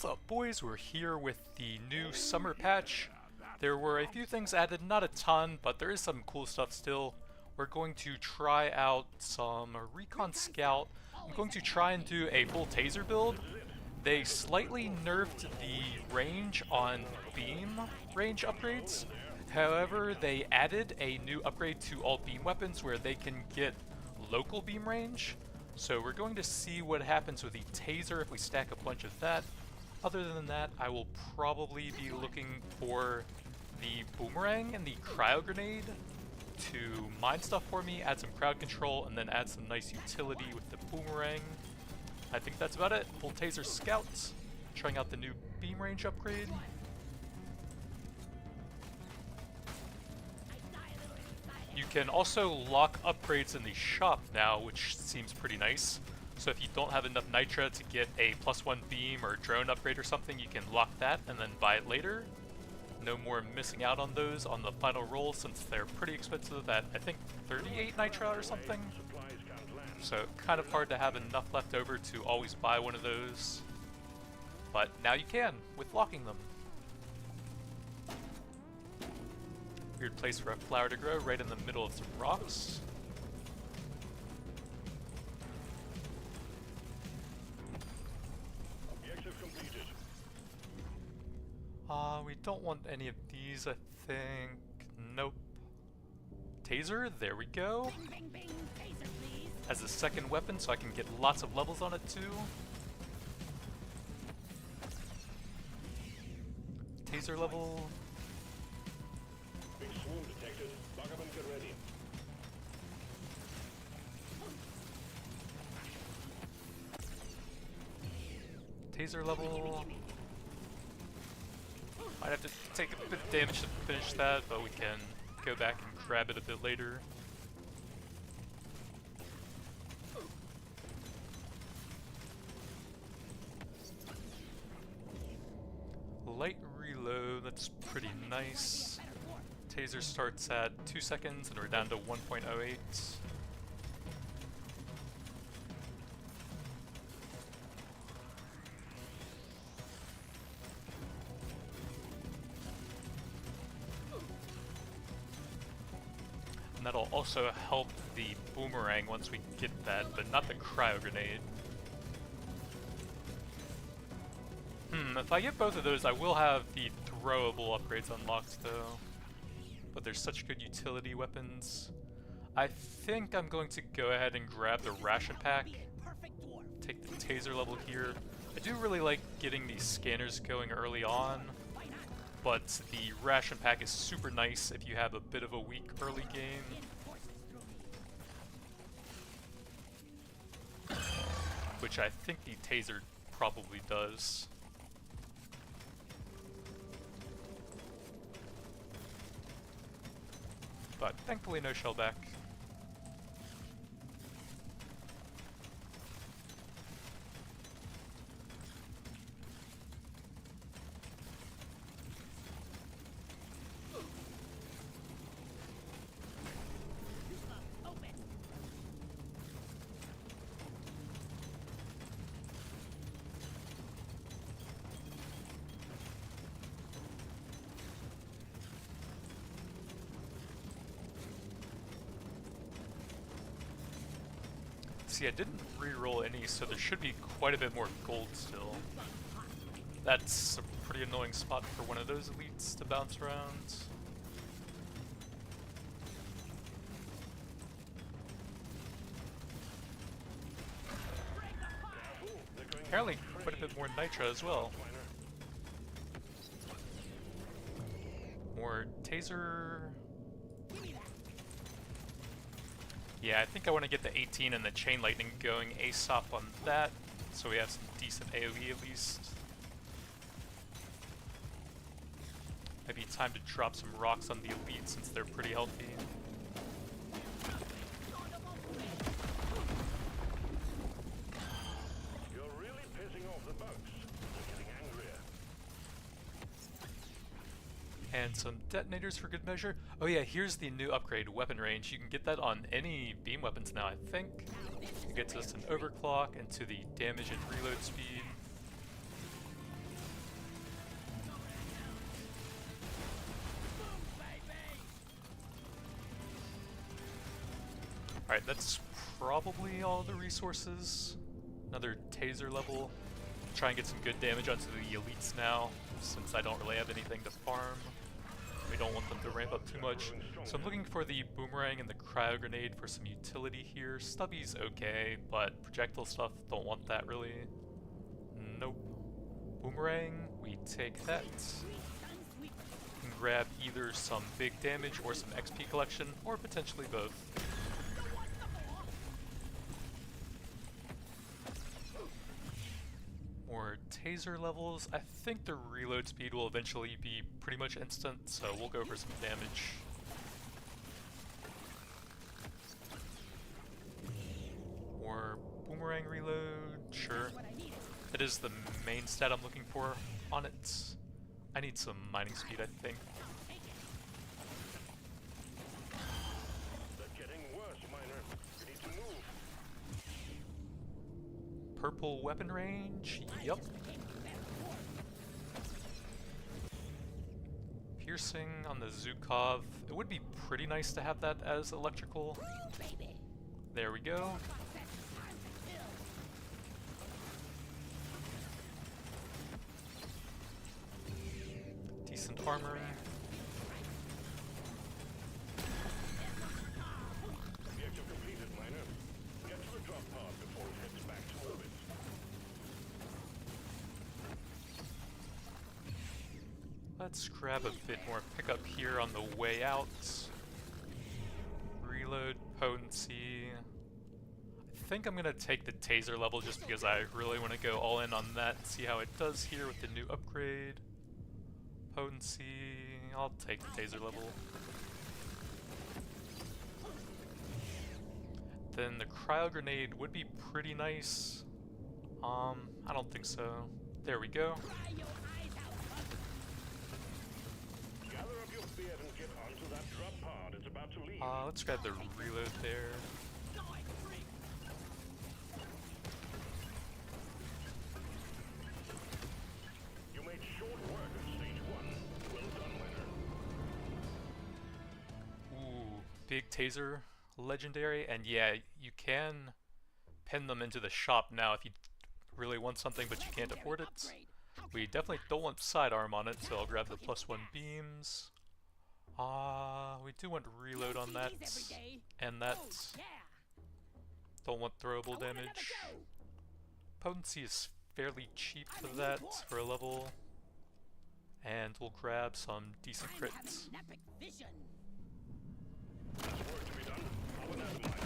What's up, boys? We're here with the new summer patch. There were a few things added, not a ton, but there is some cool stuff still. We're going to try out some Recon Scout. I'm going to try and do a full Taser build. They slightly nerfed the range on beam range upgrades. However, they added a new upgrade to all beam weapons where they can get local beam range. So we're going to see what happens with the Taser if we stack a bunch of that. Other than that, I will probably be looking for the boomerang and the cryo grenade to mine stuff for me, add some crowd control, and then add some nice utility with the boomerang. I think that's about it. Full Taser Scout, trying out the new beam range upgrade. You can also lock upgrades in the shop now, which seems pretty nice. So if you don't have enough nitra to get a +1 beam or drone upgrade or something, you can lock that and then buy it later. No more missing out on those on the final roll since they're pretty expensive at, I think, 38 nitra or something. So kind of hard to have enough left over to always buy one of those. But now you can, with locking them. Weird place for a flower to grow, right in the middle of some rocks. Objective completed. We don't want any of these, I think. Nope. Taser, there we go. Bing, bing, bing. Taser, please. As a second weapon, so I can get lots of levels on it too. Taser level. Big swarm detected. Buck up and get ready. Taser level. Might have to take a bit of damage to finish that, but we can go back and grab it a bit later. Light reload, that's pretty nice. Taser starts at 2 seconds and we're down to 1.08. And that'll also help the boomerang once we get that, but not the cryo grenade. If I get both of those, I will have the throwable upgrades unlocked though. But they're such good utility weapons. I think I'm going to go ahead and grab the ration pack. Take the Taser level here. I do really like getting these scanners going early on, but the ration pack is super nice if you have a bit of a weak early game. Which I think the Taser probably does. But thankfully no shellback. See, I didn't re-roll any, so there should be quite a bit more gold still. That's a pretty annoying spot for one of those elites to bounce around. Apparently quite a bit more nitra as well. More Taser. Yeah, I think I want to get the 18 and the chain lightning going ASAP on that, so we have some decent AoE at least. Maybe time to drop some rocks on the elite since they're pretty healthy. You're really pissing off the bugs. They're getting angrier. And some detonators for good measure. Oh yeah, here's the new upgrade, weapon range. You can get that on any beam weapons now, I think. You get to an overclock and to the damage and reload speed. Alright, that's probably all the resources. Another taser level. Try and get some good damage onto the elites now, since I don't really have anything to farm. We don't want them to ramp up too much. So I'm looking for the boomerang and the cryo grenade for some utility here. Stubby's okay, but projectile stuff, don't want that really. Nope. Boomerang, we take that. Can grab either some big damage or some XP collection, or potentially both. More taser levels. I think the reload speed will eventually be pretty much instant, so we'll go for some damage. More boomerang reload, sure. It is the main stat I'm looking for on it. I need some mining speed, I think. They're getting worse, Miner. You need to move. Purple weapon range, yup. Piercing on the Zukov. It would be pretty nice to have that as electrical. There we go. Decent armor. Objective completed, Miner. Get to the drop pod before it heads back to orbit. Let's grab a bit more pickup here on the way out. Reload potency. I think I'm gonna take the taser level just because I really want to go all in on that and see how it does here with the new upgrade. Potency, I'll take the taser level. Then the cryo grenade would be pretty nice. I don't think so. There we go. Gather up your beard and get onto that drop pod. It's about to leave. Let's grab the reload there. You made short work of stage 1. Well done, Miner. Ooh, big taser, legendary, and yeah, you can pin them into the shop now if you really want something but you can't afford it. We definitely don't want sidearm on it, so I'll grab the +1 beams. We do want reload on that, and that. Don't want throwable damage. Potency is fairly cheap for that, for a level. And we'll grab some decent crits. There's work to be done. How about that, Miner?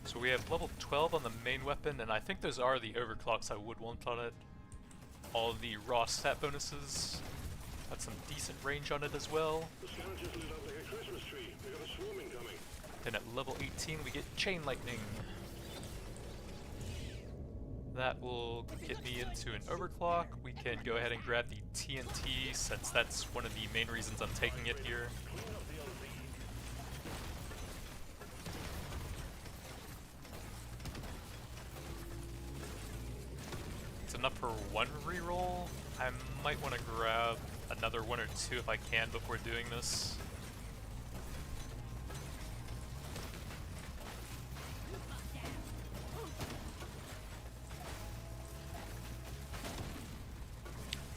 So we have level 12 on the main weapon, and I think those are the overclocks I would want on it. All the raw stat bonuses. Got some decent range on it as well. The scanner just lit up like a Christmas tree. We got a swarm incoming. Then at level 18 we get chain lightning. That will get me into an overclock. We can go ahead and grab the TNT since that's one of the main reasons I'm taking it here. Clean up the LZ. It's enough for one reroll. I might want to grab another one or two if I can before doing this.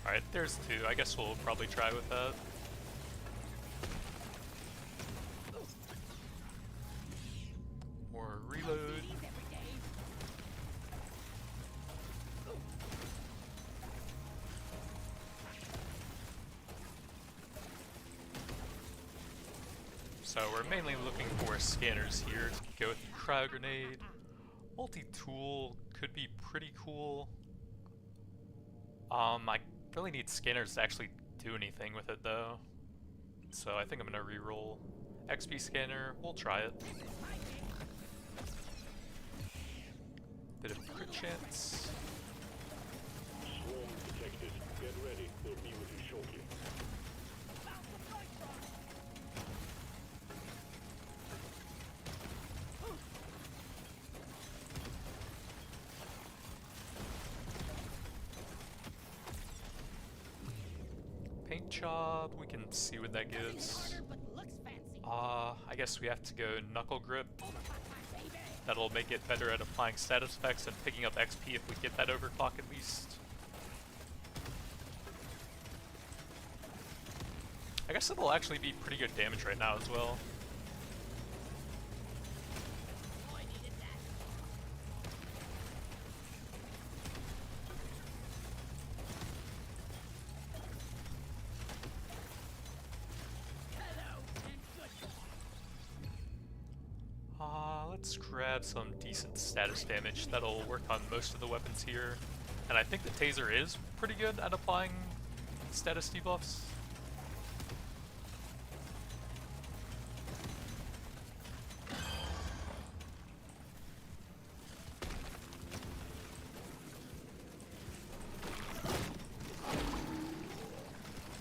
Alright, there's two. I guess we'll probably try with that. More reload. So we're mainly looking for scanners here to go with the cryo grenade. Multi-tool could be pretty cool. I really need scanners to actually do anything with it though. So I think I'm gonna reroll. XP scanner, we'll try it. Bit of crit chance. Swarm detected. Get ready. They'll be with you shortly. Paint job, we can see what that gives. But looks fancy. I guess we have to go knuckle grip. That'll make it better at applying status effects and picking up XP if we get that overclock at least. I guess it'll actually be pretty good damage right now as well. Oh, I needed that. Hello and goodbye. Let's grab some decent status damage. That'll work on most of the weapons here. And I think the Taser is pretty good at applying status debuffs.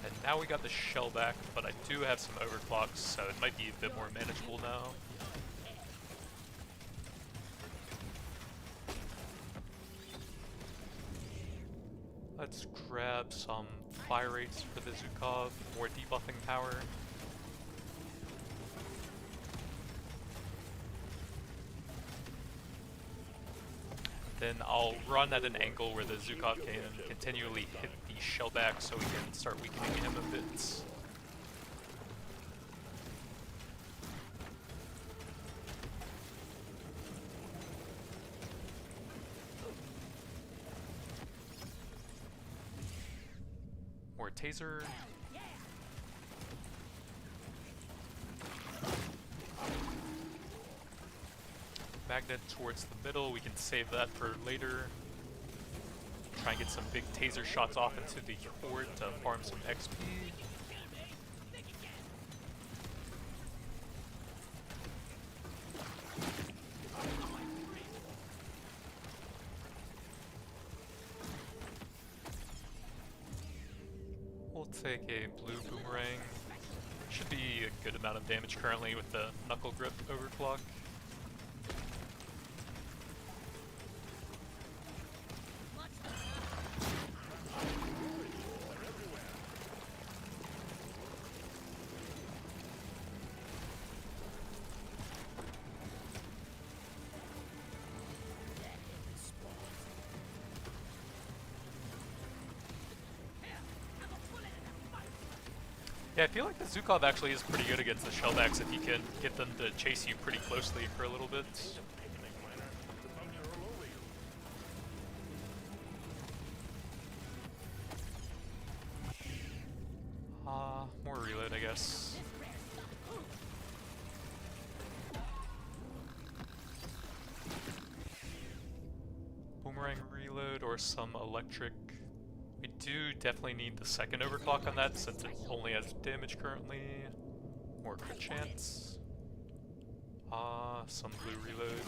And now we got the shell back, but I do have some overclocks, so it might be a bit more manageable now. Let's grab some fire rates for the Zukov, more debuffing power. Then I'll run at an angle where the Zukov can continually hit the shellback so we can start weakening him a bit. More taser. Magnet towards the middle, we can save that for later. Try and get some big taser shots off into the horde to farm some XP. We'll take a blue boomerang. Should be a good amount of damage currently with the knuckle grip overclock. Yeah, I feel like the Zukov actually is pretty good against the shellbacks if you can get them to chase you pretty closely for a little bit. More reload, I guess. Boomerang reload or some electric. We do definitely need the second overclock on that since it only has damage currently. More crit chance. Some blue reload.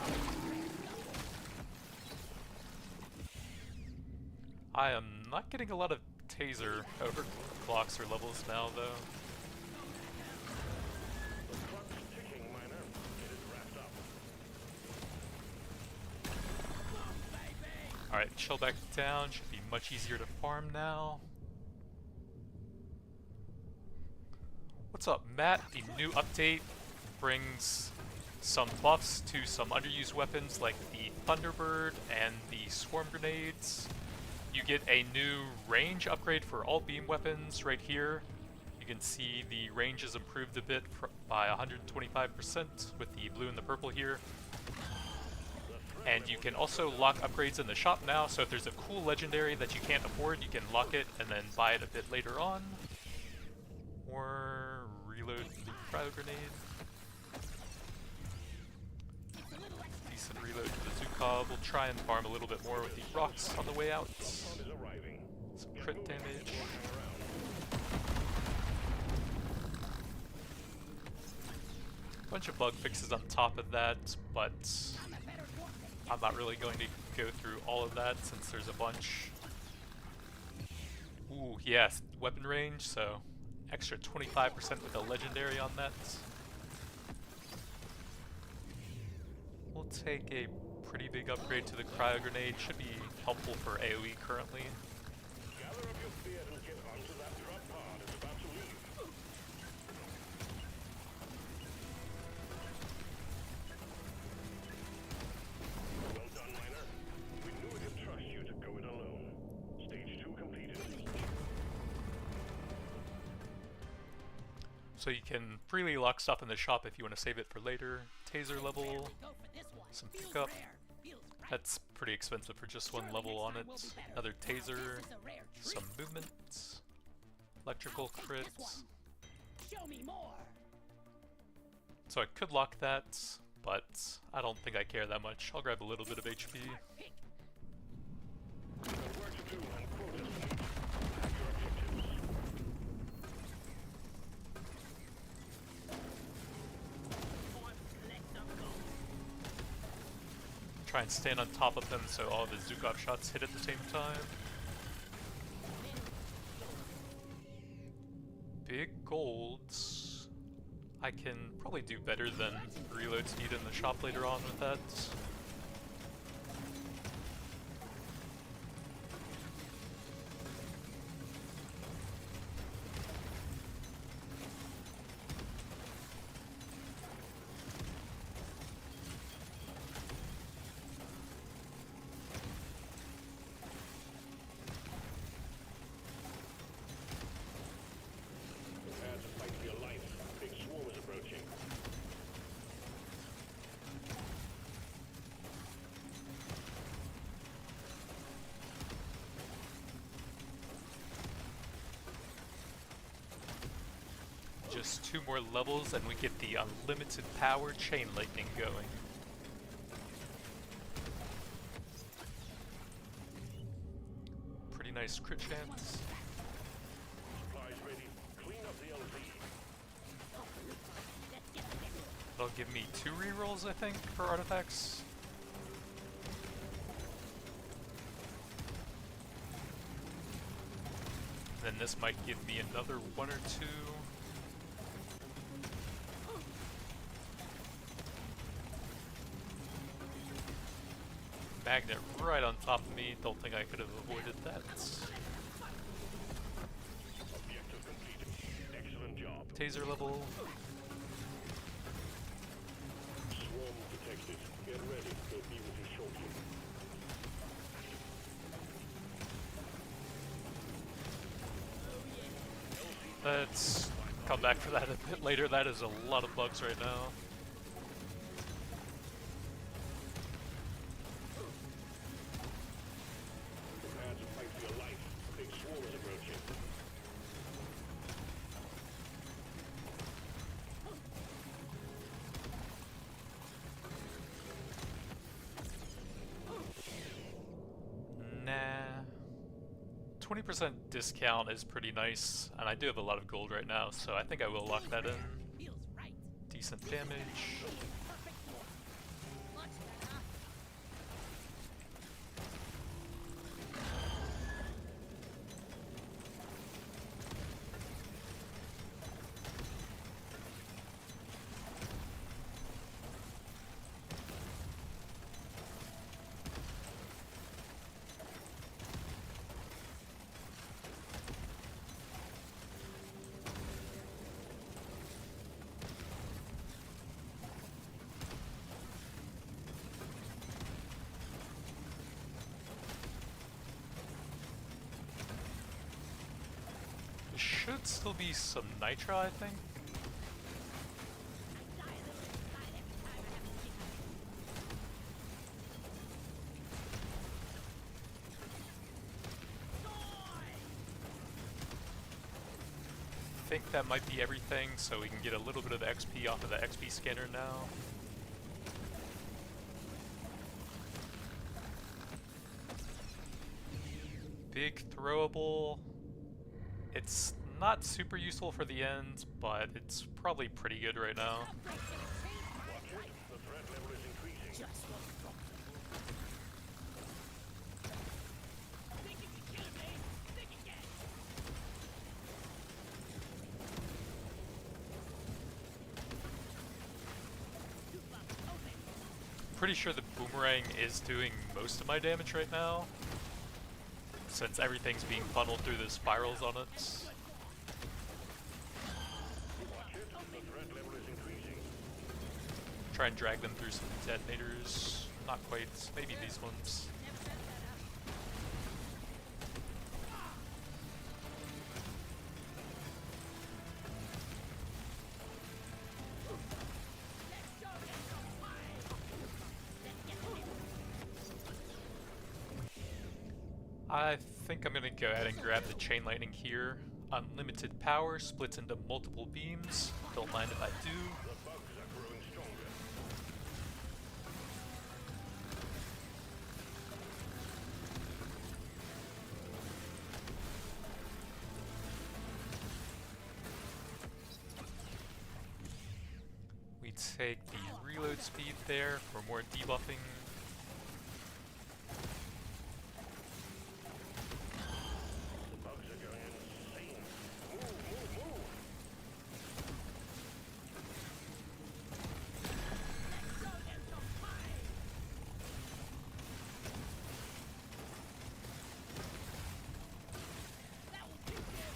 I am not getting a lot of taser overclocks or levels now though. Alright, chill back down, should be much easier to farm now. What's up, Matt? The new update brings some buffs to some underused weapons like the Thunderbird and the Swarm Grenades. You get a new range upgrade for all beam weapons right here. You can see the range is improved a bit by 125% with the blue and the purple here. And you can also lock upgrades in the shop now, so if there's a cool legendary that you can't afford, you can lock it and then buy it a bit later on. Or reload blue cryo grenade. Decent reload to the Zukov. We'll try and farm a little bit more with the rocks on the way out. Some crit damage. Bunch of bug fixes on top of that, but I'm not really going to go through all of that since there's a bunch. Ooh, yes, weapon range, so extra 25% with a legendary on that. We'll take a pretty big upgrade to the cryo grenade, should be helpful for AoE currently. Gather up your spears and get onto that drop pod. It's about to leave. Well done, Miner. We knew we could trust you to go it alone. Stage 2 completed. So you can freely lock stuff in the shop if you want to save it for later. Taser level, some pickup. That's pretty expensive for just one level on it. Another taser, some movement, electrical crits. Show me more. So I could lock that, but I don't think I care that much. I'll grab a little bit of HP. We've got work to do and quotas to meet. Have your objectives. Let them go. Try and stand on top of them so all of his Zukov shots hit at the same time. Big golds. I can probably do better than reload speed in the shop later on with that. Prepare to fight for your life. Big swarm is approaching. Just 2 more levels and we get the unlimited power chain lightning going. Pretty nice crit chance. Supplies ready. Clean up the LZ. That'll give me 2 rerolls, I think, for artifacts. Then this might give me another 1 or 2. Magnet right on top of me. Don't think I could have avoided that. Objective completed. Excellent job. Taser level. Swarm detected. Get ready. They'll be with you shortly. Let's come back for that a bit later. That is a lot of bugs right now. Prepare to fight for your life. Big swarm is approaching. Nah. 20% discount is pretty nice, and I do have a lot of gold right now, so I think I will lock that in. Feels right. Decent damage. Perfect war. Much better. There should still be some nitra, I think. Die a little inside every time I have to keep I think that might be everything, so we can get a little bit of XP off of the XP scanner now. Big throwable. It's not super useful for the end, but it's probably pretty good right now. Upgrade to the Just won't drop the think you can kill me? Think again. Two bucks open. Pretty sure the boomerang is doing most of my damage right now, since everything's being funneled through the spirals on it. Watch it. The threat level is increasing. Try and drag them through some detonators. Not quite. Maybe these ones. Never set that up. Let's go get some fire. Let's get moving. I think I'm gonna go ahead and grab the chain lightning here. Unlimited power, splits into multiple beams. Don't mind if I do. The bugs are growing stronger. We take the reload speed there for more debuffing. The bugs are going insane. Move, move, move. Let's go get some fire. That will teach you.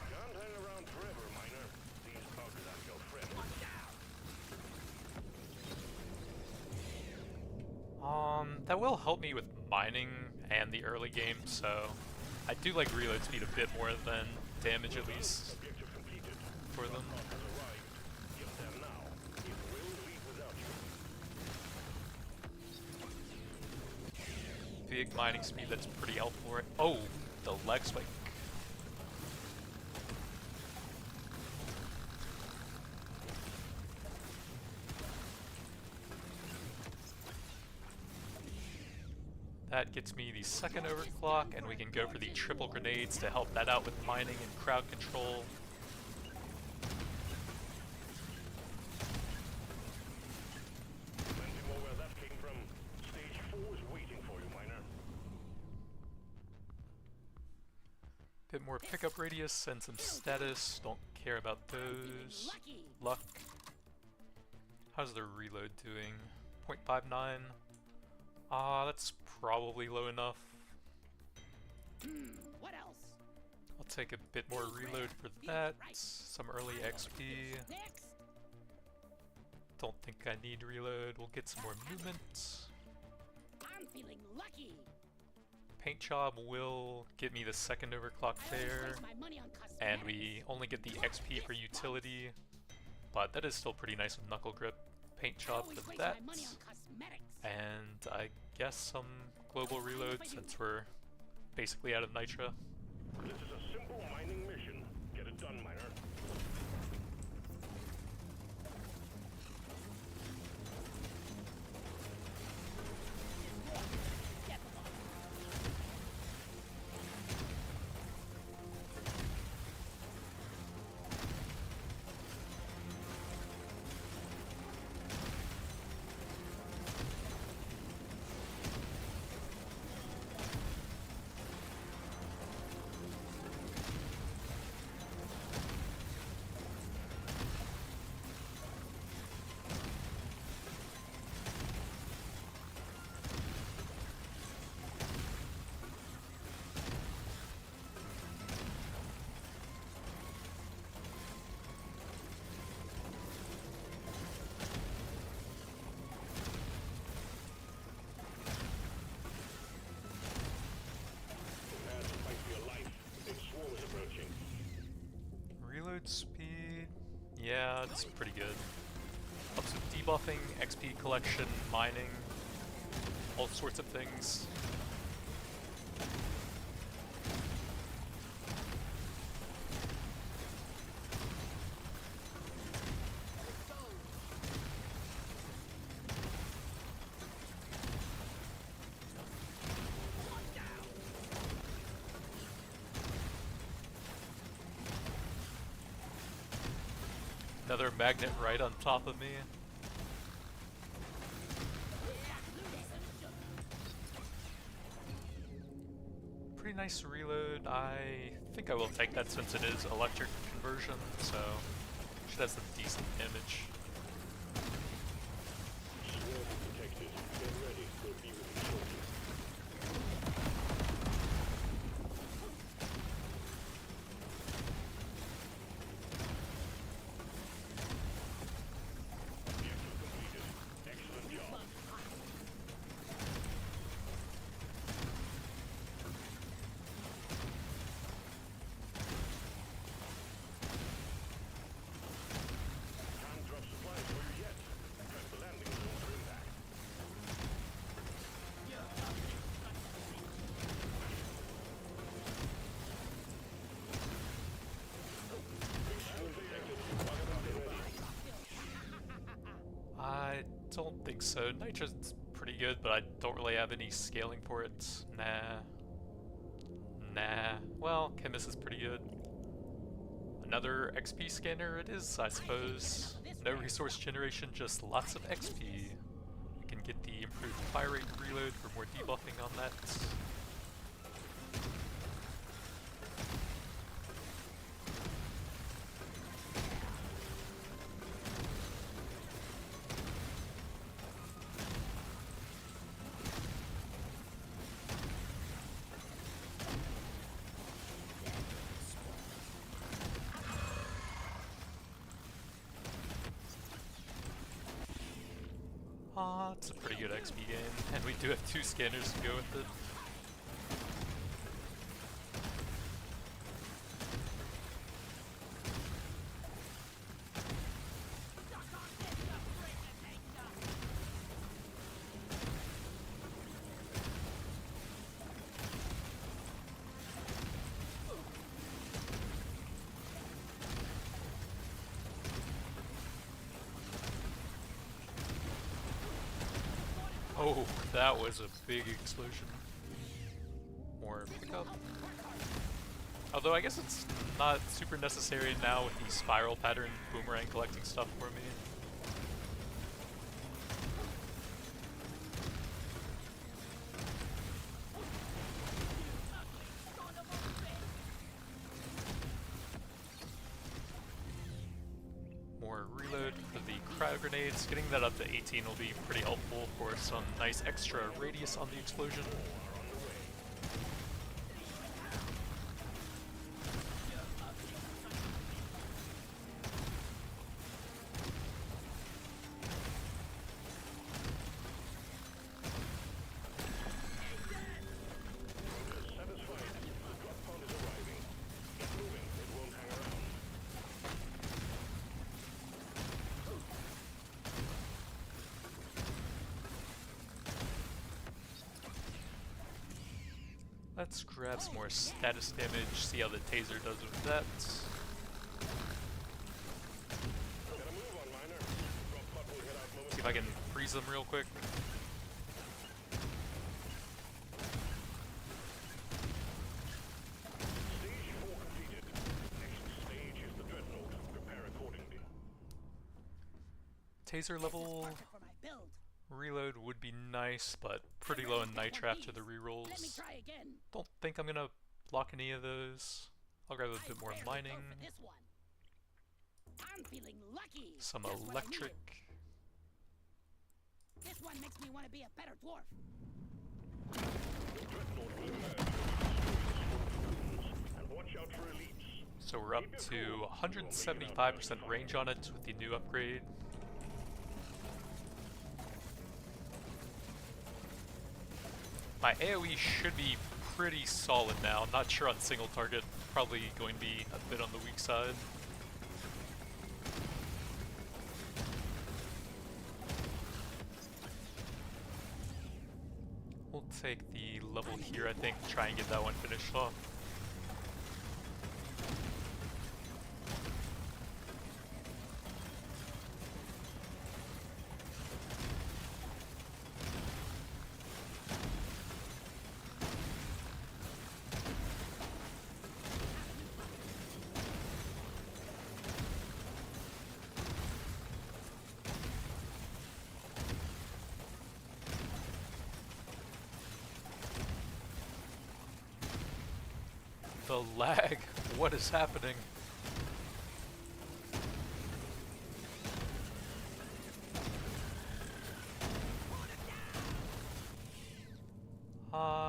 Can't hang around forever, Miner. These bugs are your friend. That will help me with mining and the early game, so I do like reload speed a bit more than damage at least Objective completed. for them. Has arrived. Get there now. It will leave without you. Big mining speed, that's pretty helpful. Right? Oh, the leg spike. That gets me the second overclock, and we can go for the triple grenades to help that out with mining and crowd control. Plenty more where that came from. Stage 4 is waiting for you, Miner. Bit more pickup radius and some status. Don't care about those. Lucky. Luck. How's the reload doing? 0.59. That's probably low enough. What else? I'll take a bit more reload for that. Some early XP. Next. Don't think I need reload. We'll get some more movement. I'm feeling lucky. Paint job will give me the second overclock there. Waste my money on And cosmetics. we only get the XP for utility. But that is still pretty nice with knuckle grip. Paint job Always for waste that. my money on cosmetics. And I guess some global reload since we're basically out of nitra. This is a simple mining mission. Get it done, Miner. Get them all. Prepare to fight for your life. Big swarm is approaching. Reload speed, yeah, it's pretty good. Helps with debuffing, XP collection, mining, all sorts of things. Another magnet right on top of me. Pretty nice reload. I think I will take that since it is electric conversion, so should have some decent damage. Detected. Get ready. We'll be with you shortly. Objective completed. Excellent job. Can't drop supplies where you're yet. Press the landing zone for impact. I don't think so. Nitro's pretty good, but I don't really have any scaling for it. Nah. Nah. Well, Chemist is pretty good. Another XP scanner it is, I suppose. No resource generation, just lots of XP. We can get the improved fire rate reload for more debuffing on that. It's a pretty good XP game, and we do have 2 scanners to go with it. Oh, that was a big explosion. More pickup. Although I guess it's not super necessary now with the spiral pattern boomerang collecting stuff for me. More reload for the cryo grenades. Getting that up to 18 will be pretty helpful for some nice extra radius on the explosion. Satisfied. The drop pod is arriving. Get moving. It won't hang around. Let's grab some more status damage, see how the taser does with that. Gotta move on, miner. Drop pod will head out momentarily. See if I can freeze them real quick. Stage 4 completed. Next stage is the dreadnought. Prepare accordingly. Taser level Perfect for my build. reload would be nice, but pretty low in nitro after the Let me rerolls. try again. Don't think I'm gonna block any of those. I'll grab a bit more I rarely go mining, for this one. I'm feeling lucky. some Just what I electric. needed. This one makes me want to be a better dwarf. The dreadnought will emerge when we destroy the swarm. And watch out for elites. So we're up to 175% range on it with the new upgrade. My AoE should be pretty solid now. I'm not sure on single target. Probably going to be a bit on the weak side. We'll take the level here, I think, try and get that one finished off. The lag. What is happening?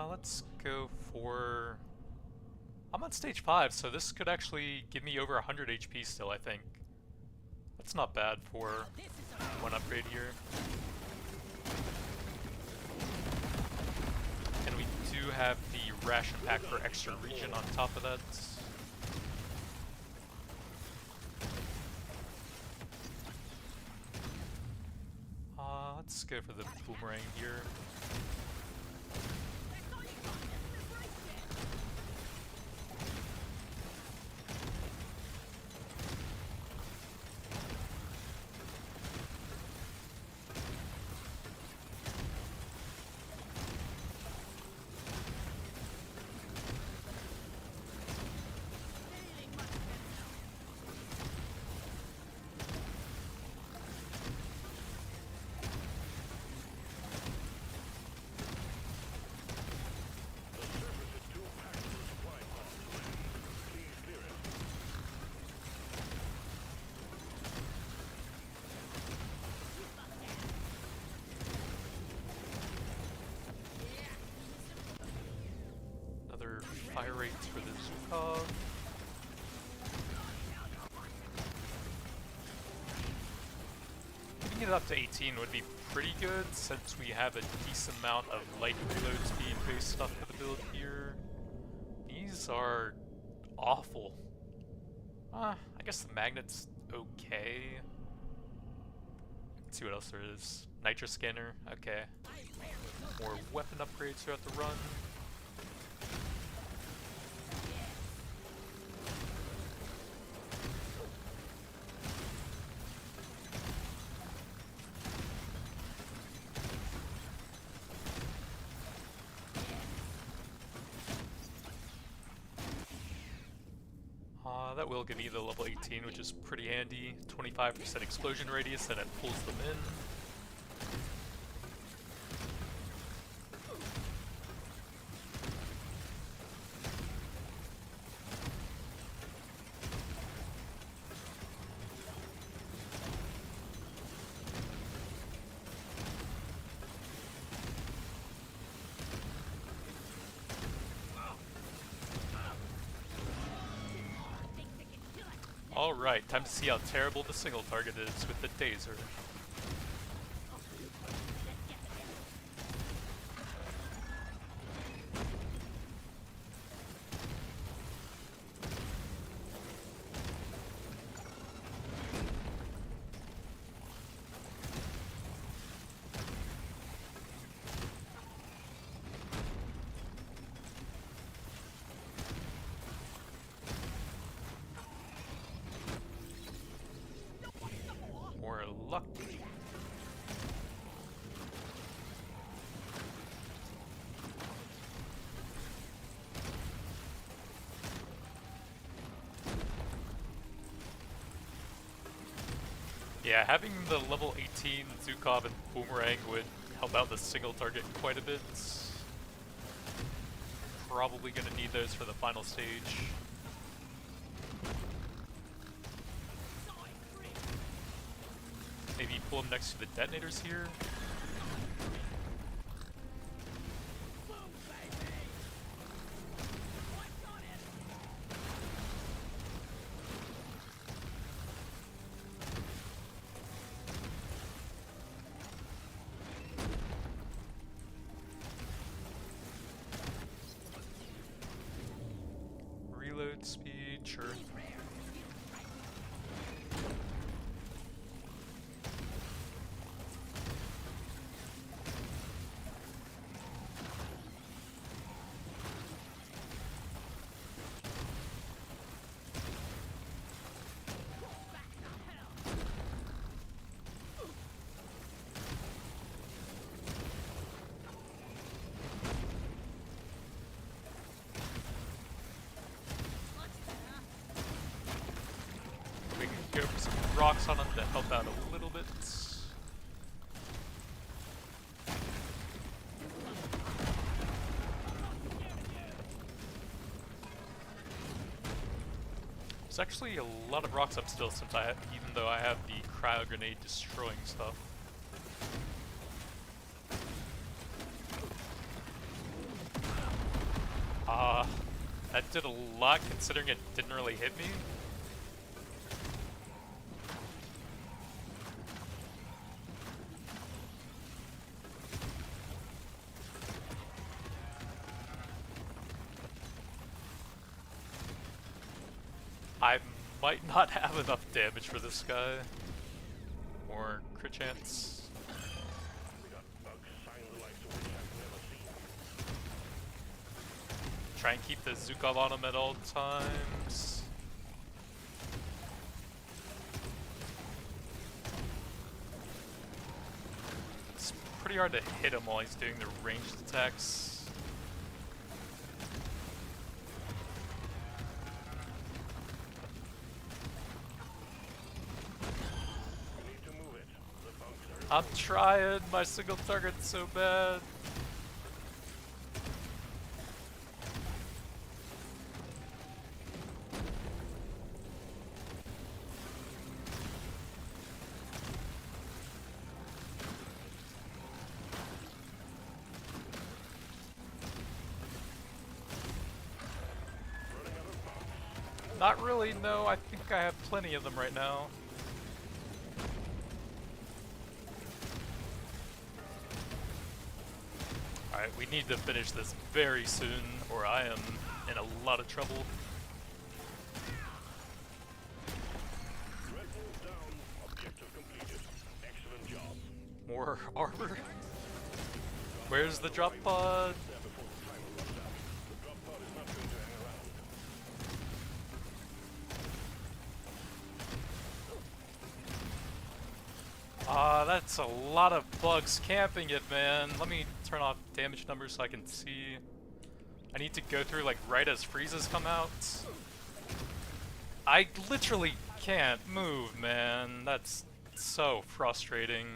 Let's go for... I'm on stage 5, so this could actually give me over 100 HP still, I think. That's not bad for one upgrade here. And we do have the ration pack for extra regen on top of that. Let's go for the boomerang here. Fire rates for the Zukov. Getting it up to 18 would be pretty good since we have a decent amount of light reload speed based stuff for the build here. These are awful. I guess the magnet's okay. Let's see what else there is. Nitro scanner, okay. More weapon upgrades throughout the run. That will give me the level 18, which is pretty handy. 25% explosion radius, and it pulls them in. Alright, time to see how terrible the single target is with the Taser. Luck. Yeah, having the level 18 Zukov and Boomerang would help out the single target quite a bit. Probably gonna need those for the final stage. Maybe pull them next to the detonators here. Reload speed, sure. Go for some rocks on them to help out a little bit. There's actually a lot of rocks up still since even though I have the cryo grenade destroying stuff. That did a lot considering it didn't really hit me. I might not have enough damage for this guy. More crit chance. We got bugs, signs of life which I've never seen. Try and keep the Zukov on him at all times. It's pretty hard to hit him while he's doing the ranged attacks. We need to move it. The bugs are I'm trying, my single target's so bad. Not really, no. I think I have plenty of them right now. Alright, we need to finish this very soon, or I am in a lot of trouble. Dreadnought down. Objective completed. Excellent job. More armor? Where's the drop pod? There before the timer runs out. The drop pod is not going to hang around. That's a lot of bugs camping it, man. Let me turn off damage numbers so I can see. I need to go through like right as freezes come out. I literally can't move, man. That's so frustrating.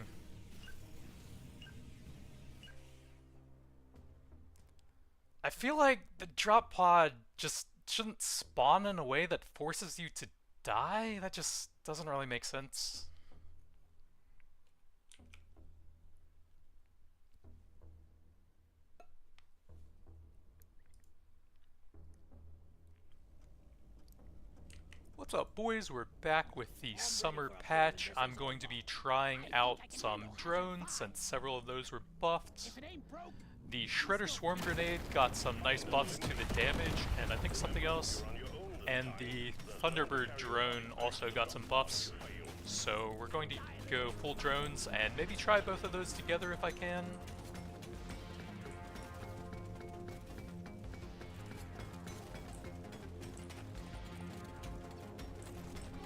I feel like the drop pod just shouldn't spawn in a way that forces you to die. That just doesn't really make sense. What's up, boys? We're back with the summer patch. I'm going to be trying out some drones since several of those were buffed. If it ain't broke, The Shredder Swarm Grenade got some nice buffs to the damage and I think something else. And the Thunderbird drone also got some buffs. So we're going to go full drones and maybe try both of those together if I can.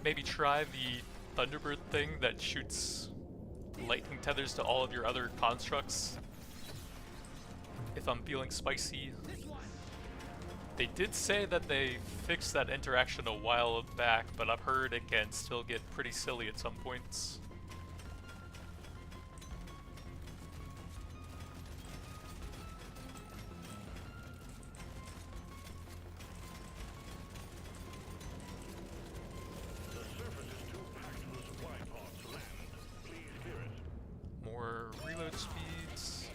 Maybe try the Thunderbird thing that shoots lightning tethers to all of your other constructs. If I'm feeling spicy. this one. They did say that they fixed that interaction a while back, but I've heard it can still get pretty silly at some points. The surface is too packed for the supply pod to land. Please clear it. More reload speeds.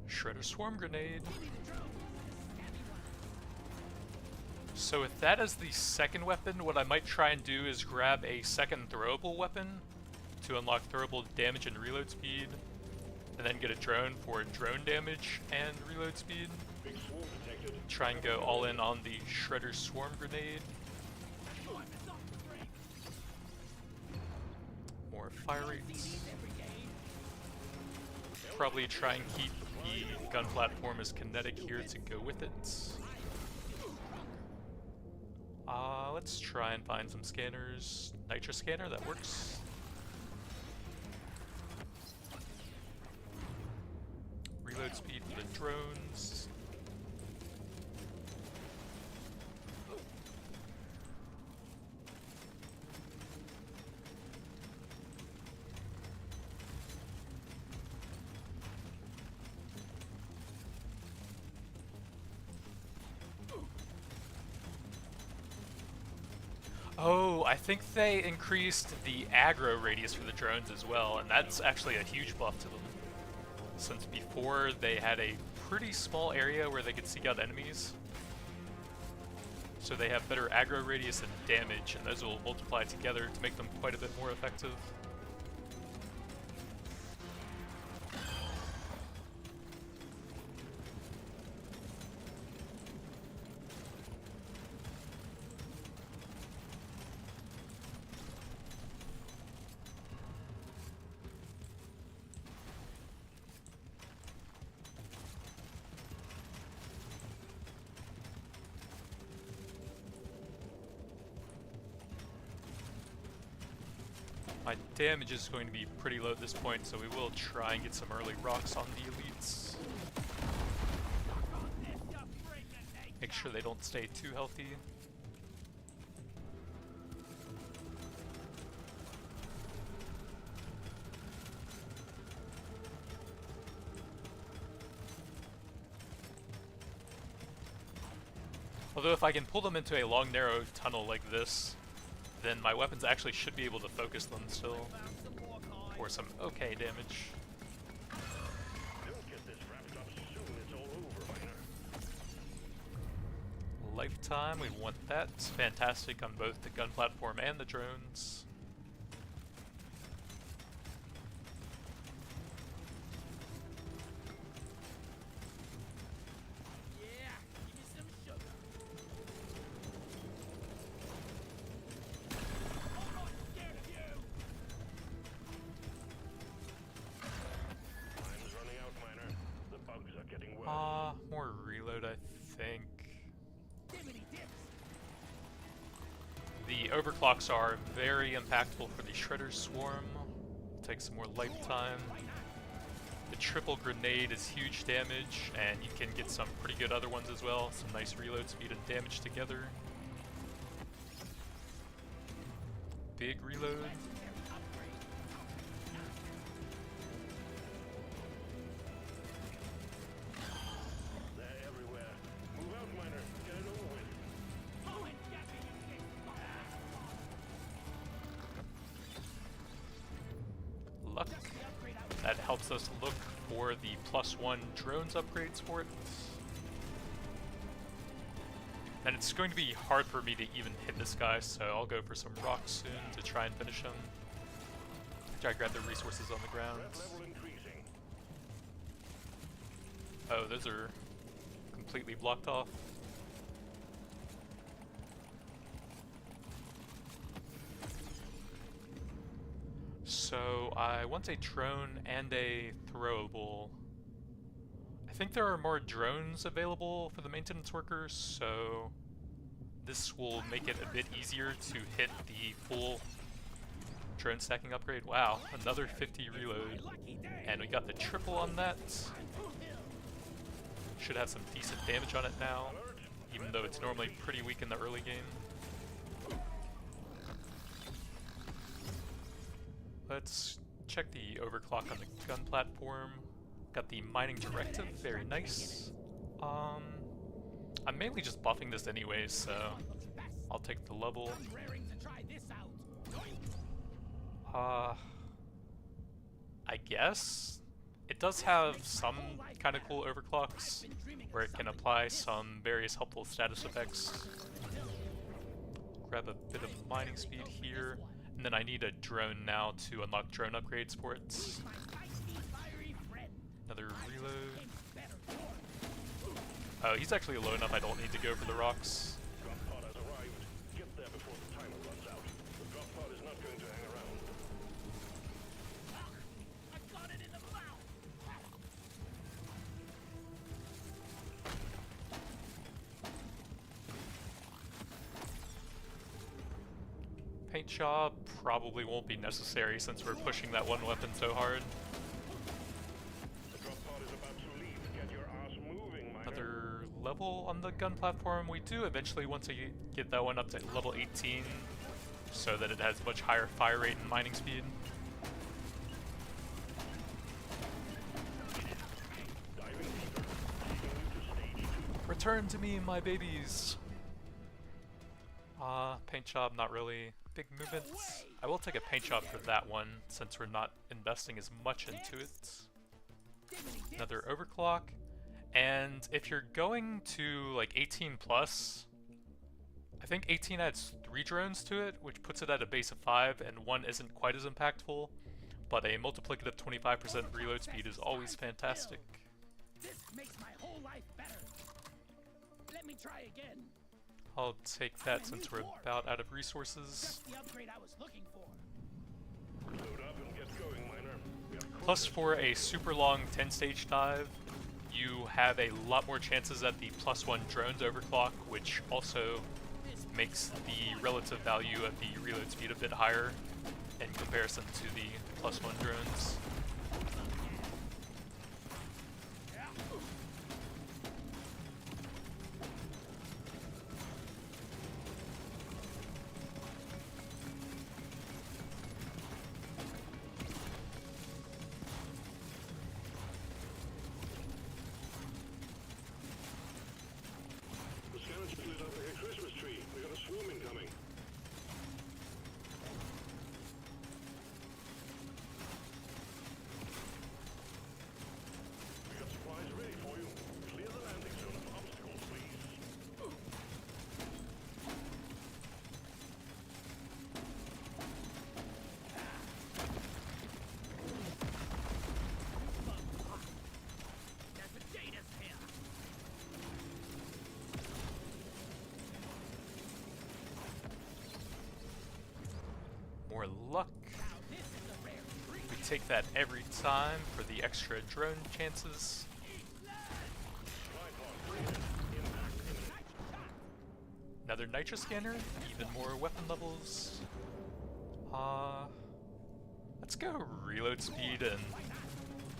Shredder Swarm Grenade. So with that as the second weapon, what I might try and do is grab a second throwable weapon to unlock throwable damage and reload speed, and then get a drone for drone damage and reload speed. Big swarm detected. Try and go all in on the Shredder Swarm Grenade. More fire rates. Probably try and keep the gun platform as kinetic here to go with it. Let's try and find some scanners. Nitro scanner, that works. Reload speed for the drones. Oh, I think they increased the aggro radius for the drones as well, and that's actually a huge buff to them. Since before they had a pretty small area where they could seek out enemies. So they have better aggro radius and damage, and those will multiply together to make them quite a bit more effective. My damage is going to be pretty low at this point, so we will try and get some early rocks on the elites. Make sure they don't stay too healthy. Although if I can pull them into a long narrow tunnel like this, then my weapons actually should be able to focus them still for some okay damage. Don't get this wrapped up soon, it's all over, miner. Lifetime, we want that. It's fantastic on both the gun platform and the drones. Yeah, give me some sugar. I'm not scared of you. Time's running out, miner. The bugs are getting worse. More reload, I think. Dimmity dips. The overclocks are very impactful for the Shredder Swarm. Take some more lifetime. The triple grenade is huge damage, and you can get some pretty good other ones as well. Some nice reload speed and damage together. Big reload. They're everywhere. Move out, miner. Get it over with. Oh, and get me, you big Luck. That helps us look for the +1 drones upgrades for it. And it's going to be hard for me to even hit this guy, so I'll go for some rocks soon to try and finish him. Try to grab the resources on the ground. Threat level increasing. Oh, those are completely blocked off. So I want a drone and a throwable. I think there are more drones available for the maintenance workers, so this will make it a bit easier to hit the full drone stacking upgrade. Wow, another 50 reload. And we got the triple on that. Should have some decent damage on it now, even though it's normally pretty weak in the early game. Let's check the overclock on the gun platform. Got the mining directive, very nice. I'm mainly just buffing this anyways, so I'll take the level. raring to try this out. I guess it does have some kind of cool overclocks where it can apply some various helpful status effects. Grab a bit of mining speed here, and then I need a drone now to unlock drone upgrades for it. My feisty, fiery friend. Another reload. Better. Oh, he's actually low enough I don't need to go for the rocks. Drop pod has arrived. Get there before the timer runs out. The drop pod is not going to hang around. I got it in the mouth. Paint job probably won't be necessary since we're pushing that one weapon so hard. The drop pod is about to leave. Get your ass moving, miner. Another level on the gun platform. We do eventually want to get that one up to level 18 so that it has much higher fire rate and mining speed. Diving deeper. Taking you to stage 2. Return to me, my babies. Paint job, not really. Big movements. I will take a paint job for that one, since we're not investing as much into it. Another overclock. And if you're going to like 18 plus, I think 18 adds 3 drones to it, which puts it at a base of 5, and 1 isn't quite as impactful, but a multiplicative 25% reload speed is always fantastic. This makes my whole life better. Let me try again. I'll take that since we're about out of resources. Just the upgrade I was looking for. Load up and get going, miner. We have Plus, for a super long 10-stage dive, you have a lot more chances at the +1 drones overclock, which also makes the relative value of the reload speed a bit higher in comparison to the +1 drones. The scavengers lit up like a Christmas tree. We got a swarm incoming. We got supplies ready for you. Clear the landing zone of obstacles, please. There's a Datus here. More luck. Now this is a rare treat. We take that every time for the extra drone chances. Another nitro scanner, even more weapon levels. Let's go reload speed and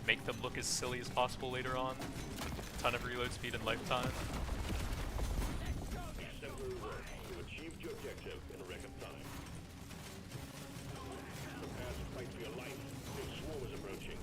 make them look as silly as possible later on. Ton of reload speed and lifetime. Exemplary work. You've achieved your objective in a record time. Prepare to fight for your life. The swarm is approaching.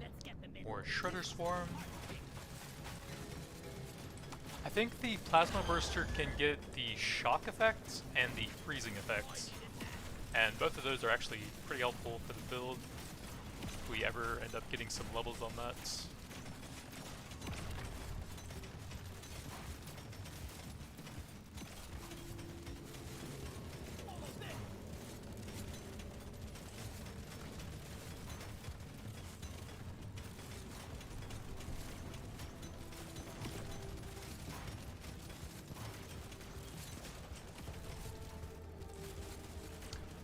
Let's get them in. More Shredder Swarm. I think the Plasma Burster can get the shock effect and the freezing effect. And both of those are actually pretty helpful for the build if we ever end up getting some levels on that. Almost there.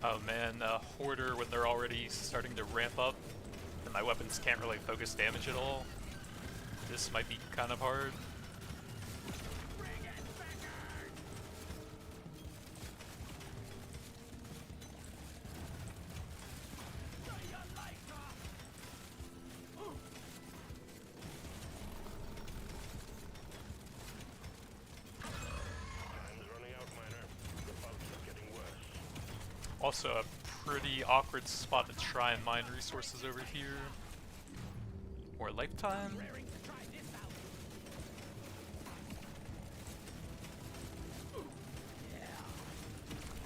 Oh man, Hoarder when they're already starting to ramp up and my weapons can't really focus damage at all. This might be kind of hard. Bring it back. Shut your lights off. Time's running out, miner. The bugs are getting worse. Also a pretty awkward spot to try and mine resources over here. More lifetime. Raring to try this out.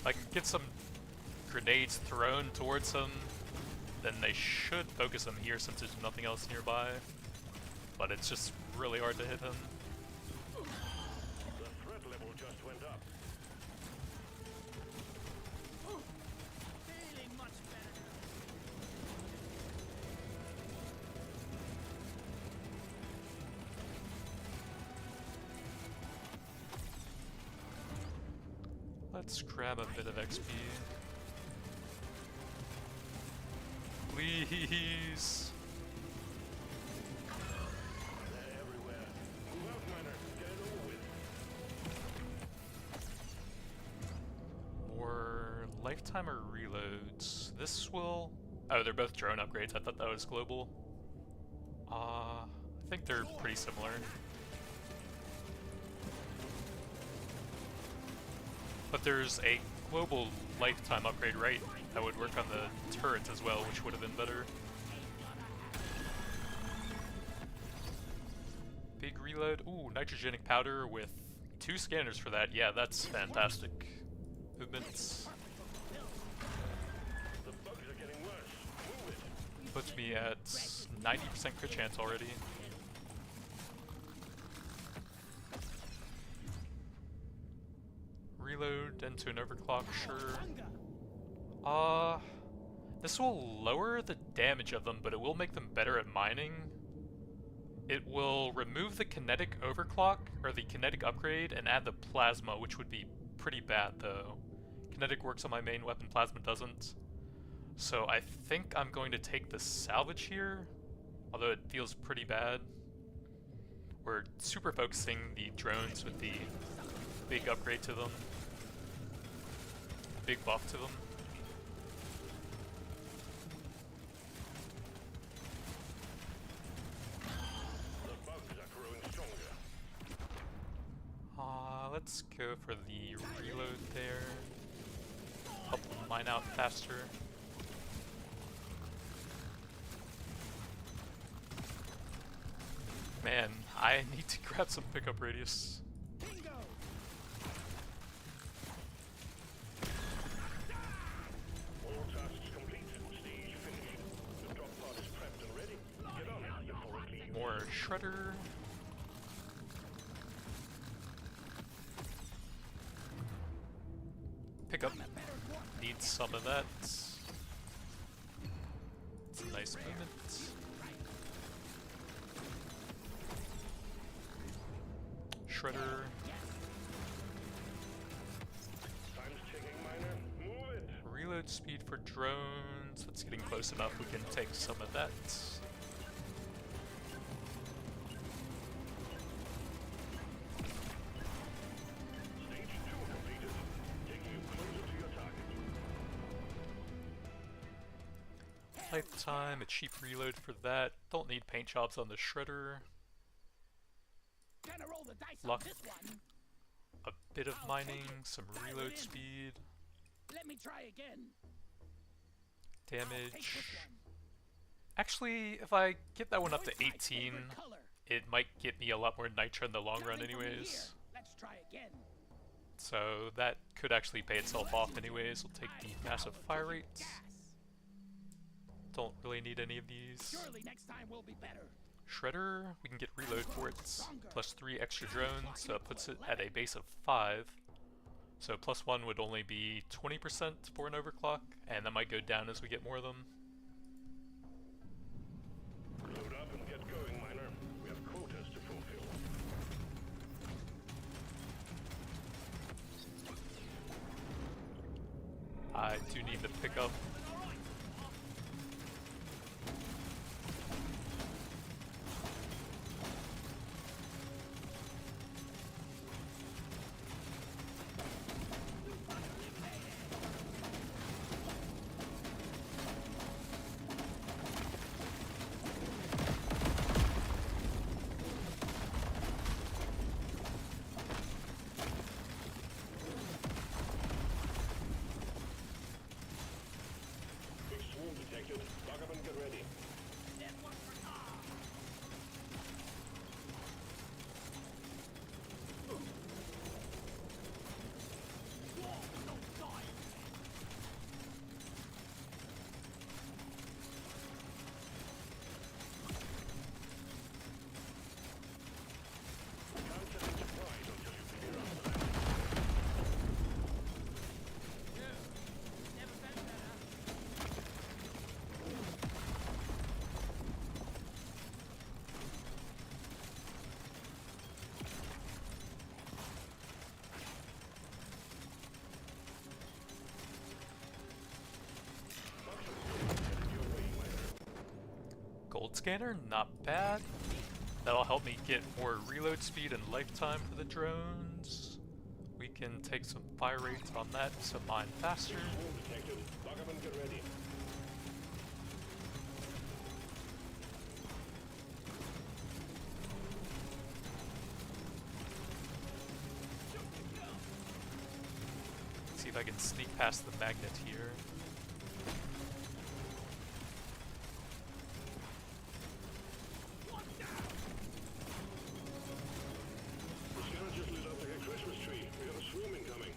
If I can get some grenades thrown towards them, then they should focus them here since there's nothing else nearby. But it's just really hard to hit him. The threat level just went up. Feeling much better. Let's grab a bit of XP. Please. They're everywhere. Move out, miner. lifetime or reloads? This will... Oh, they're both drone upgrades. I thought that was global. I think they're pretty similar. But there's a global lifetime upgrade, right? That would work on the turrets as well, which would have been better. Big reload. Ooh, nitrogenic powder with 2 scanners for that. Yeah, that's fantastic. Movements. The bugs are getting worse. Move it. Puts me at 90% crit chance already. Reload into an overclock, sure. This will lower the damage of them, but it will make them better at mining. It will remove the kinetic overclock, or the kinetic upgrade, and add the plasma, which would be pretty bad though. Kinetic works on my main weapon, plasma doesn't. So I think I'm going to take the salvage here, although it feels pretty bad. We're super focusing the drones with the big upgrade to them. Big buff to them. The bugs are growing stronger. Let's go for the reload there. Help them mine out faster. Man, I need to grab some pickup radius. All tasks complete. Stage finished. The drop pod is prepped and ready. Get on it before it leaves. More shredder. Pickup. Need some of that. It's a nice movement. Shredder. Time's ticking, miner. Move it. Reload speed for drones. That's getting close enough. We can take some of that. Stage 2 completed. Taking you closer to your target. Lifetime, a cheap reload for that. Don't need paint jobs on the shredder. Gonna roll the dice Luck. on this one. A bit of mining, some reload speed, Let me try again. Take damage. this one. Actually, if I get that one up to Voice my 18, favorite color. it might get me a lot more nitro in the long run Coming from anyways. here. Let's try again. So that could actually pay itself off anyways. We'll take the massive fire rate. Gas. Don't really need any of these. Surely next time will be better. Shredder, we can get reload for it, plus 3 extra drones, so it puts it at a base of 5. So plus 1 would only be 20% for an overclock, and that might go down as we get more of them. Load up and get going, miner. We have quotas to fulfill. I do need to pick up. Big swarm detected. Lock up and get ready. Can't set a surprise until you figure out the land. Never been better. Headed your way, miner. Gold scanner, not bad. That'll help me get more reload speed and lifetime for the drones. We can take some fire rates on that to mine faster. Swarm detected. Lock up and get ready. See if I can sneak past the magnet here. The scout just lit up like a Christmas tree. We got a swarm incoming.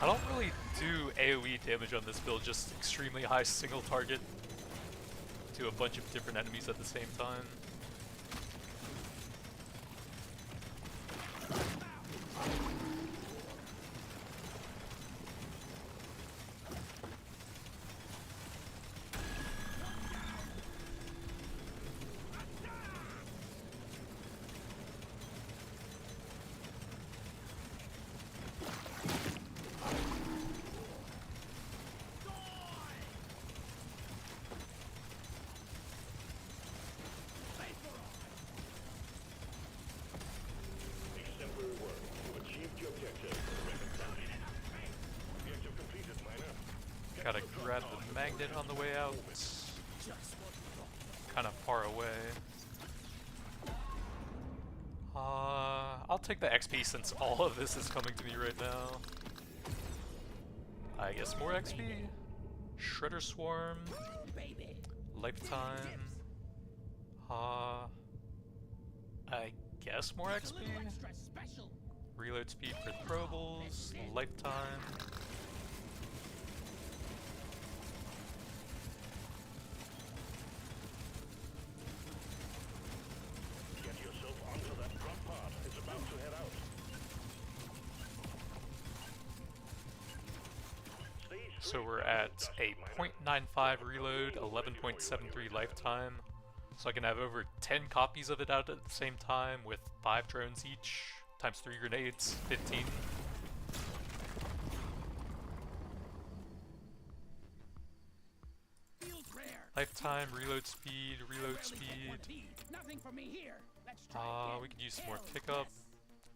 I don't really do AoE damage on this build, just extremely high single target to a bunch of different enemies at the same time. Exemplary work. You've achieved your objective. Objective completed, miner. Get Gotta to the drop grab pod. the magnet on the way out. Kind of far away. I'll take the XP since all of this is coming to me right now. I guess more XP. Shredder Swarm. Baby. Lifetime. I guess more It's a little XP. extra special. Reload speed for throwables. Lifetime. Get yourself onto that drop pod. It's about to head out. Stage So 3 we're is at done, a miner. .95 reload, 11.73 lifetime. So I can have over 10 copies of it out at the same time with 5 drones each, times 3 grenades, 15. Field prayer. Lifetime, reload speed, reload Barely get one speed. feed. Nothing for me here. Let's try again. We could use some more Hell pickup. yes.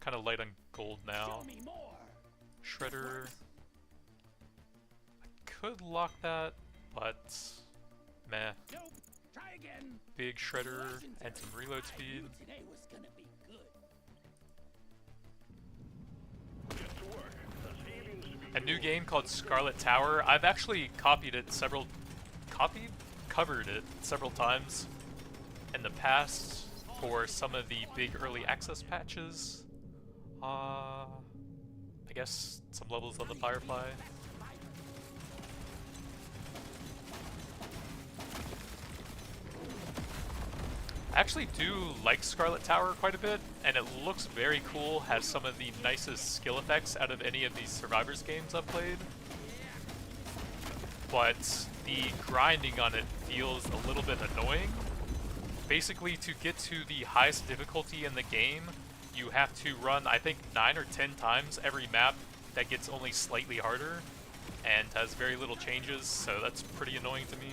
Kind of light on gold now. Show me more. Shredder. I could lock that, but meh. Nope. Try again. Big shredder and some reload I speed. knew today was gonna be good. Get to work. There's aliens to be A new killed. game called Scarlet Tower. I've actually covered it several times in the past for some of the big early access patches. I guess some levels on the Firefly. I actually do like Scarlet Tower quite a bit, and it looks very cool, has some of the nicest skill effects out of any of these Survivors games I've played. But the grinding on it feels a little bit annoying. Basically, to get to the highest difficulty in the game, you have to run, I think, 9 or 10 times every map that gets only slightly harder, and has very little changes, so that's pretty annoying to me.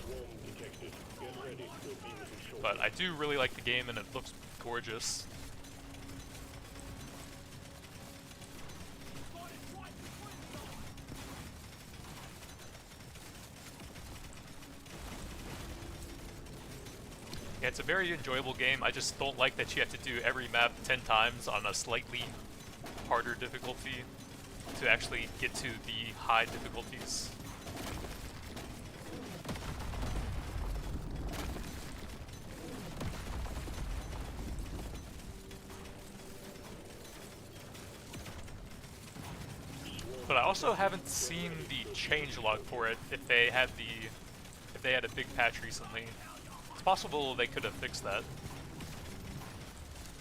Swarm detected. Get ready. We'll be with you shortly. But I do really like the game, and it looks gorgeous. Yeah, it's a very enjoyable game. I just don't like that you have to do every map 10 times on a slightly harder difficulty to actually get to the high difficulties. But I also haven't seen the changelog for it if they had a big patch recently. It's possible they could have fixed that,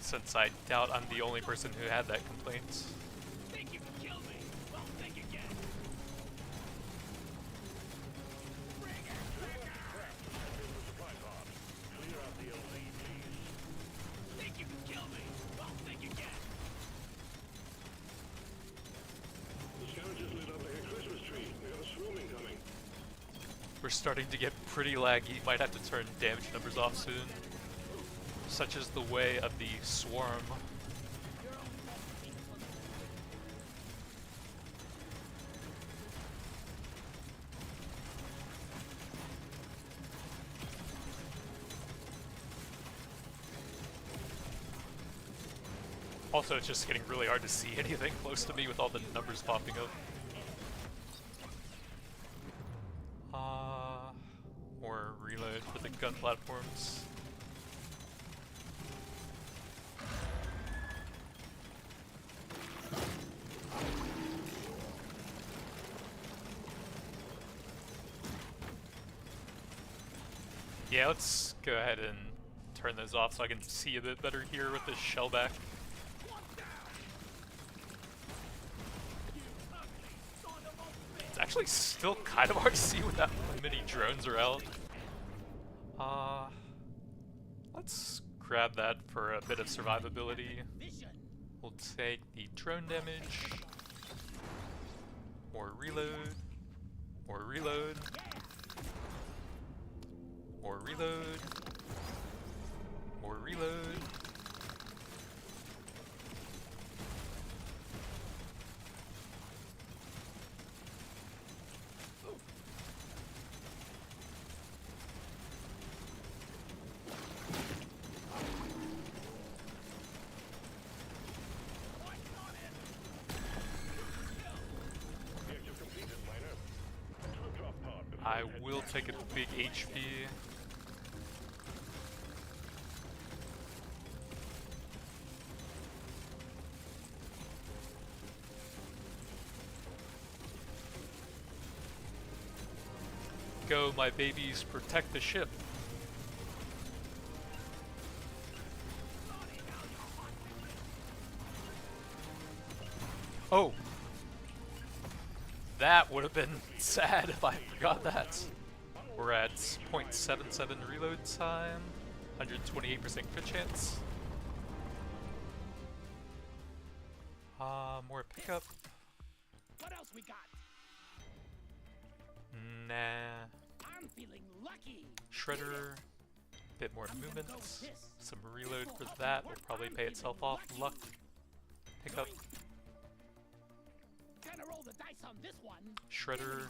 since I doubt I'm the only person who had that complaint. Think you can kill me? Well, think again. Bring it. Supply pod. Clear out the LZ, please. Think you can kill me? Well, think again. We're starting to get pretty laggy. Might have to turn damage numbers off soon. Such is the way of the swarm. Also, it's just getting really hard to see anything close to me with all the numbers popping up. Or reload for the gun platforms. Yeah, let's go ahead and turn those off so I can see a bit better here with this shell back. It's actually still kind of hard to see when that many drones are out. Let's grab that for a bit of survivability. We'll take the drone damage, or reload, or reload, or reload, or reload. I will take a big HP. Go, my babies, protect the ship. Oh! That would have been sad if I forgot that. We're at 0.77 reload time, 128% crit chance. More pickup. What else we got? Nah. I'm feeling lucky. Shredder. Bit more movement. Some reload for that will probably pay itself off. Luck. Pickup. Gonna roll the dice on this one. Shredder.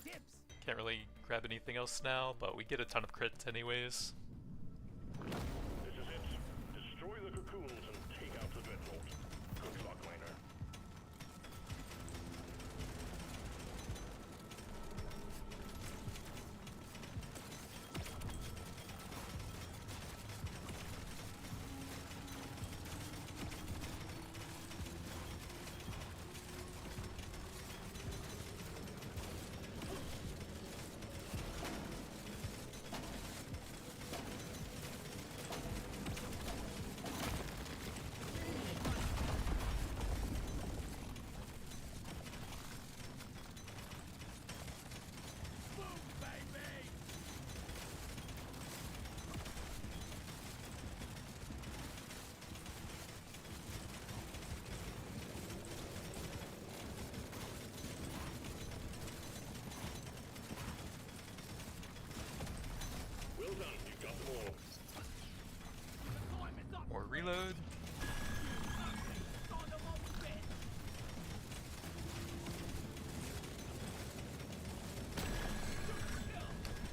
Can't really grab anything else now, but we get a ton of crits anyways. This is it. Destroy the cocoons and take out the dreadnought. Good luck, miner. Well done, you got them all. More reload.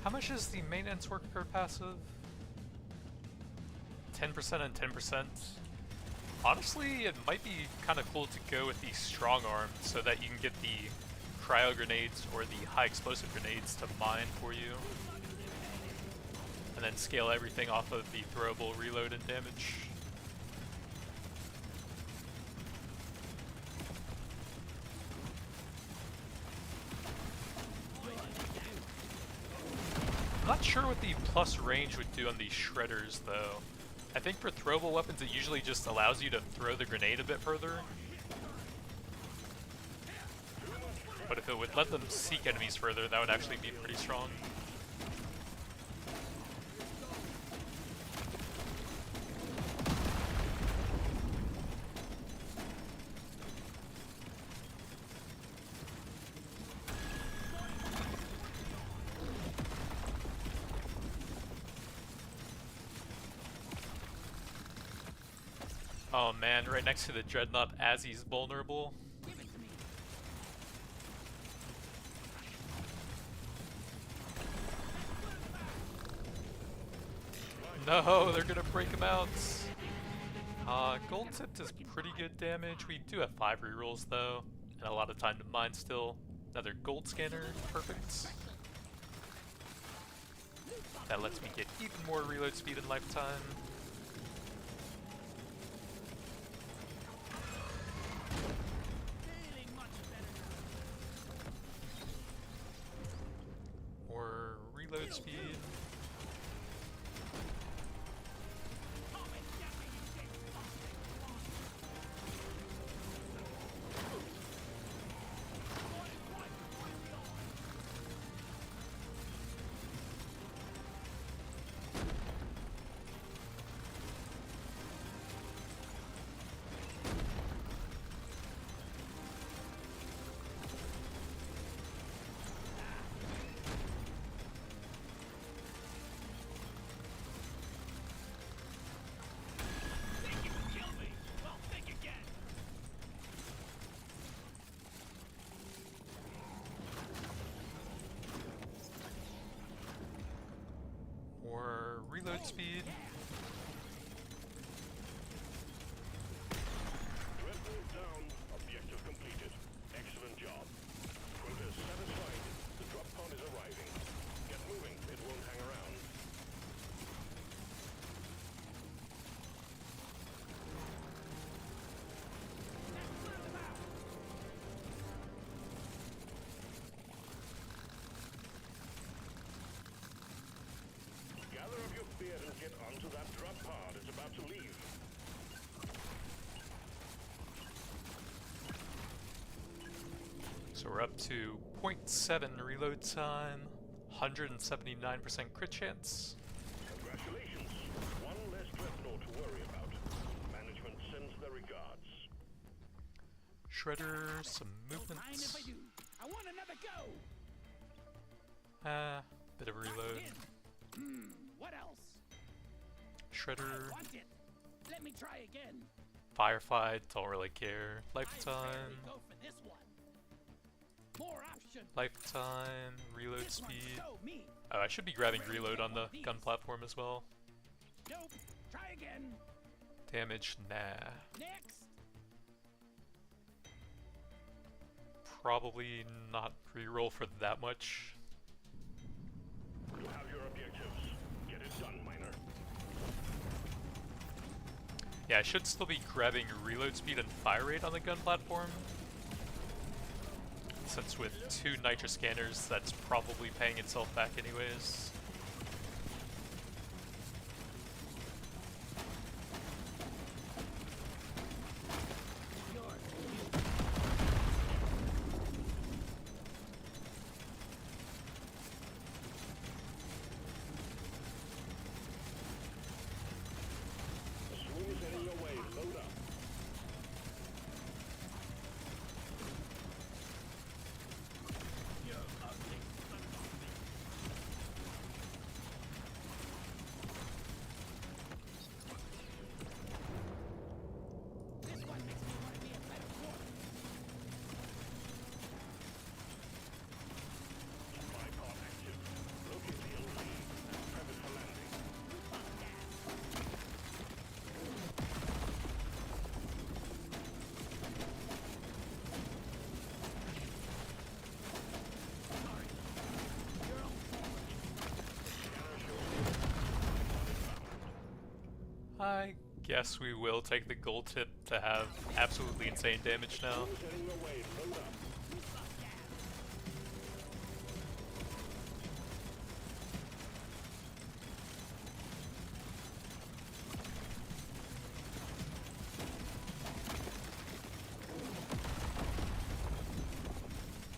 How much is the maintenance worker passive? 10% and 10%. Honestly, it might be kind of cool to go with the strong arm so that you can get the cryo grenades or the high explosive grenades to mine for you. And then scale everything off of the throwable reload and damage. I'm not sure what the plus range would do on these shredders though. I think for throwable weapons it usually just allows you to throw the grenade a bit further. But if it would let them seek enemies further, that would actually be pretty strong. Oh man, right next to the dreadnought as he's vulnerable. Give it to me. No, they're gonna break him out. Gold tip does pretty good damage. We do have 5 rerolls though, and a lot of time to mine still. Another gold scanner, perfect. That lets me get even more reload speed in lifetime. Feeling much better now. More reload speed. Come and get me, you big fucking Think you can kill me? Well, think again. More reload speed. Dreadnought down. Objective completed. Excellent job. Quota satisfied. The drop pod is arriving. Get moving. It won't hang around. Gather up your gear and get onto that drop pod. It's about to leave. So we're up to 0.7 reload time, 179% crit chance. Congratulations. One less dreadnought to worry about. Management sends their regards. Shredder, some Don't mind if movements. I do. I want another go. Bit of reload. What else? Shredder, I want it. Let me try again. firefight, don't really care. I Lifetime, rarely go for this one. More options. lifetime, reload This one's speed. so me. Oh, I should be grabbing reload on the gun platform as well. Nope. Try again. Damage, nah. Next. Probably not reroll for that much. You have your objectives. Get it done, miner. Yeah, I should still be grabbing reload speed and fire rate on the gun platform. Since with 2 nitro scanners, that's probably paying itself back anyways. The swing is heading your way. Load up. This one makes me want to be a better dwarf. Supply pod active. Locate the LZ. Prep it for landing. I guess we will take the gold tip to have absolutely insane damage now. Swing is heading your way. Load up.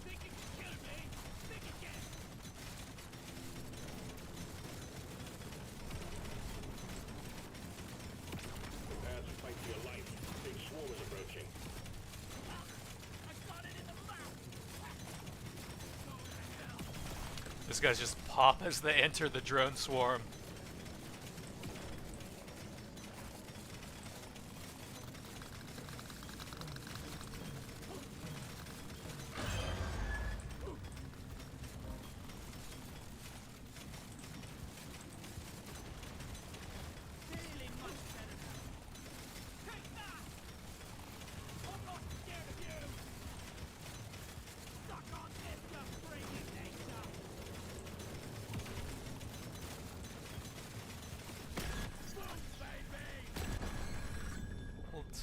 Think you can kill me? Think again. Prepare to fight for your life. Big swarm is approaching. I got it in the mouth. Go to hell. This guy's just pop as they enter the drone swarm.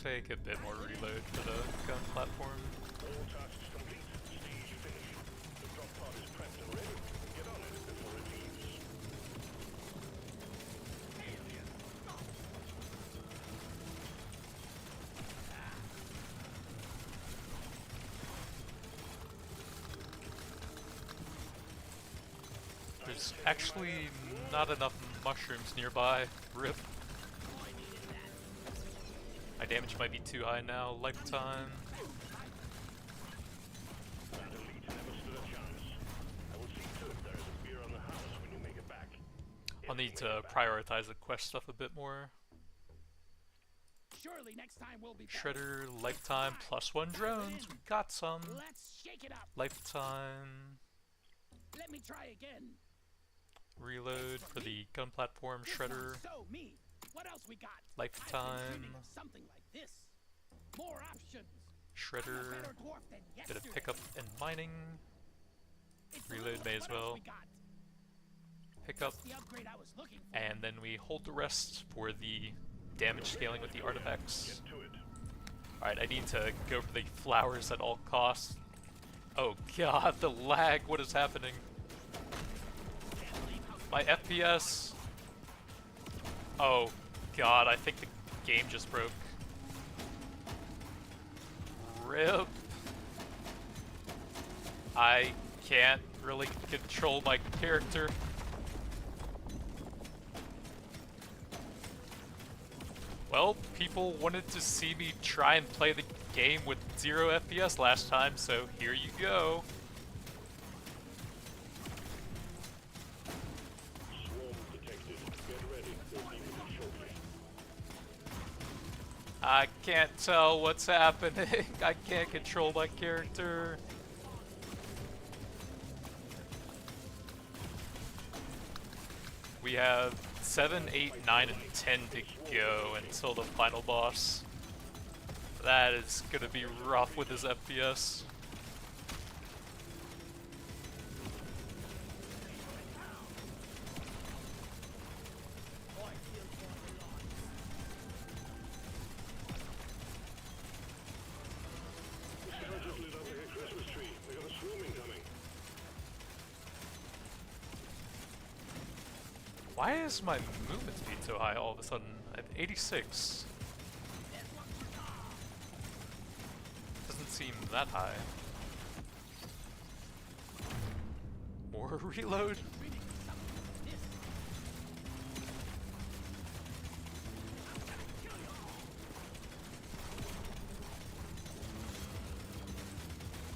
take a bit more reload for the gun platform. All tasks complete. Stage finished. The drop pod is prepped and ready. Get on it before it leaves. There's actually not enough mushrooms nearby. Rip. My damage might be too high now. Lifetime. That elite never stood a chance. I will see to it there is a beer on the house when you make it back. I'll need to prioritize the quest stuff a bit more. Surely next time we'll be better. Shredder, lifetime, +1 drones. We got some. Let's shake it up. Lifetime. Let me try again. Reload for the gun platform. This Shredder. one's so me. What else we got? Lifetime. I've been dreaming of something like this. More options. I'm a Shredder. better dwarf than Bit yesterday. of pickup and mining. It's Reload little. may as What else well. we got? Pickup. That's the upgrade I was looking for. And then we hold the rest for the damage scaling with the artifacts. Get to it. Alright, I need to go for the flowers at all costs. Oh god, the lag, what is happening? My FPS. Oh god, I think the game just broke. RIP. I can't really control my character. Well, people wanted to see me try and play the game with 0 FPS last time, so here you go. Swarm detected. Get ready. We'll be with you shortly. I can't tell what's happening. I can't control my character. We have 7, 8, 9, and 10 to go until the final boss. That is gonna be rough with his FPS. The sky just lit up like a Christmas tree. We got a swarm incoming. Why is my movement speed so high all of a sudden? I have 86. Doesn't seem that high. More reload?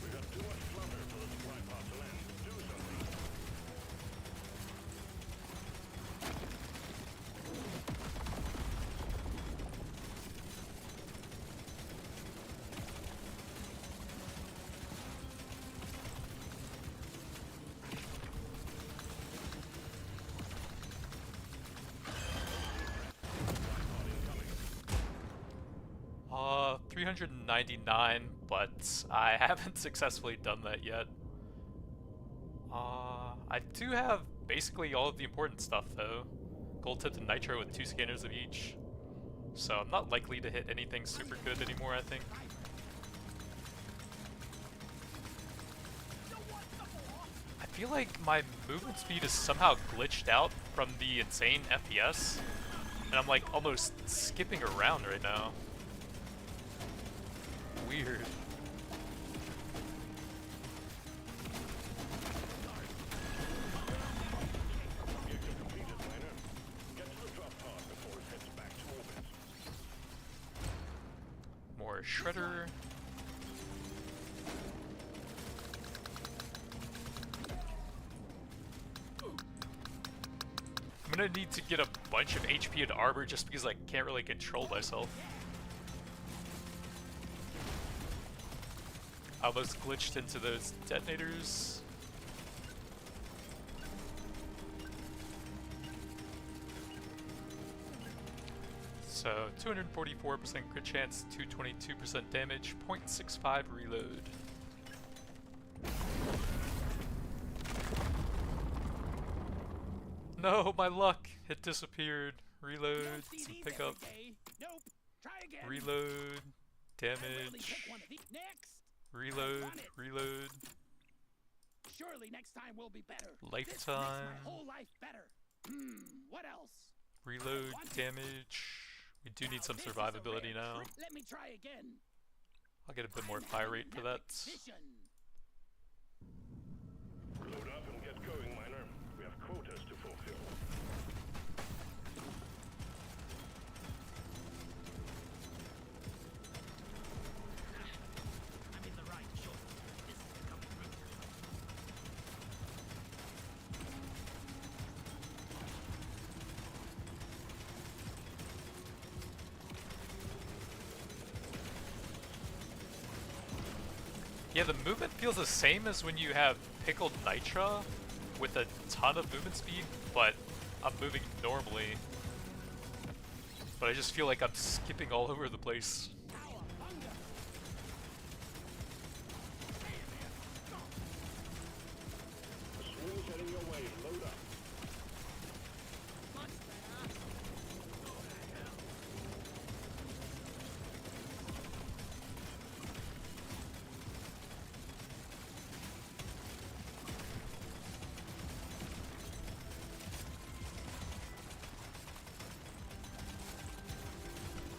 We got too much flutter for the supply pod to land. Do something. Uh, 399, but I haven't successfully done that yet. I do have basically all of the important stuff though. Gold tipped and nitro with 2 scanners of each. So I'm not likely to hit anything super good anymore, I think. I feel like my movement speed is somehow glitched out from the insane FPS. And I'm like almost skipping around right now. Weird. Objective completed, miner. Get to the drop pod before it heads back to orbit. More shredder. I'm gonna need to get a bunch of HP and armor just because I can't really control myself. I almost glitched into those detonators. So 244% crit chance, 222% damage, 0.65 reload. No, my luck! It disappeared. Reload, Don't see some these pickup. every day. Nope. Try again. Reload. I rarely Damage. pick one of these. Next. Reload. Reload. Surely next time will be better. This makes Lifetime. my whole life better. What else? Reload. Damage. We do need Now, some this is a survivability rare now. treat. Let me try again. I'll get a bit more I'm fire having rate an for epic that. vision. Load up and get going, miner. We have quotas to fulfill. I'm in the right, sure. This is becoming brutal. Yeah, the movement feels the same as when you have pickled nitra with a ton of movement speed, but I'm moving normally. But I just feel like I'm skipping all over the place. The swing's heading your way. Load up. Much better. Go to hell.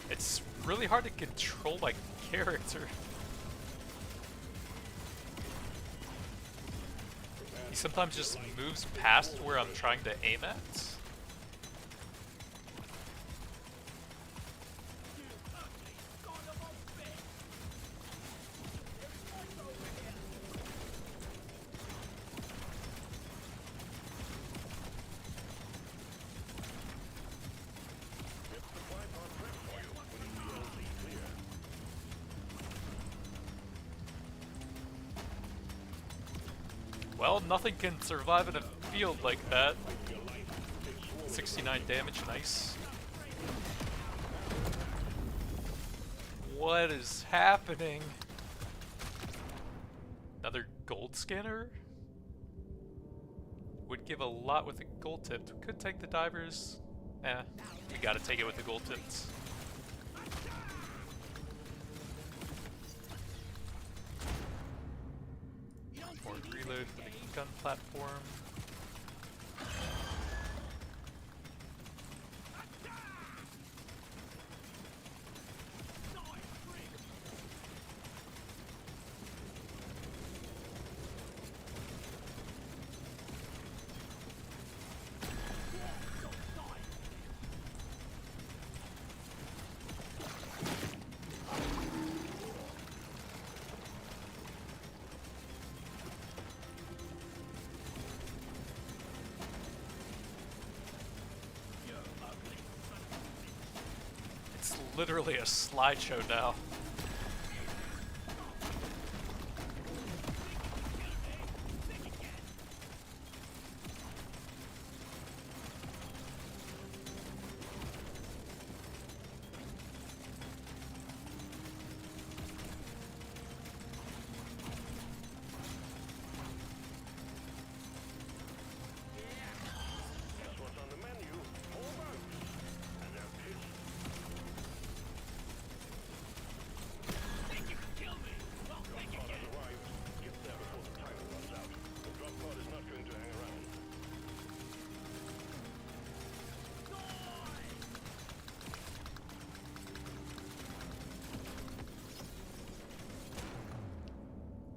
It's really hard to control my character. He sometimes just moves past where I'm trying to aim at. You ugly son of a bitch. There's one over here. It's the tripod prep for you. We need DLC clear. Well, nothing can survive in a field like that. Your life. It's swarming. 69 damage, nice. What is happening? Another gold scanner? Would give a lot with a gold tipped. Could take the divers. We gotta take it with the gold tipped. You don't More see these reload for every day. the gun platform. It's literally a slideshow now. Guess what's on the menu? Hordes. And they're pissed. Think you can kill me? Well, think Pod again. has arrived. Get there before the timer runs out. The drop pod is not going to hang around.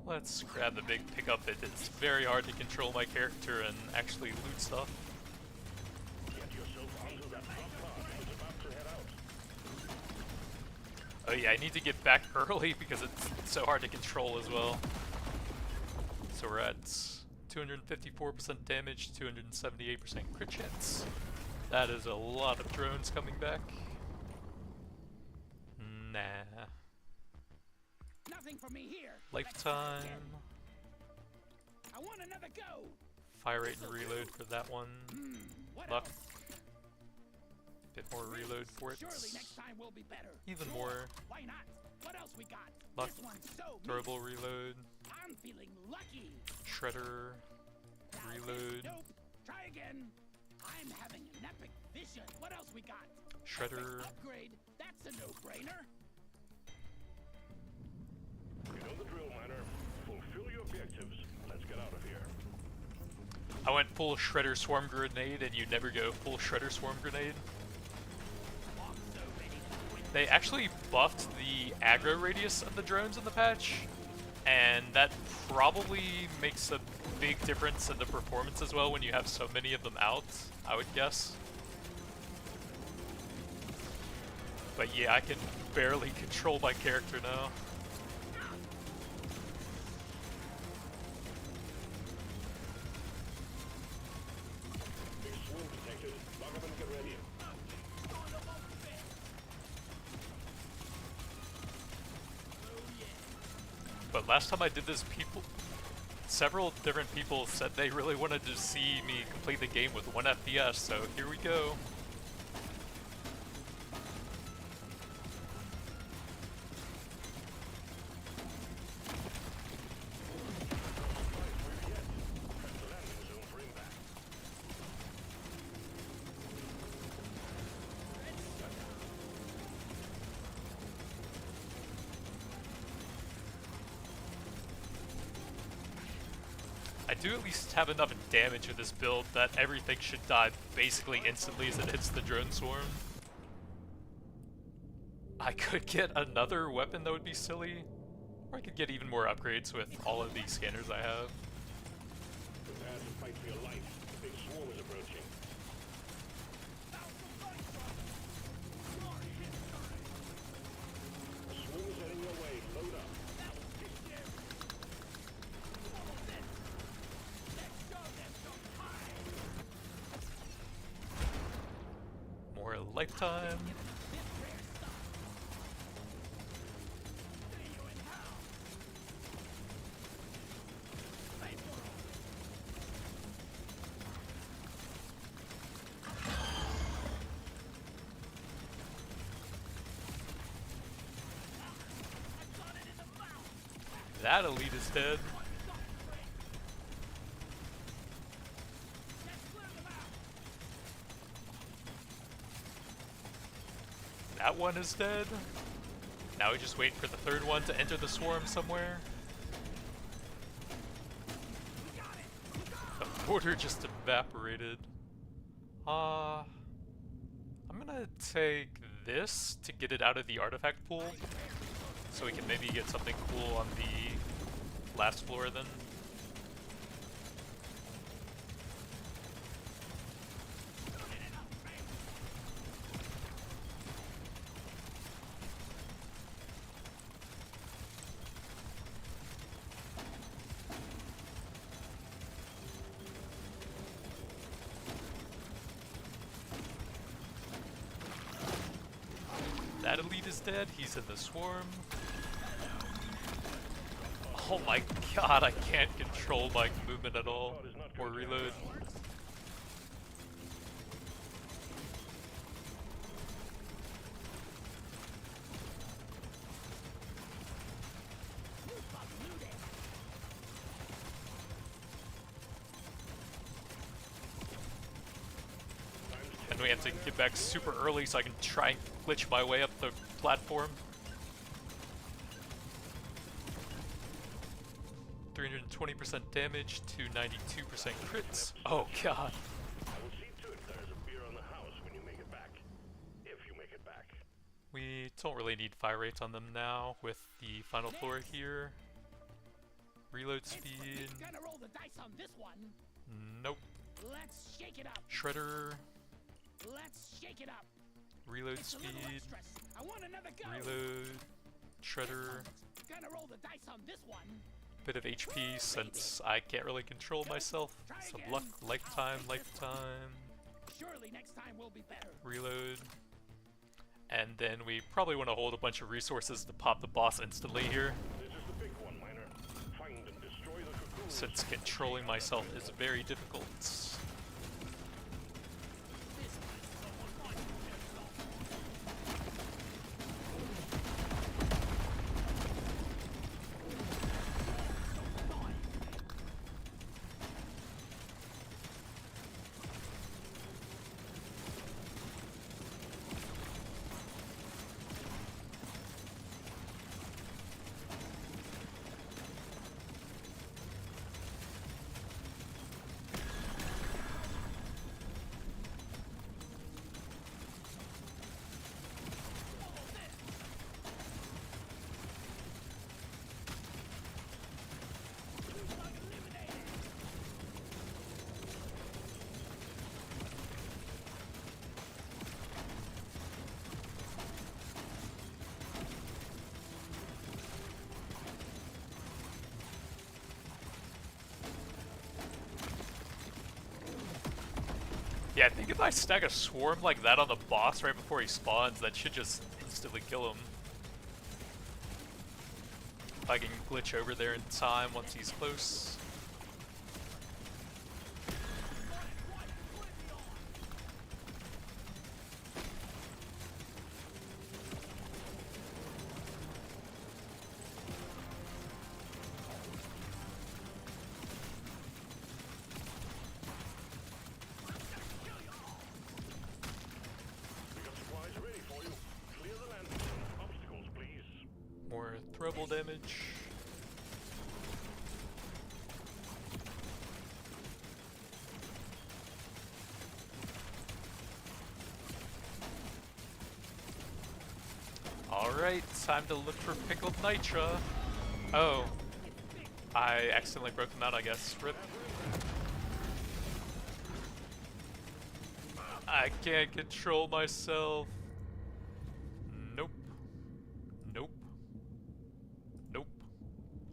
Let's grab the big pickup. It is very hard to control my character and actually loot stuff. Get yourself onto that drop pod. It's about to head out. Oh yeah, I need to get back early because it's so hard to control as well. So we're at 254% damage, 278% crit chance. That is a lot of drones coming back. Nah. Nothing for me here. Lifetime. I want another go. Fire rate and reload for that one. What Luck. else? Bit more reload for it. Surely next time will be better. Even Sure. more. Why not? What else we got? Luck. This one's so Throwable reload. mean. I'm feeling lucky. Shredder. Now this- Reload. Nope. Try again. I'm having an epic vision. What else we got? Shredder. Epic upgrade. That's That's a no-brainer. You know the drill, Miner. Fulfill your objectives. Let's get out of here. I went full Shredder Swarm Grenade, and you never go full Shredder Swarm Grenade. They actually buffed the aggro radius of the drones in the patch, and that probably makes a big difference in the performance as well when you have so many of them out, I would guess. But yeah, I can barely control my character now. Big swarm detected. Lock up and get ready. But last time I did this, several different people said they really wanted to see me complete the game with 1 FPS, so here we go. I do at least have enough damage with this build that everything should die basically instantly as it hits the drone swarm. I could get another weapon that would be silly, or I could get even more upgrades with all of these scanners I have. Prepare to fight for your life. The big swarm is approaching. The swarm is heading your way. Load up. More lifetime. That elite is dead. That one is dead. Now we just wait for the third one to enter the swarm somewhere. The border just evaporated. I'm gonna take this to get it out of the artifact pool, so we can maybe get something cool on the last floor then. That elite is dead, he's in the swarm. Oh my god, I can't control my movement at all, or reload. And we have to get back super early so I can try and glitch my way up the platform. 320% damage to 92% crits. Oh god. I will see to it there's a beer on the house when you make it back. If you make it back. We don't really need fire rates on them now with the final floor here. Reload speed. Gonna roll the dice on this one. Nope. Let's shake it up. Shredder. Let's shake it up. Reload It's a little speed. extra. I want another go. Reload. Shredder. Gonna roll the dice on this one. Bit of HP since I can't really control myself. Some luck, lifetime. Surely next time will be better. Reload. And then we probably want to hold a bunch of resources to pop the boss instantly here, This is the big one, Miner. Find and destroy the cocoon. since controlling myself is very difficult. Yeah, I think if I stack a swarm like that on the boss right before he spawns, that should just instantly kill him. If I can glitch over there in time once he's close. We got supplies ready for you. Clear the landing. Obstacles, please. More throwable damage. Alright, time to look for pickled nitra. Oh. I accidentally broke them out, I guess. Rip. I can't control myself. Nope. Nope. Nope.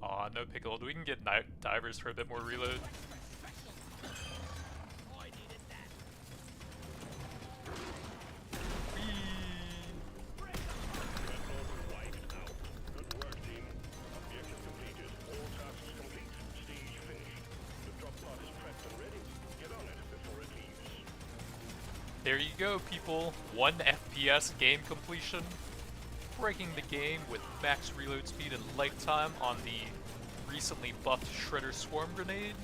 Aw, no pickled. We can get divers for a bit more reload. I needed that. Whee! Wiped out. Good work, team. Objective completed. All tasks complete. Stage finished. The drop pod is prepped and ready. Get on it before it leaves. There you go, people. 1 FPS game completion. Breaking the game with max reload speed and lifetime on the recently buffed Shredder Swarm Grenade.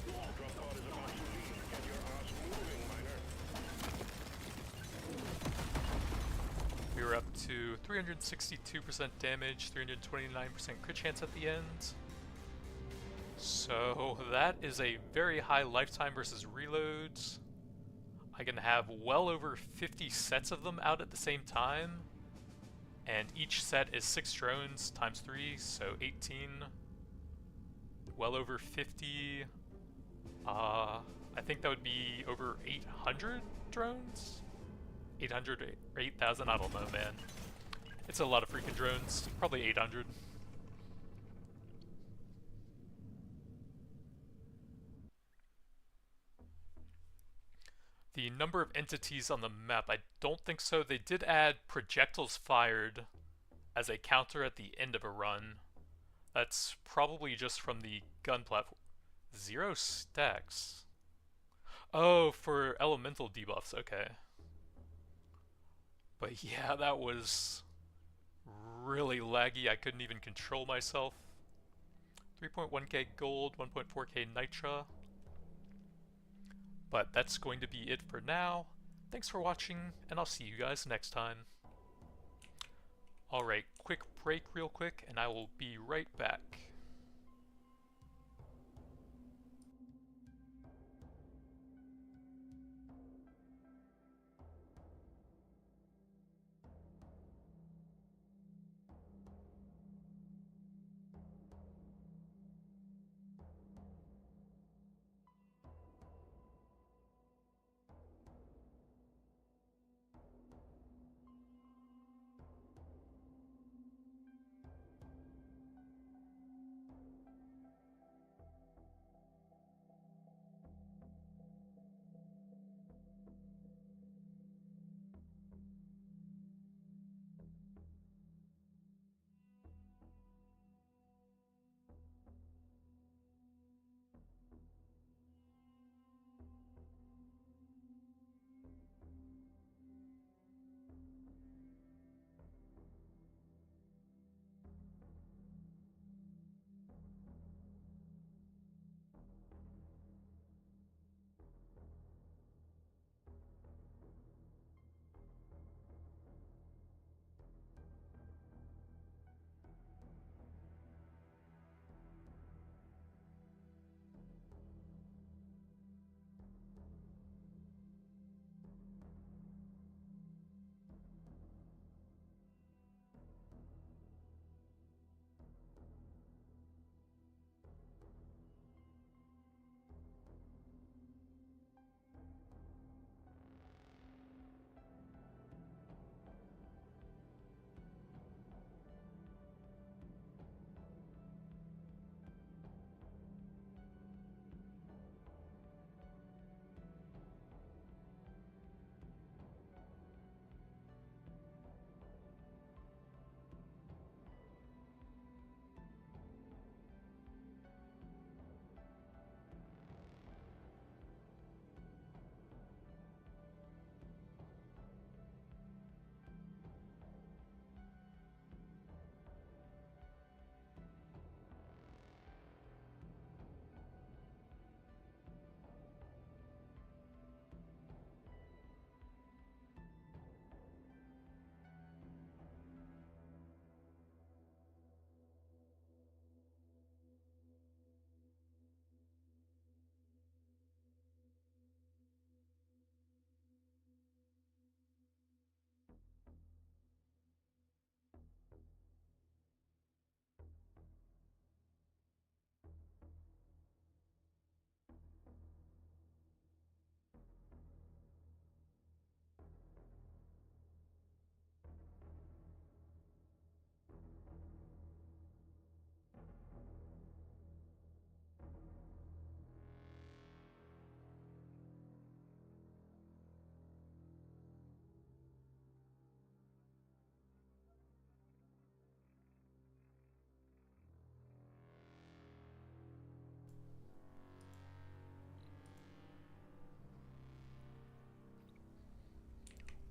The drop pod is about to leave. Get your ass moving, miner. We were up to 362% damage, 329% crit chance at the end. So that is a very high lifetime versus reloads. I can have well over 50 sets of them out at the same time. And each set is 6 drones times 3, so 18. Well over 50. I think that would be over 800 drones? 800 or 8,000? I don't know, man. It's a lot of freaking drones. Probably 800. The number of entities on the map, I don't think so. They did add projectiles fired as a counter at the end of a run. That's probably just from the gun platform. 0 stacks. Oh, for elemental debuffs, okay. But yeah, that was really laggy. I couldn't even control myself. 3.1k gold, 1.4k nitra. But that's going to be it for now. Thanks for watching, and I'll see you guys next time. Alright, quick break real quick, and I will be right back.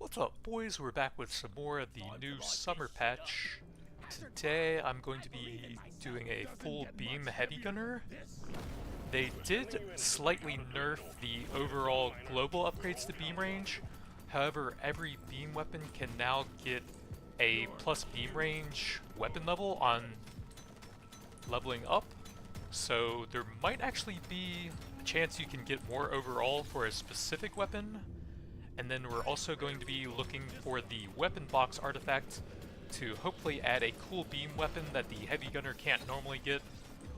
What's up, boys? We're back with some more of the new summer patch. Today I'm going to be doing a full beam heavy gunner. They did slightly nerf the overall global upgrades to beam range. However, every beam weapon can now get a plus beam range weapon level on leveling up. So there might actually be a chance you can get more overall for a specific weapon. And then we're also going to be looking for the weapon box artifact to hopefully add a cool beam weapon that the heavy gunner can't normally get,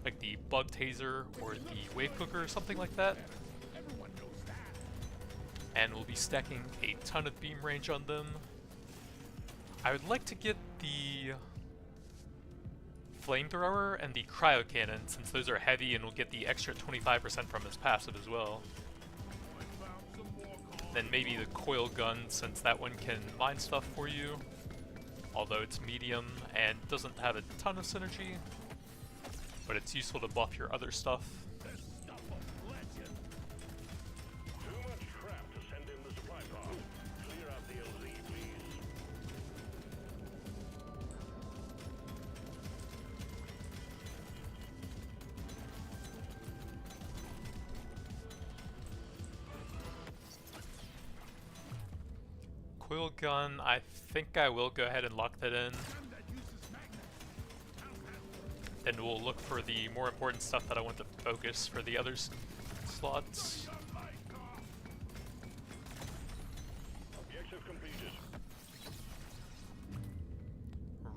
like the bug taser or the wave cooker or something like that. And we'll be stacking a ton of beam range on them. I would like to get the flamethrower and the cryo cannon, since those are heavy and we'll get the extra 25% from his passive as well. Then maybe the coil gun, since that one can mine stuff for you, although it's medium and doesn't have a ton of synergy, but it's useful to buff your other stuff. Too much crap to send in the supply pod. Clear out the LZ, please. Coil gun, I think I will go ahead and lock that in. Then we'll look for the more important stuff that I want to focus for the other slots. Objective completed.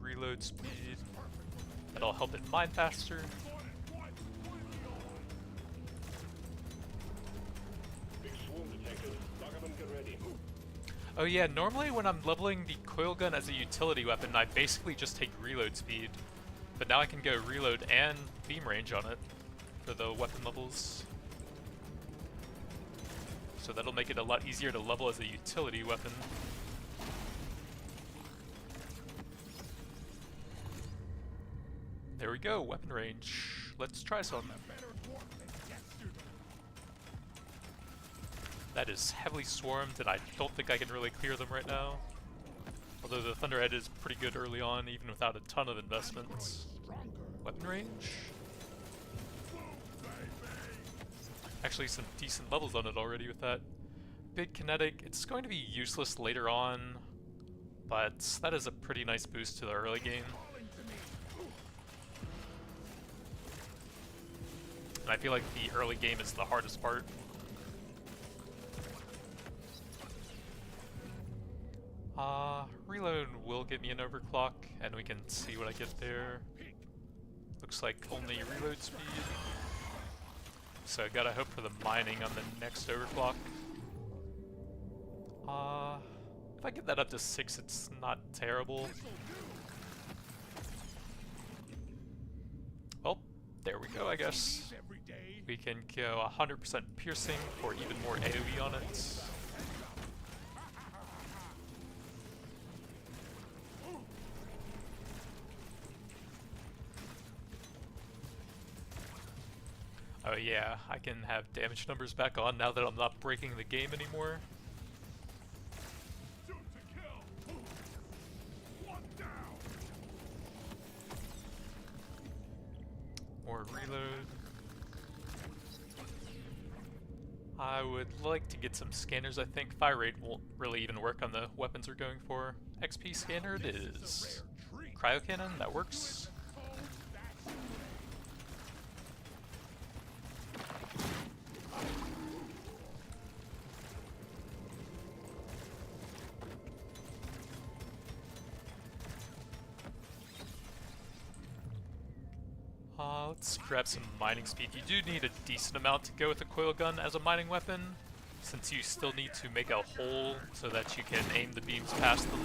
Reload speed. That'll help it mine faster. Big swarm detected. Lock up and get ready. Oh yeah, normally when I'm leveling the coil gun as a utility weapon, I basically just take reload speed. But now I can go reload and beam range on it for the weapon levels. So that'll make it a lot easier to level as a utility weapon. There we go, weapon range. Let's try some. That is heavily swarmed, and I don't think I can really clear them right now. Although the Thunderhead is pretty good early on, even without a ton of investments. Weapon range? Actually some decent levels on it already with that. Big kinetic, it's going to be useless later on, but that is a pretty nice boost to the early game. And I feel like the early game is the hardest part. Reload will get me an overclock, and we can see what I get there. Looks like only reload speed. So I gotta hope for the mining on the next overclock. If I get that up to 6, it's not terrible. Well, there we go, I guess. We can go 100% piercing for even more AoE on it. Oh yeah, I can have damage numbers back on now that I'm not breaking the game anymore. More reload. I would like to get some scanners, I think. Fire rate won't really even work on the weapons we're going for. XP scanner it is. Cryo cannon, that works. Let's grab some mining speed. You do need a decent amount to go with the coil gun as a mining weapon, since you still need to make a hole so that you can aim the beams past them.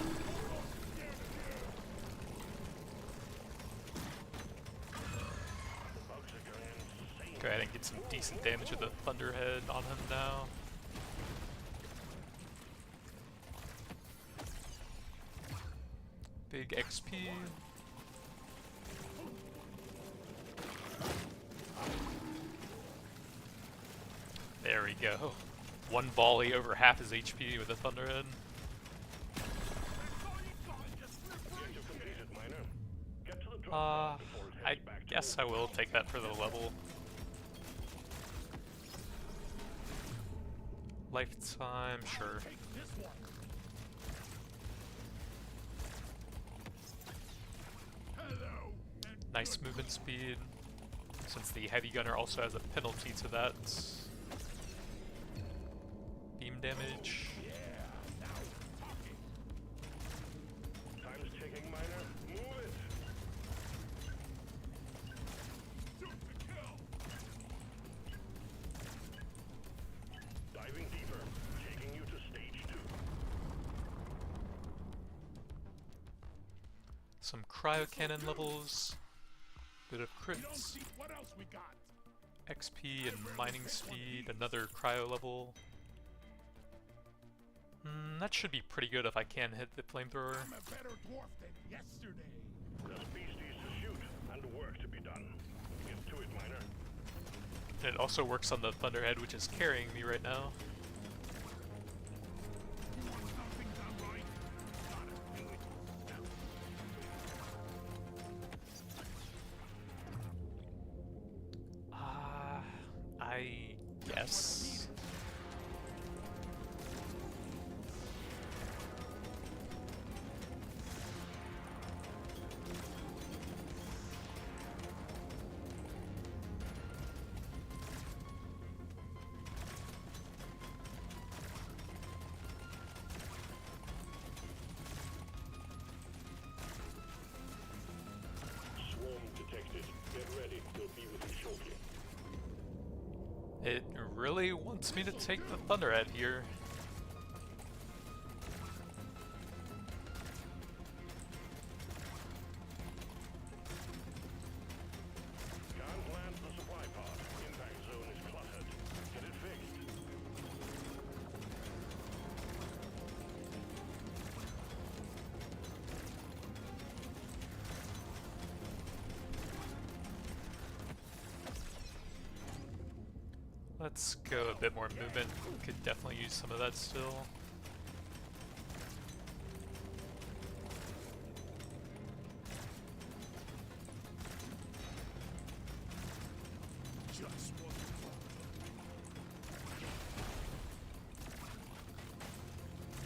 Go ahead and get some decent damage with the Thunderhead on him now. Big XP. There we go. One volley over half his HP with a Thunderhead. I guess I will take that for the level. Lifetime, sure. Take this one. Hello. And Nice movement speed, since the heavy gunner also has a penalty to that. Beam damage. Time's ticking, miner. Move it. shoot to kill. Diving deeper. Taking you to stage 2. Some cryo cannon levels. Bit of We don't crits. see what else we got. XP and mining speed. Another cryo level. That should be pretty good if I can hit the flamethrower. I'm a better dwarf than yesterday. There's beasties to shoot and work to be done. Get to it, miner. And it also works on the Thunderhead, which is carrying me right now. You want something done right? Gotta do it yourself. I guess. Swarm detected. Get ready. They'll be with you shortly. It really wants me to take the Thunderhead here. Can't land the supply pod. Impact zone is cluttered. Get it fixed. Let's go a bit more movement. Could definitely use some of that still. Just what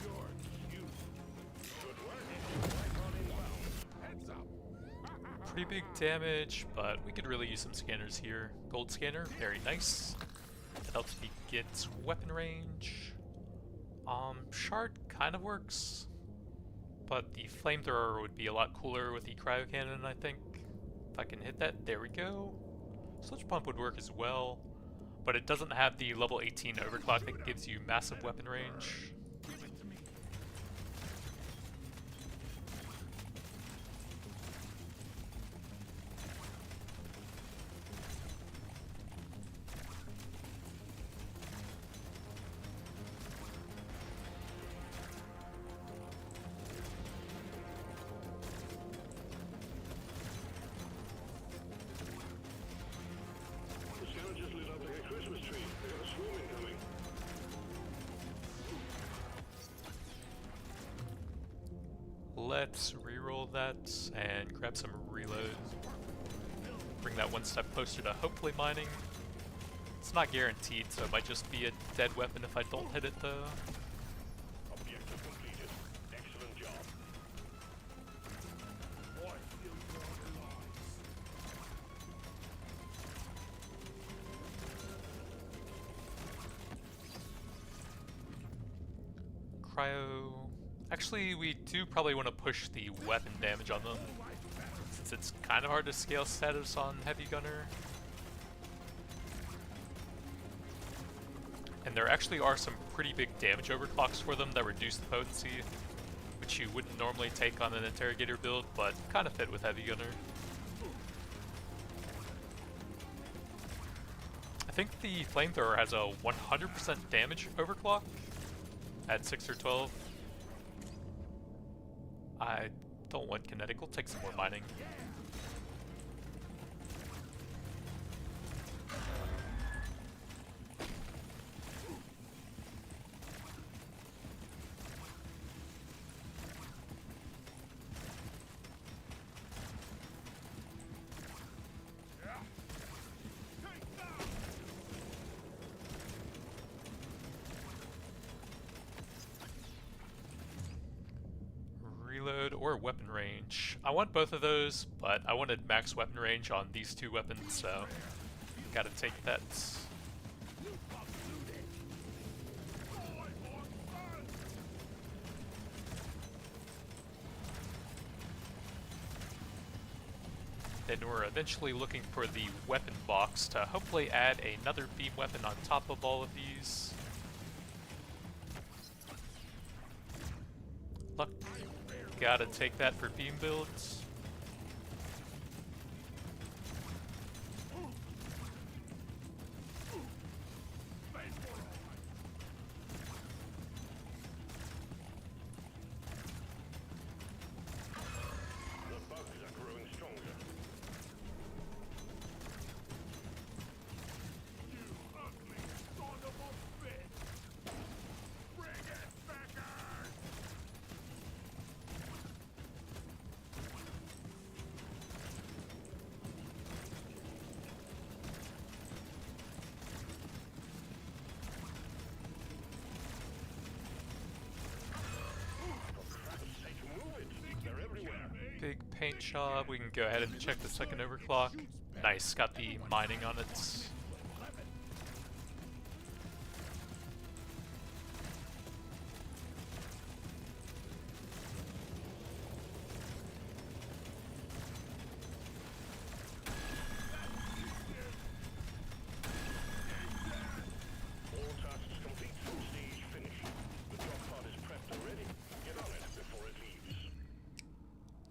you're cute. Good work. Supply pod inbound. Heads up. Pretty big damage, but we could really use some scanners here. Gold scanner, very nice. That helps me get weapon range. Shard kind of works, but the flamethrower would be a lot cooler with the cryo cannon, I think. If I can hit that, there we go. Sludge pump would work as well, but it doesn't have the level 18 overclock that gives you massive weapon range. Give it to me. The scout just lit up like a Christmas tree. They got a swarm incoming. Let's reroll that and grab some reload. Bring that one step closer to hopefully mining. It's not guaranteed, so it might just be a dead weapon if I don't hit it though. Objective completed. Excellent job. Boy, feel your lies. Cryo... Actually, we do probably want to push the weapon damage on them, since it's kind of hard to scale status on Heavy Gunner. And there actually are some pretty big damage overclocks for them that reduce the potency, which you wouldn't normally take on an interrogator build, but kind of fit with Heavy Gunner. I think the flamethrower has a 100% damage overclock at 6 or 12. I don't want kinetic, we'll take some more mining. reload or weapon range. I want both of those, but I wanted max weapon range on these two weapons, so gotta take that. Then we're eventually looking for the weapon box to hopefully add another beam weapon on top of all of these. Luck. Gotta take that for beam builds. Big paint job. We can go ahead and check the second overclock. Nice, got the mining on it.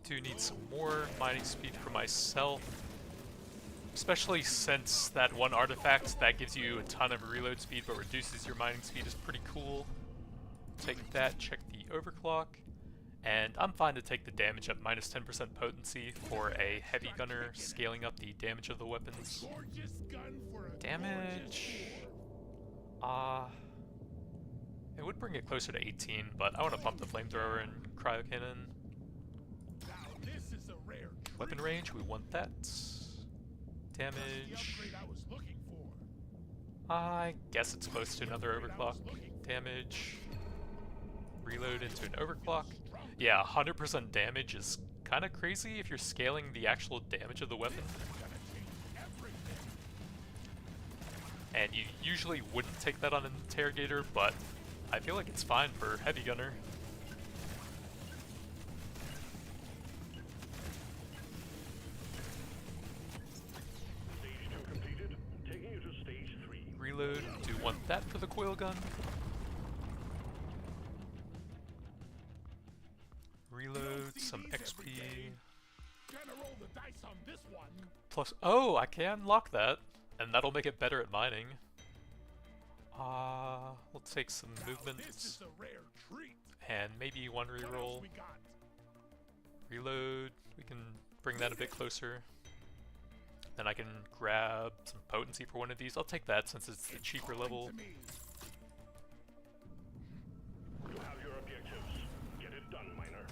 Do need some more mining speed for myself, especially since that one artifact that gives you a ton of reload speed but reduces your mining speed is pretty cool. Take that, check the overclock, and I'm fine to take the damage at minus 10% potency for a heavy gunner, scaling up the damage of the weapons. Damage... it would bring it closer to 18, but I want to pump the flamethrower and cryo cannon. Weapon range, we want that. Damage. I guess it's close to another overclock. Damage. Reload into an overclock. Yeah, 100% damage is kind of crazy if you're scaling the actual damage of the weapon. And you usually wouldn't take that on an interrogator, but I feel like it's fine for heavy gunner. Reload, do want that for the coil gun. Reload, some XP. Plus, oh, I can lock that, and that'll make it better at mining. We'll take some movement, and maybe one reroll. Reload, we can bring that a bit closer. Then I can grab some potency for one of these. I'll take that since it's the cheaper level. You have your objectives. Get it done, miner.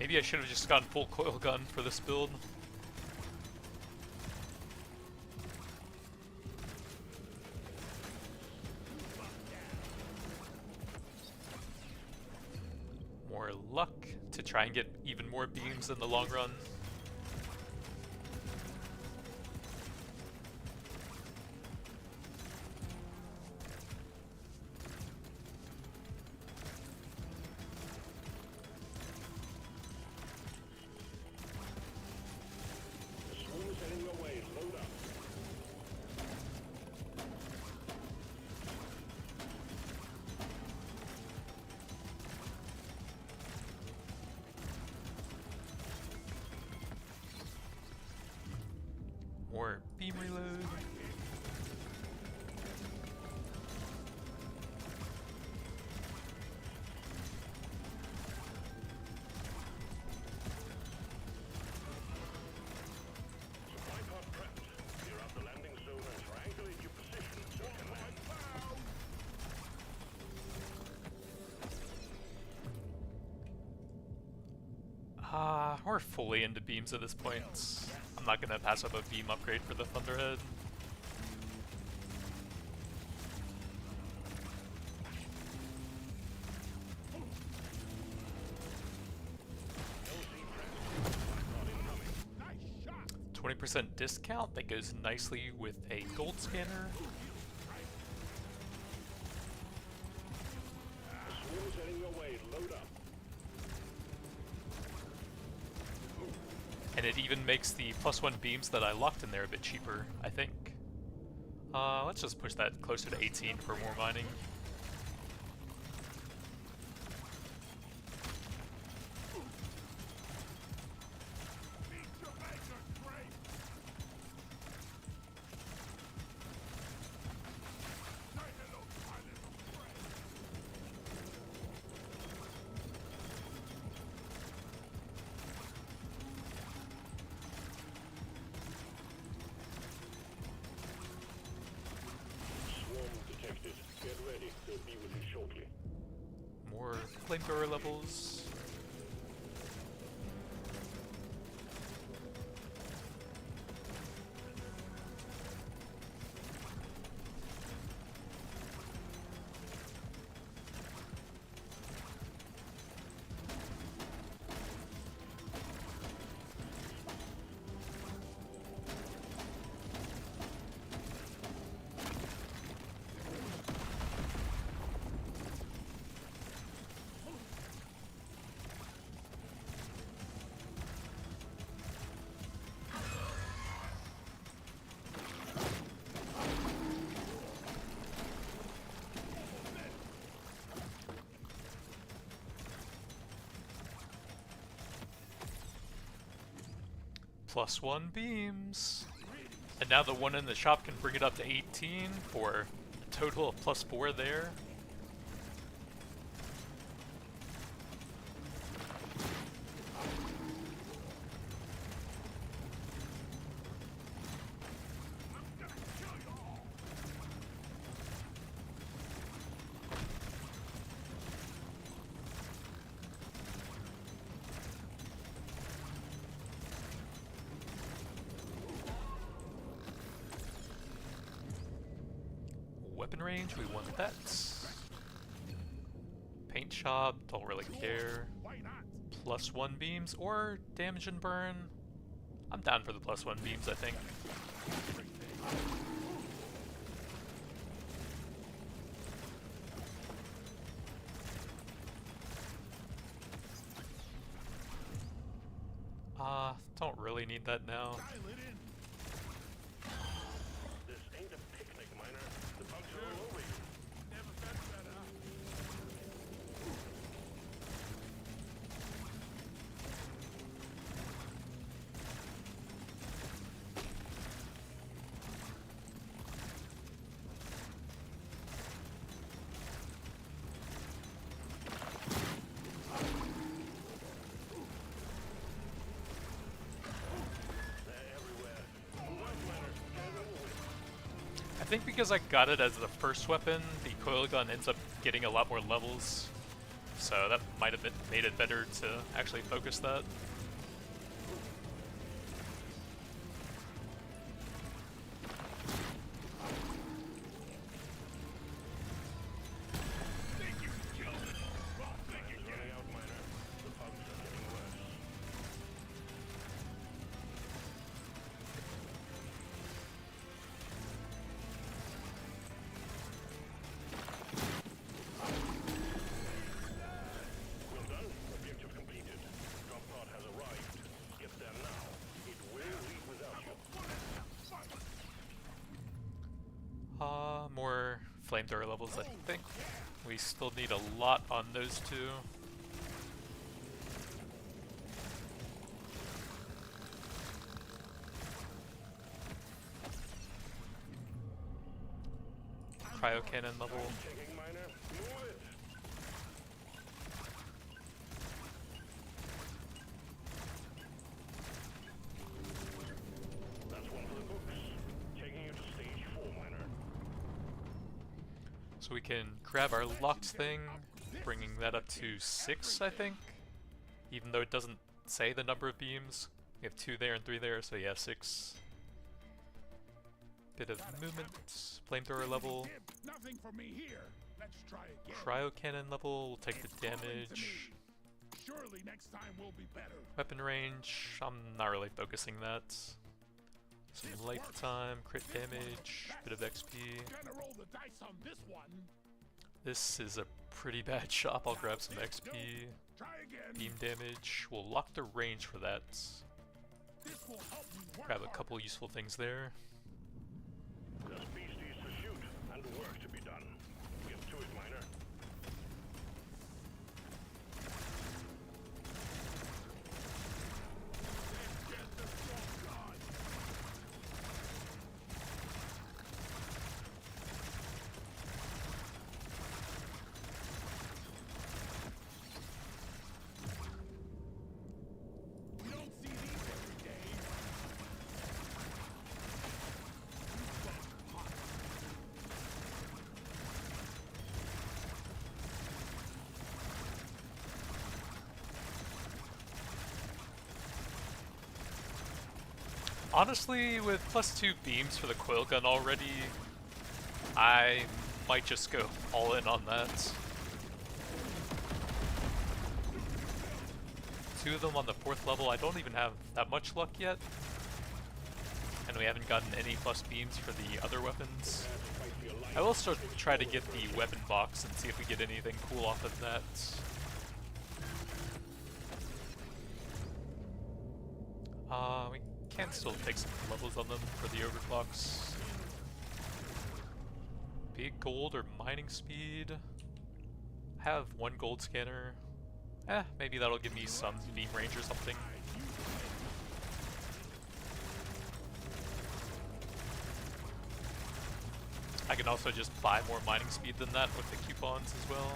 Maybe I should have just gone full coil gun for this build. More luck to try and get even more beams in the long run. More beam reload. Supply pod prepped. Clear out the landing zone and triangulate your position so you can land. We're fully into beams at this point. I'm not gonna pass up a beam upgrade for the Thunderhead. Nice shot. 20% discount that goes nicely with a gold scanner. Swarm's heading your way. Load up. And it even makes the +1 beams that I locked in there a bit cheaper, I think. Let's just push that closer to 18 for more mining. Get ready. They'll be with you shortly. More flamethrower levels. +1 beams. And now the one in the shop can bring it up to 18 for a total of +4 there. Weapon range, we want that. Paint shop, don't really care. +1 beams or damage and burn. I'm down for the +1 beams, I think. Don't really need that now. This ain't a picnic, miner. The bugs are all over you. Never been better. I think because I got it as the first weapon, the coil gun ends up getting a lot more levels. So that might have made it better to actually focus that. Running out, miner. The bugs are getting worse. Well done. Objective completed. Drop pod has arrived. Get there now. It will leave without you. More flamethrower levels, I think. We still need a lot on those two. Cryo cannon level. Checking, miner. Move it. That's one for the books. Taking you to stage 4, miner. So we can grab our locked thing, bringing that up to 6, I think. Even though it doesn't say the number of beams. We have 2 there and 3 there, so yeah, 6. Bit of movement, flamethrower level, Nothing for me here. Let's try again. cryo cannon level, we'll take the damage. Surely next time will be better. Weapon range, I'm not really focusing that. Some lifetime, crit damage, bit of XP. Gonna roll the dice on this one. This is a pretty bad shop, I'll grab some XP. Try again. Beam damage, we'll lock the range for that. This will help me work Grab a harder. couple useful things there. There's beasties to shoot and work to be done. Get to it, miner. Get the strong god. We don't see these every day. Honestly, with +2 beams for the coil gun already, I might just go all in on that. 2 of them on the 4th level, I don't even have that much luck yet. And we haven't gotten any plus beams for the other weapons. I will still try to get the weapon box and see if we get anything cool off of that. We can still take some levels on them for the overclocks. Big gold or mining speed. I have 1 gold scanner. Maybe that'll give me some beam range or something. I can also just buy more mining speed than that with the coupons as well.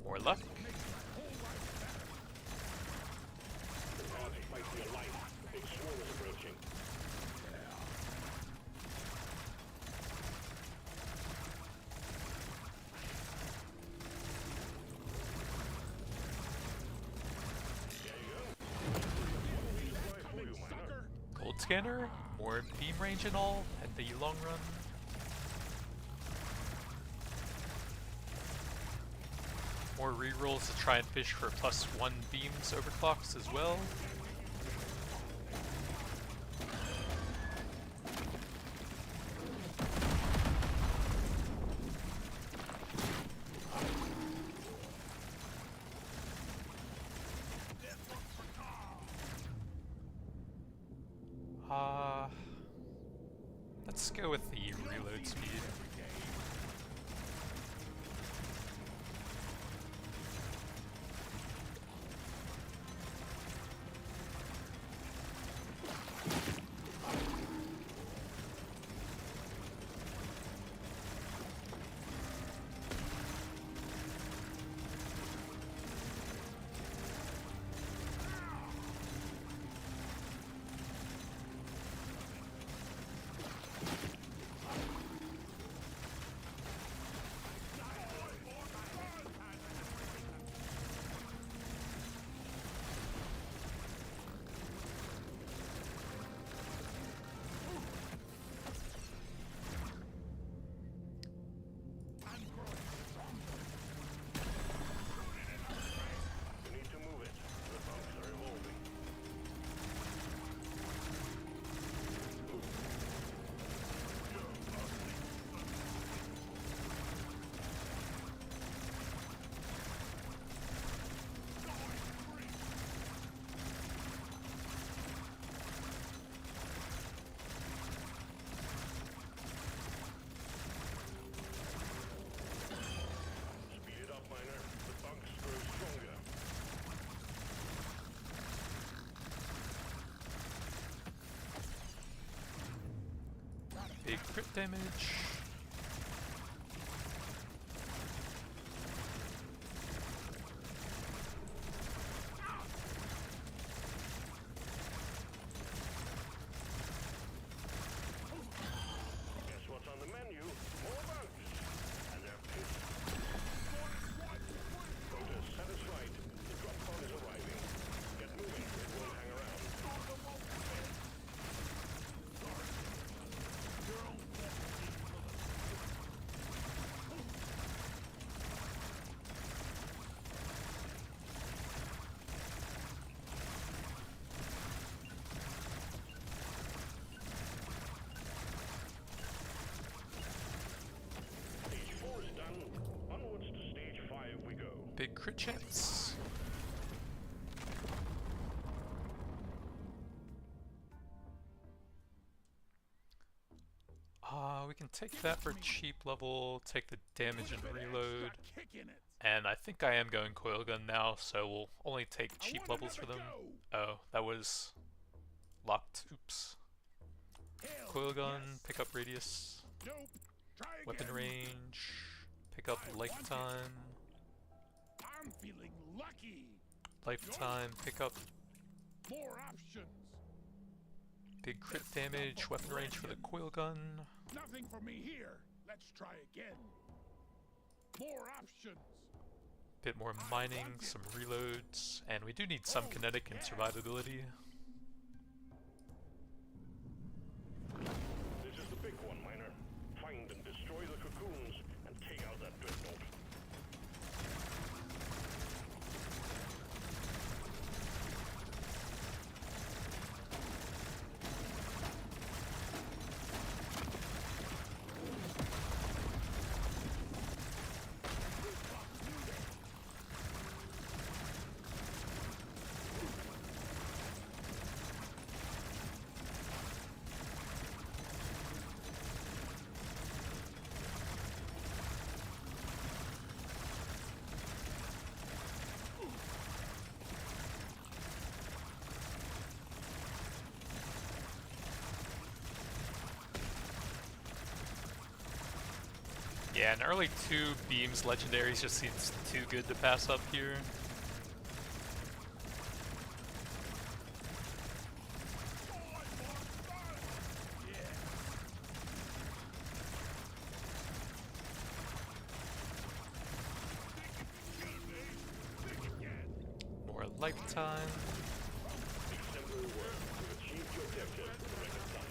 More luck. Gold scanner, more beam range and all at the long run. More rerolls to try and fish for +1 beams overclocks as well. Let's go with the reload speed. Big crit damage. Guess what's on the menu? More bugs. And they're pissed. Voters satisfied. The drop pod is arriving. Get moving. It won't hang around. Stage 4 is done. Onwards to stage 5 we go. Big crit chance. We can take that for cheap level, take the damage and reload. And I think I am going coil gun now, so we'll only take cheap levels for them. Oh, that was locked. Oops. Coil gun, pick up radius. Weapon range, pick up lifetime. I'm feeling lucky. Lifetime, pick up More options. big crit damage, weapon range for the coil gun. Nothing for me here. Let's try again. More options. Bit more mining, some reloads, and we do need some kinetic and survivability. This is the big one, Miner. Find and destroy the cocoons and take out that dreadnought. Yeah, an early 2 beams legendaries just seems too good to pass up here. More lifetime. Exemplary work. You've achieved your objective for the record time.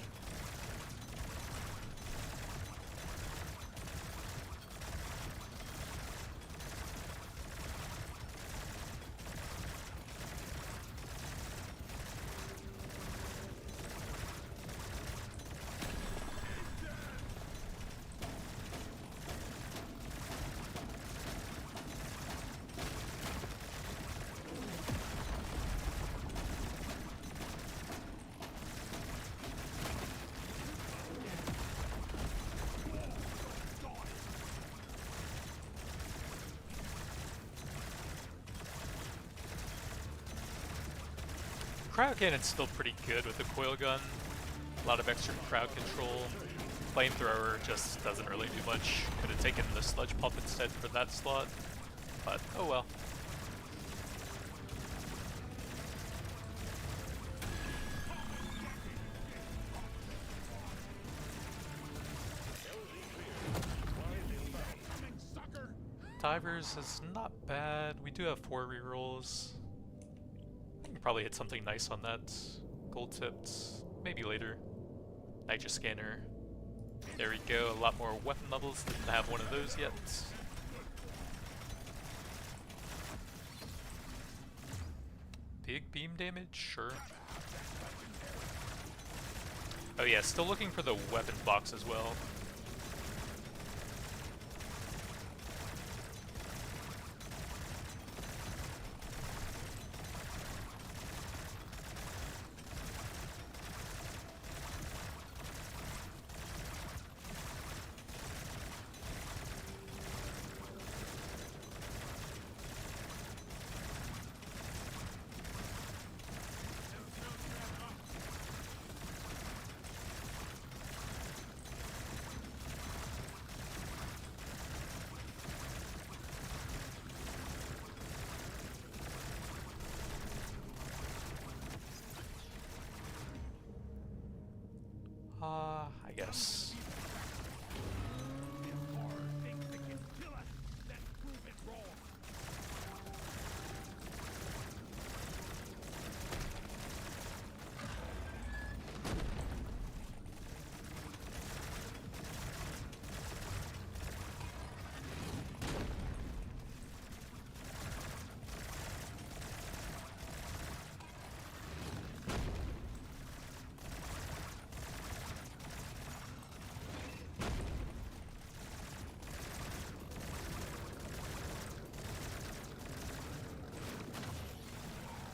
Crowd cannon's still pretty good with the coil gun. A lot of extra crowd control. Flamethrower just doesn't really do much. Could have taken the sludge pump instead for that slot, but oh well. Divers is not bad. We do have 4 rerolls. I can probably hit something nice on that. Gold tipped. Maybe later. Nitrous scanner. There we go. A lot more weapon levels. Didn't have one of those yet. Big beam damage? Sure. Oh yeah, still looking for the weapon box as well. I guess. Things that can kill us, let's prove it wrong.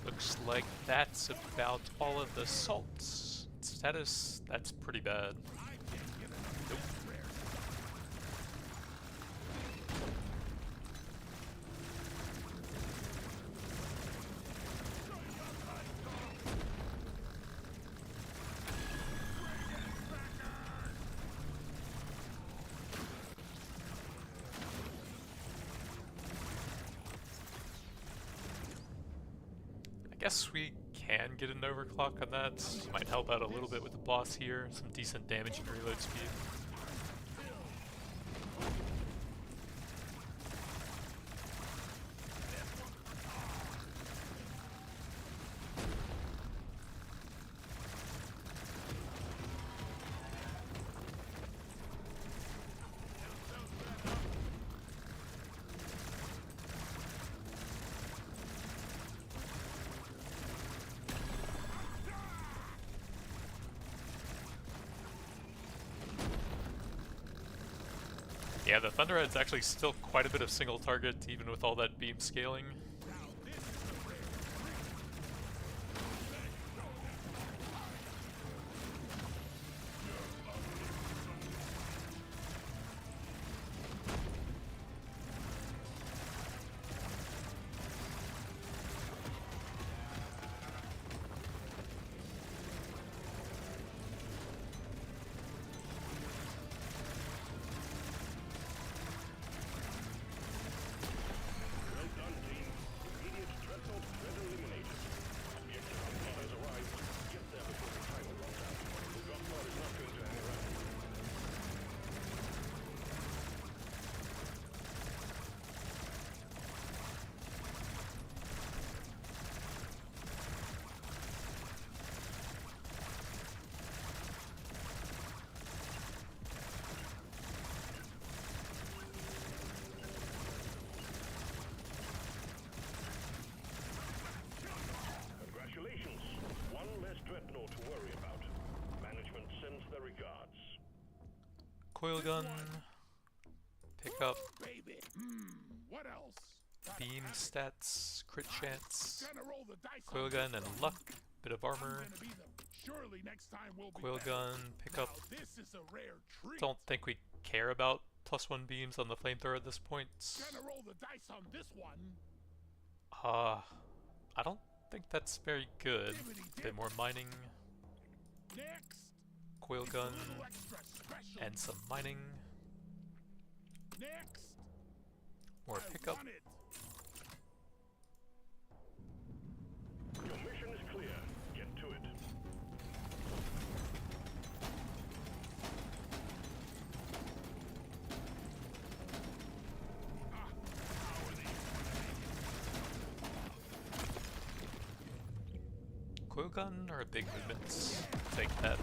Looks like that's about all of the salts. Status, that's pretty bad. Nope. I guess we can get an overclock on that. Might help out a little bit with the boss here. Some decent damage and reload speed. Yeah, the Thunderhead's actually still quite a bit of single target, even with all that beam scaling. Congratulations. One less dreadnought to worry about. Management sends their regards. Coil gun. Pick up Baby. What else? beam stats, crit chance, Gonna roll the dice coil on gun this and one. luck, bit of I'm armor, gonna be the- Surely next time we'll be coil better. gun, pick up. Now this is a rare treat. Don't think we care about +1 beams on the flamethrower at this point. Gonna roll the dice on this one. I don't think that's very good. A bit more mining, Next. coil It's a gun, little extra special. and some mining. Next. More I pickup. want it. Your mission is clear. Get to it. Coil gun or a big movement? Take that.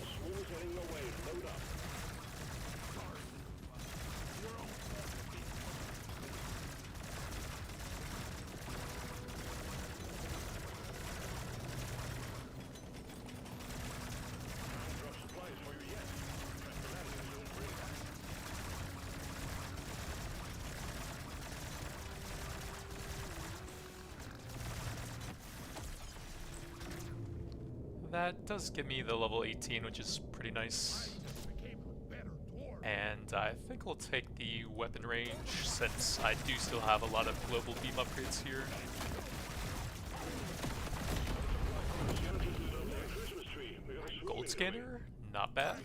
Swarm's heading your way. Load up. Drop supplies for you yet. Press the landing zone for impact. That does give me the level 18, which is pretty nice. Just became a better dwarf. And I think we'll take the weapon range, since I do still have a lot of global beam upgrades here. Reload scanner, not bad.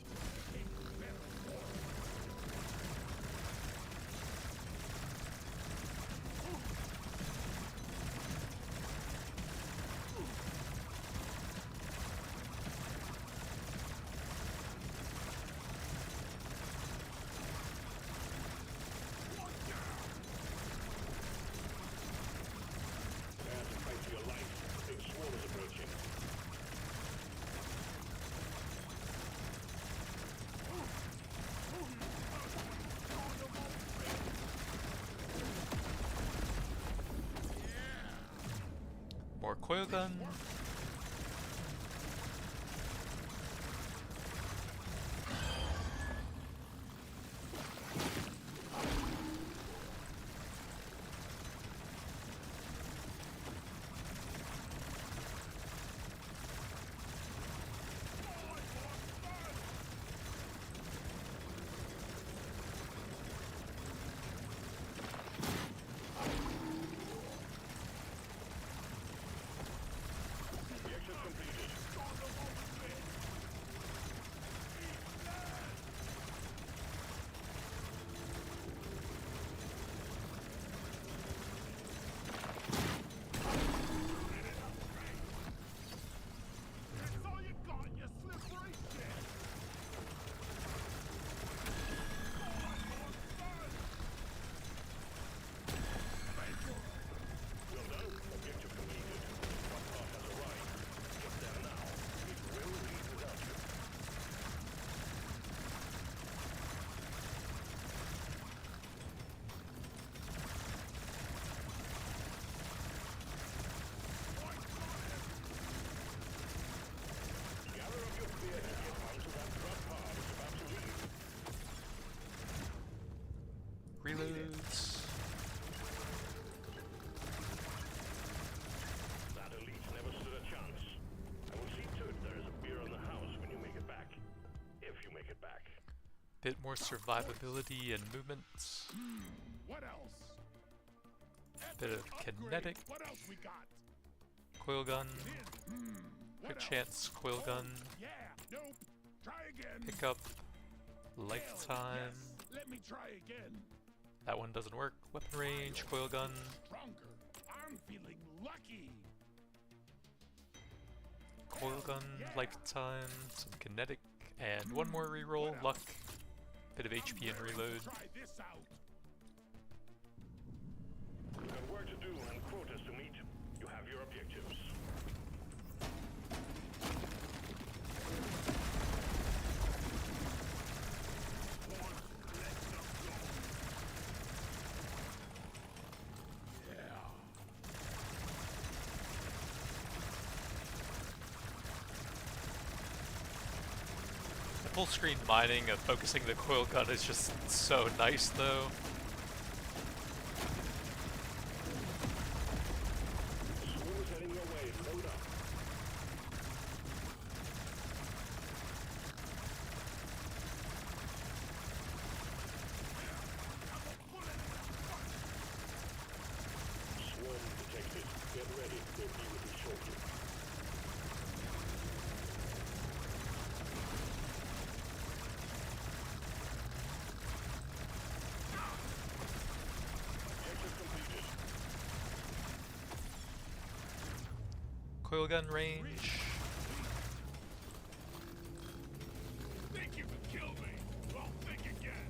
More coil gun. Reloads. That elite never stood a chance. I will see to it there is a beer on the house when you make it back. If you make it back. Bit more survivability and movement. What else? Bit of kinetic. What else we got? Coil gun. What Good else? chance. Coil gun. Yeah. Nope. Try again. Pick up. Lifetime. Yes. Let me try again. That one doesn't work. Weapon range. Coil gun. Stronger. I'm feeling lucky. Coil gun. Lifetime. Some kinetic. And one more reroll. Luck. Bit of HP and reload. Try this out. You've got work to do and quotas to meet. You have your objectives. The full screen mining of focusing the coil gun is just so nice though. Swarm is heading your way. Load up. Swarm detected. Get ready. They'll be with you shortly. Objective completed. Coil gun range. Think you can kill me? Well, think again.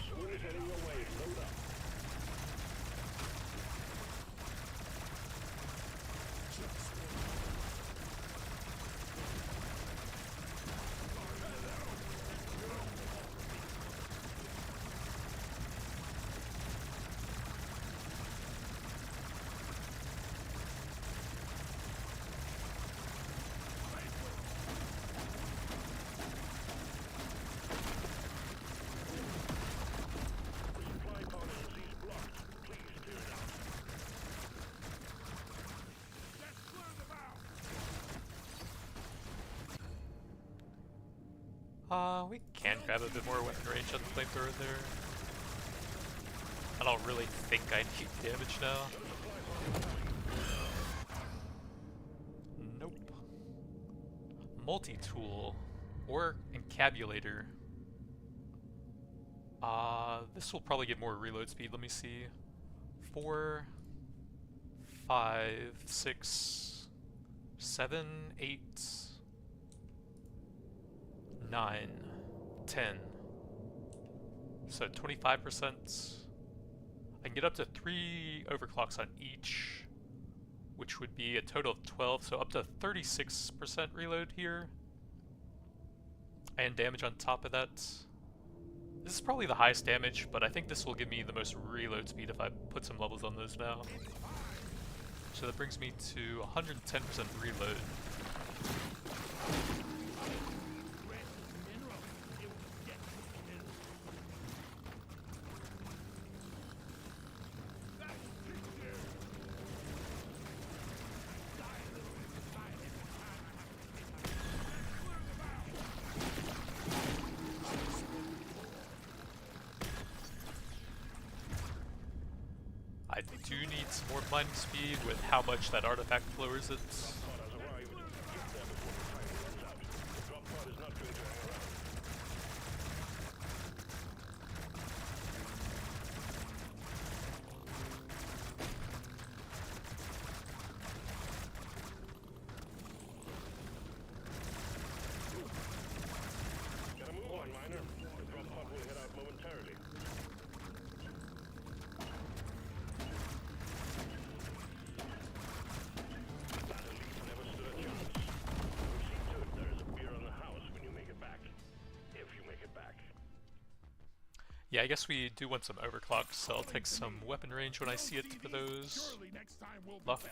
Swarm is heading your way. Load up. Supply pod is blocked. Please clear it out. Let's clear them out. We can grab a bit more weapon range on the flamethrower there. I don't really think I need damage now. multi-tool or encabulator. This will probably get more reload speed. Let me see. 4, 5, 6, 7, 8, 9, 10. So 25%. I can get up to 3 overclocks on each, which would be a total of 12, so up to 36% reload here. And damage on top of that. This is probably the highest damage, but I think this will give me the most reload speed if I put some levels on those now. So that brings me to 110% reload. I do need some more mining speed with how much that artifact lowers it. Gotta move on, miner. The drop pod will head out momentarily. Yeah, I guess we do want some overclocks, so I'll take some weapon range when I see it for those. Luck,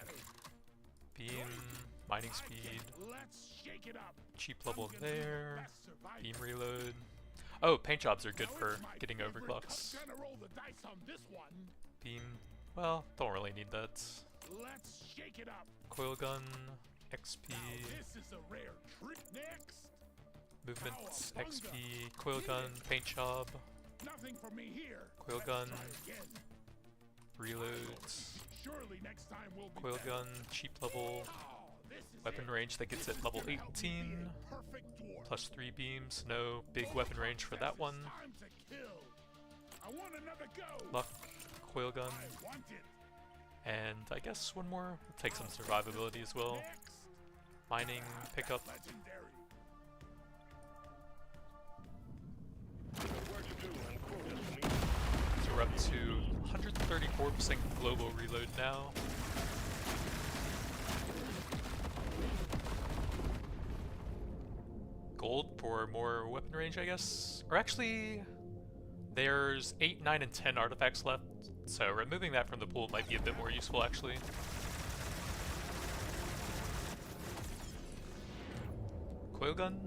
beam, mining speed, cheap level there, beam reload. Oh, paint jobs are good for getting overclocks. Beam, well, don't really need that. Coil gun, XP, movement, XP, coil gun, paint job. Nothing for me here. Coil gun, reloads, coil gun, cheap level, weapon range that gets it level 18, plus 3 beams, no big weapon range for that one. Luck, coil gun, and I guess one more, we'll take some survivability as well. Mining, pickup. So we're up to 134% global reload now. Gold for more weapon range, I guess? Or actually, there's 8, 9, and 10 artifacts left, so removing that from the pool might be a bit more useful, actually. Coil gun?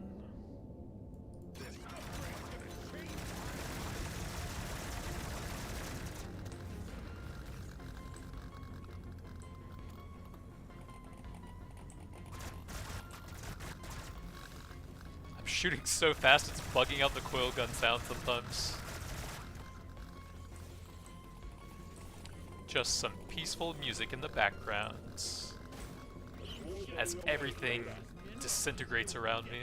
Shooting so fast it's bugging out the coil gun sound sometimes. Just some peaceful music in the background as everything disintegrates around me.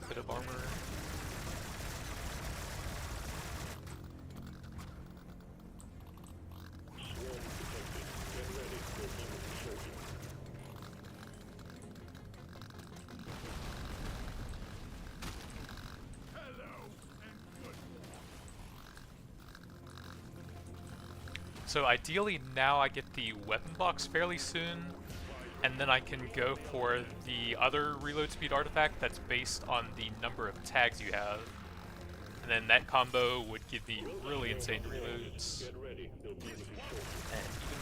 Bit of armor. So ideally now I get the weapon box fairly soon, and then I can go for the other reload speed artifact that's based on the number of tags you have. And then that combo would give me really insane reloads. And even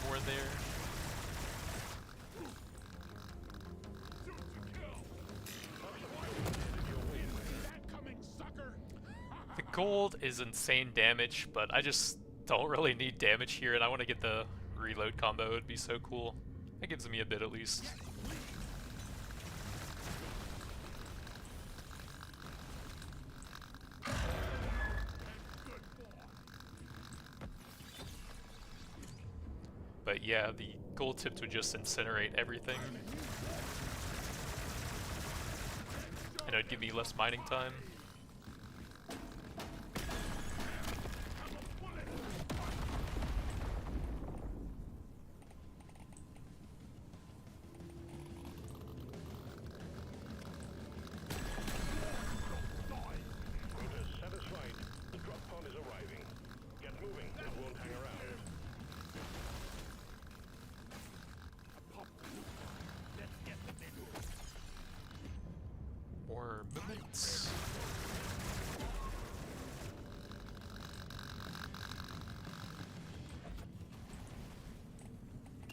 more there. The gold is insane damage, but I just don't really need damage here, and I want to get the reload combo would be so cool. That gives me a bit at least. But yeah, the gold tips would just incinerate everything. And it would give me less mining time. Satisfied. The drop pod is arriving. Get moving. It won't hang around. Let's get them in. More movements.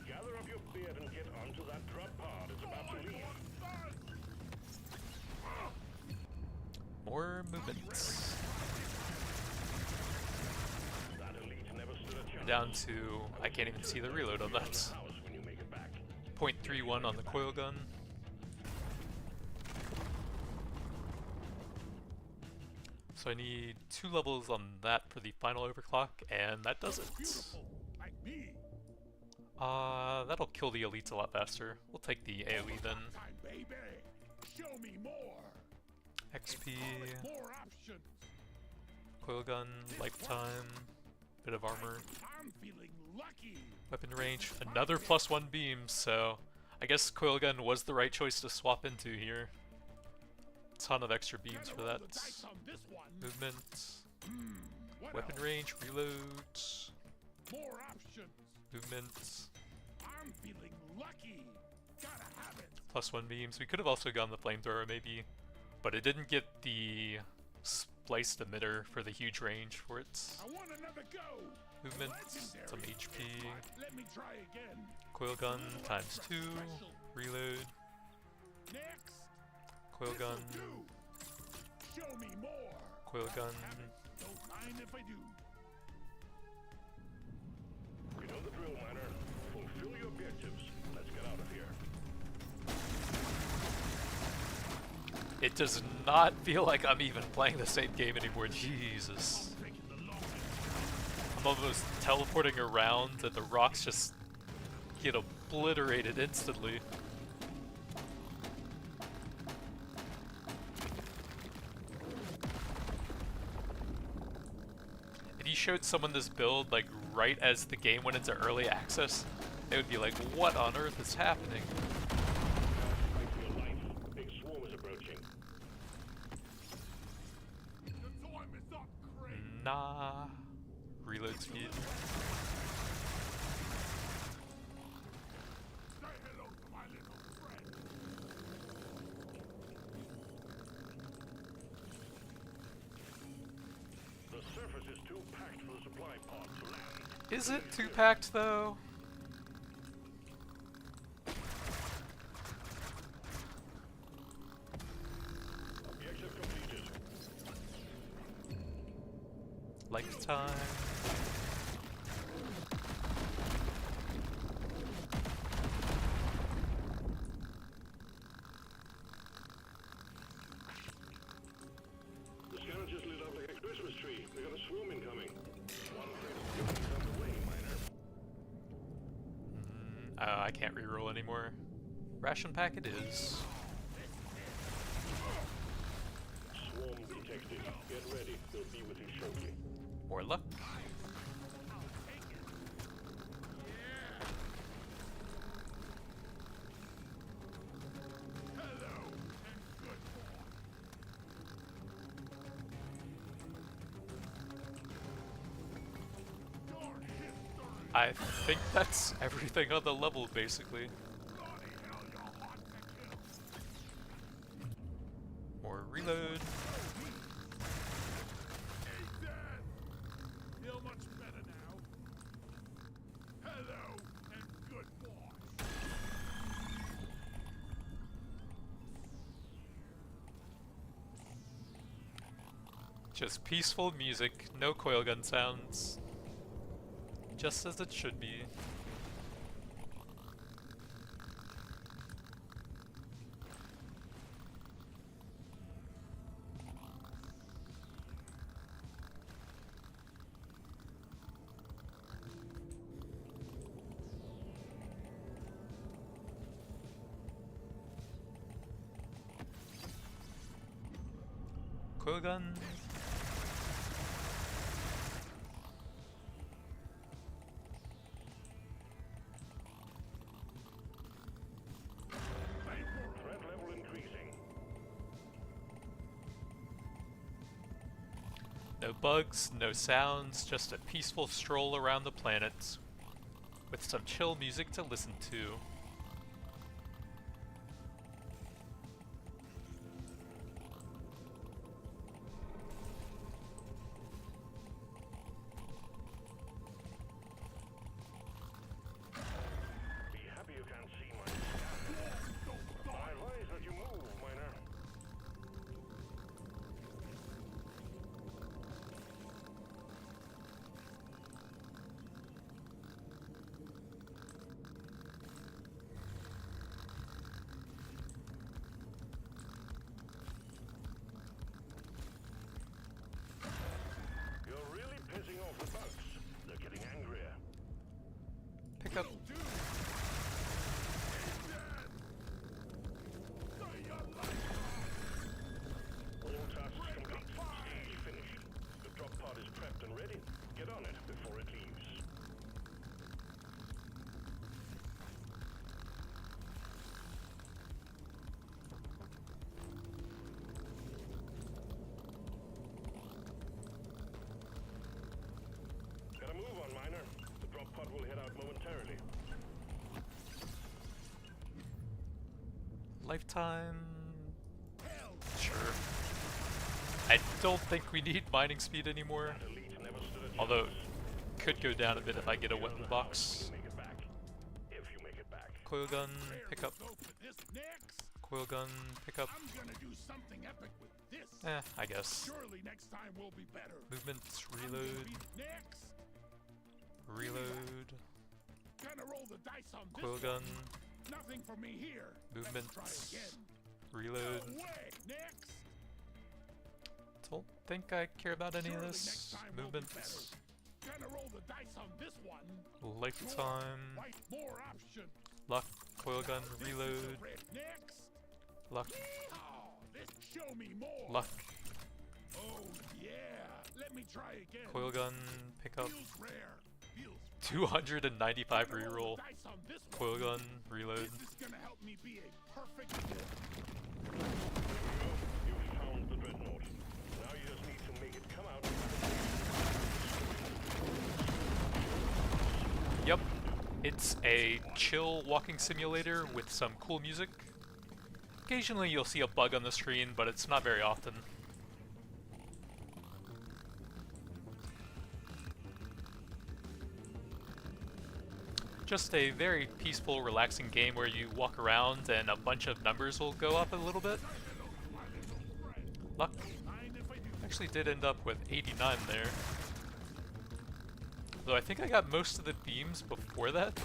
Gather up your beard and get onto that drop pod. It's about to leave. More movements. That elite never stood a chance. Down to, I can't even see the reload on that. House when you make it back. 0.31 on the coil gun. So I need 2 levels on that for the final overclock, and that does it. Like me. That'll kill the elites a lot faster. We'll take the AoE then. Time, baby. Show me more. XP, More options. coil gun, lifetime, bit of armor, I'm feeling lucky. weapon range, another +1 beam, so I guess coil gun was the right choice to swap into here. Ton of extra beams for that. Dice on this one. Movement, What weapon else? range, reload, More options. movement, I'm feeling lucky. Gotta have it. +1 beams. We could have also gone the flamethrower maybe, but it didn't get the spliced emitter for the huge range for it. I want another go. Movement, Legendary. some HP, Let me try again. coil gun ×2, reload, Next. coil gun, This'll do. Show me more. coil gun, Have it. Don't mind if I do. You know the drill, miner. Fulfill your objectives. Let's get out of here. It does not feel like I'm even playing the same game anymore, Jesus. Taking the long way. I'm almost teleporting around and the rocks just get obliterated instantly. If you showed someone this build like right as the game went into early access, they would be like, what on earth is happening? Fight for your life. A big swarm is approaching. The time is up, Craig. Nah. Reload speed. Say hello to my little friend. The surface is too packed for the supply pod to land. Is it too packed though? Objective completed. Lifetime. The scanner just lit up like a Christmas tree. We got a swarm incoming. One thing is giving yourself away, miner. I can't reroll anymore. Ration pack it is. Swarm detected. Get ready. They'll be with you shortly. More luck. Hello and good boy. Your history. I think that's everything on the level basically. Bloody hell, you're hot to kill. More reload. Hey, Dad. Feel much better now. Hello and good boy. Just peaceful music, no coil gun sounds. Just as it should be. Coil gun. Threat level increasing. No bugs, no sounds, just a peaceful stroll around the planet with some chill music to listen to. Be happy you can't see my scan. I advise that you move, miner. You're really pissing off the bugs. They're getting angrier. Pick up. All tasks complete. Stage finished. The drop pod is prepped and ready. Get on it before it leaves. Gotta move on, miner. The drop pod will head out momentarily. Lifetime. Sure. I don't think we need mining speed anymore. That elite never stood a Although, chance. could go down a bit if I get a weapon box. You make it back. If you make it back. Coil gun, pick up. Go for this next. Coil gun, pick up. I'm gonna do something epic with this. I guess. Surely next time will be better. Movement, I'm gonna reload, be next. reload. Gonna roll the dice on this Coil one. gun, Nothing for me here. movement, Let's try again. reload. No way. Next. Don't think I care about any of Surely this. next time will be Movement, better. Gonna roll the dice on this one. lifetime, White, more option. luck, coil gun, This is a reload, red. Next. luck, Oh, this show me more. luck, Oh yeah. Let me try again. coil gun, pick up. Feels rare. Feels 295 Gonna roll reroll, the dice on this one. coil gun, reload. This is gonna help me be a perfect fit. You found the dreadnought. Now you just need to make it come out. Yep, it's a chill walking simulator with some cool music. Occasionally you'll see a bug on the screen, but it's not very often. Just a very peaceful, relaxing game where you walk around and a bunch of numbers will go up a little bit. Luck. Actually did end up with 89 there. Though I think I got most of the beams before that.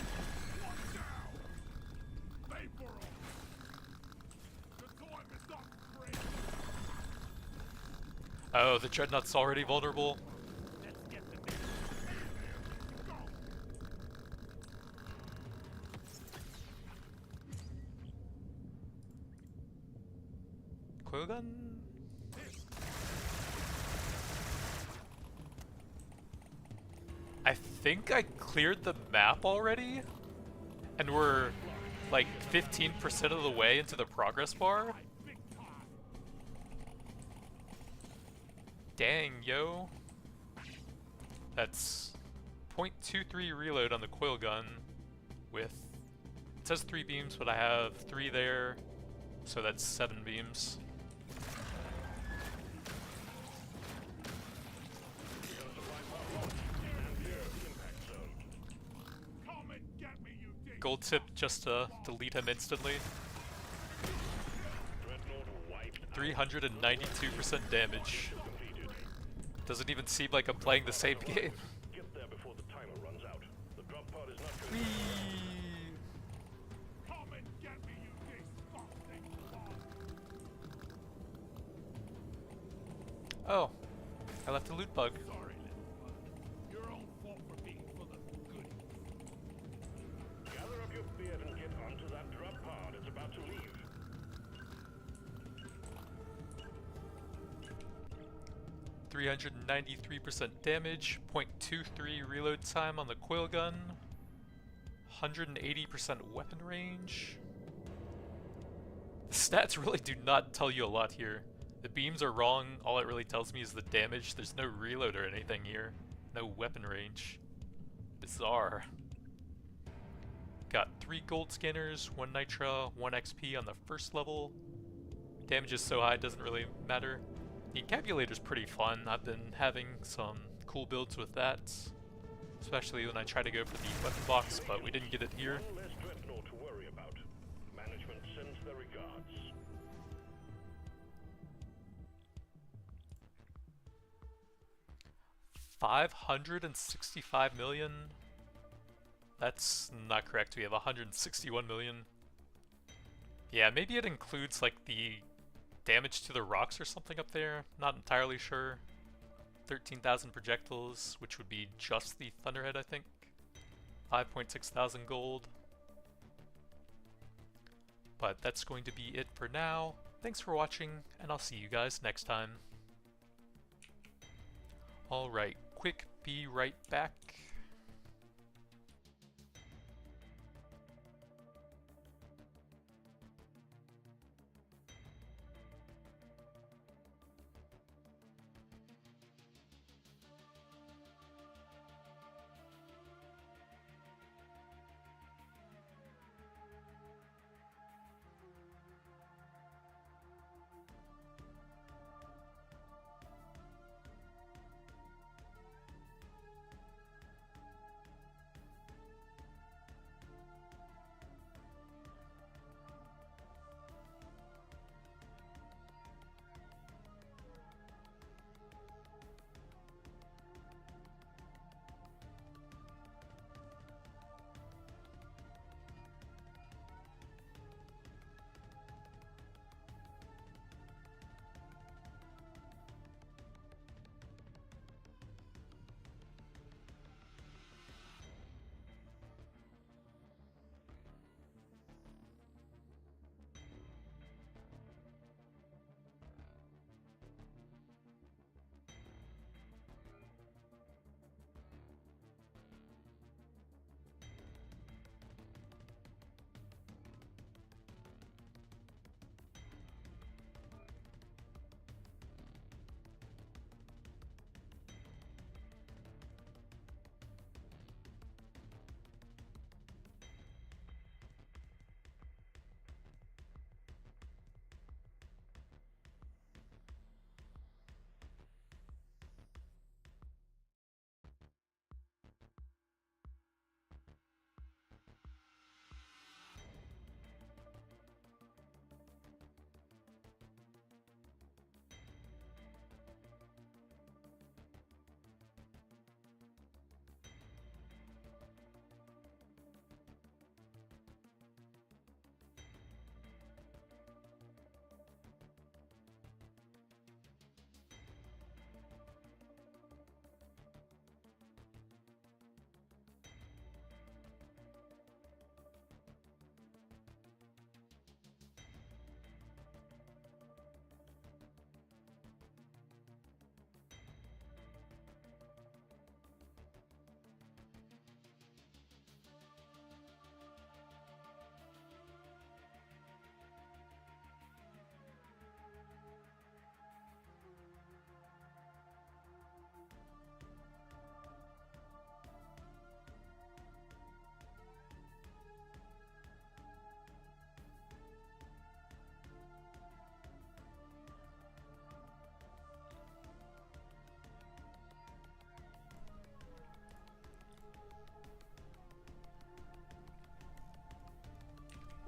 Oh, the Dreadnought's already vulnerable. Coil gun? I think I cleared the map already, and we're like 15% of the way into the progress bar. Dang, yo. That's 0.23 reload on the coil gun with, it says 3 beams, but I have 3 there, so that's 7 beams. Gold tip just to delete him instantly. 392% damage. Doesn't even seem like I'm playing the same game. Get there before the timer runs out. The drop pod is not Whee! Come and get me, you disgusting bug. Oh, I left a loot bug. Sorry, little bug. Your own fault for being full of goodies. Gather up your beard and get onto that drop pod. It's about to leave. 393% damage, 0.23 reload time on the coil gun, 180% weapon range. The stats really do not tell you a lot here. The beams are wrong, all it really tells me is the damage. There's no reload or anything here. No weapon range. Bizarre. Got 3 gold scanners, 1 nitra, 1 XP on the first level. Damage is so high it doesn't really matter. The encabulator's pretty fun. I've been having some cool builds with that, especially when I try to go for the weapon box, but we didn't get it here. One less dreadnought to worry about. Management sends their regards. $565 million? That's not correct. We have 161 million. Yeah, maybe it includes like the damage to the rocks or something up there. Not entirely sure. 13,000 projectiles, which would be just the Thunderhead, I think. 5.6 thousand gold. But that's going to be it for now. Thanks for watching, and I'll see you guys next time. Alright, quick, be right back.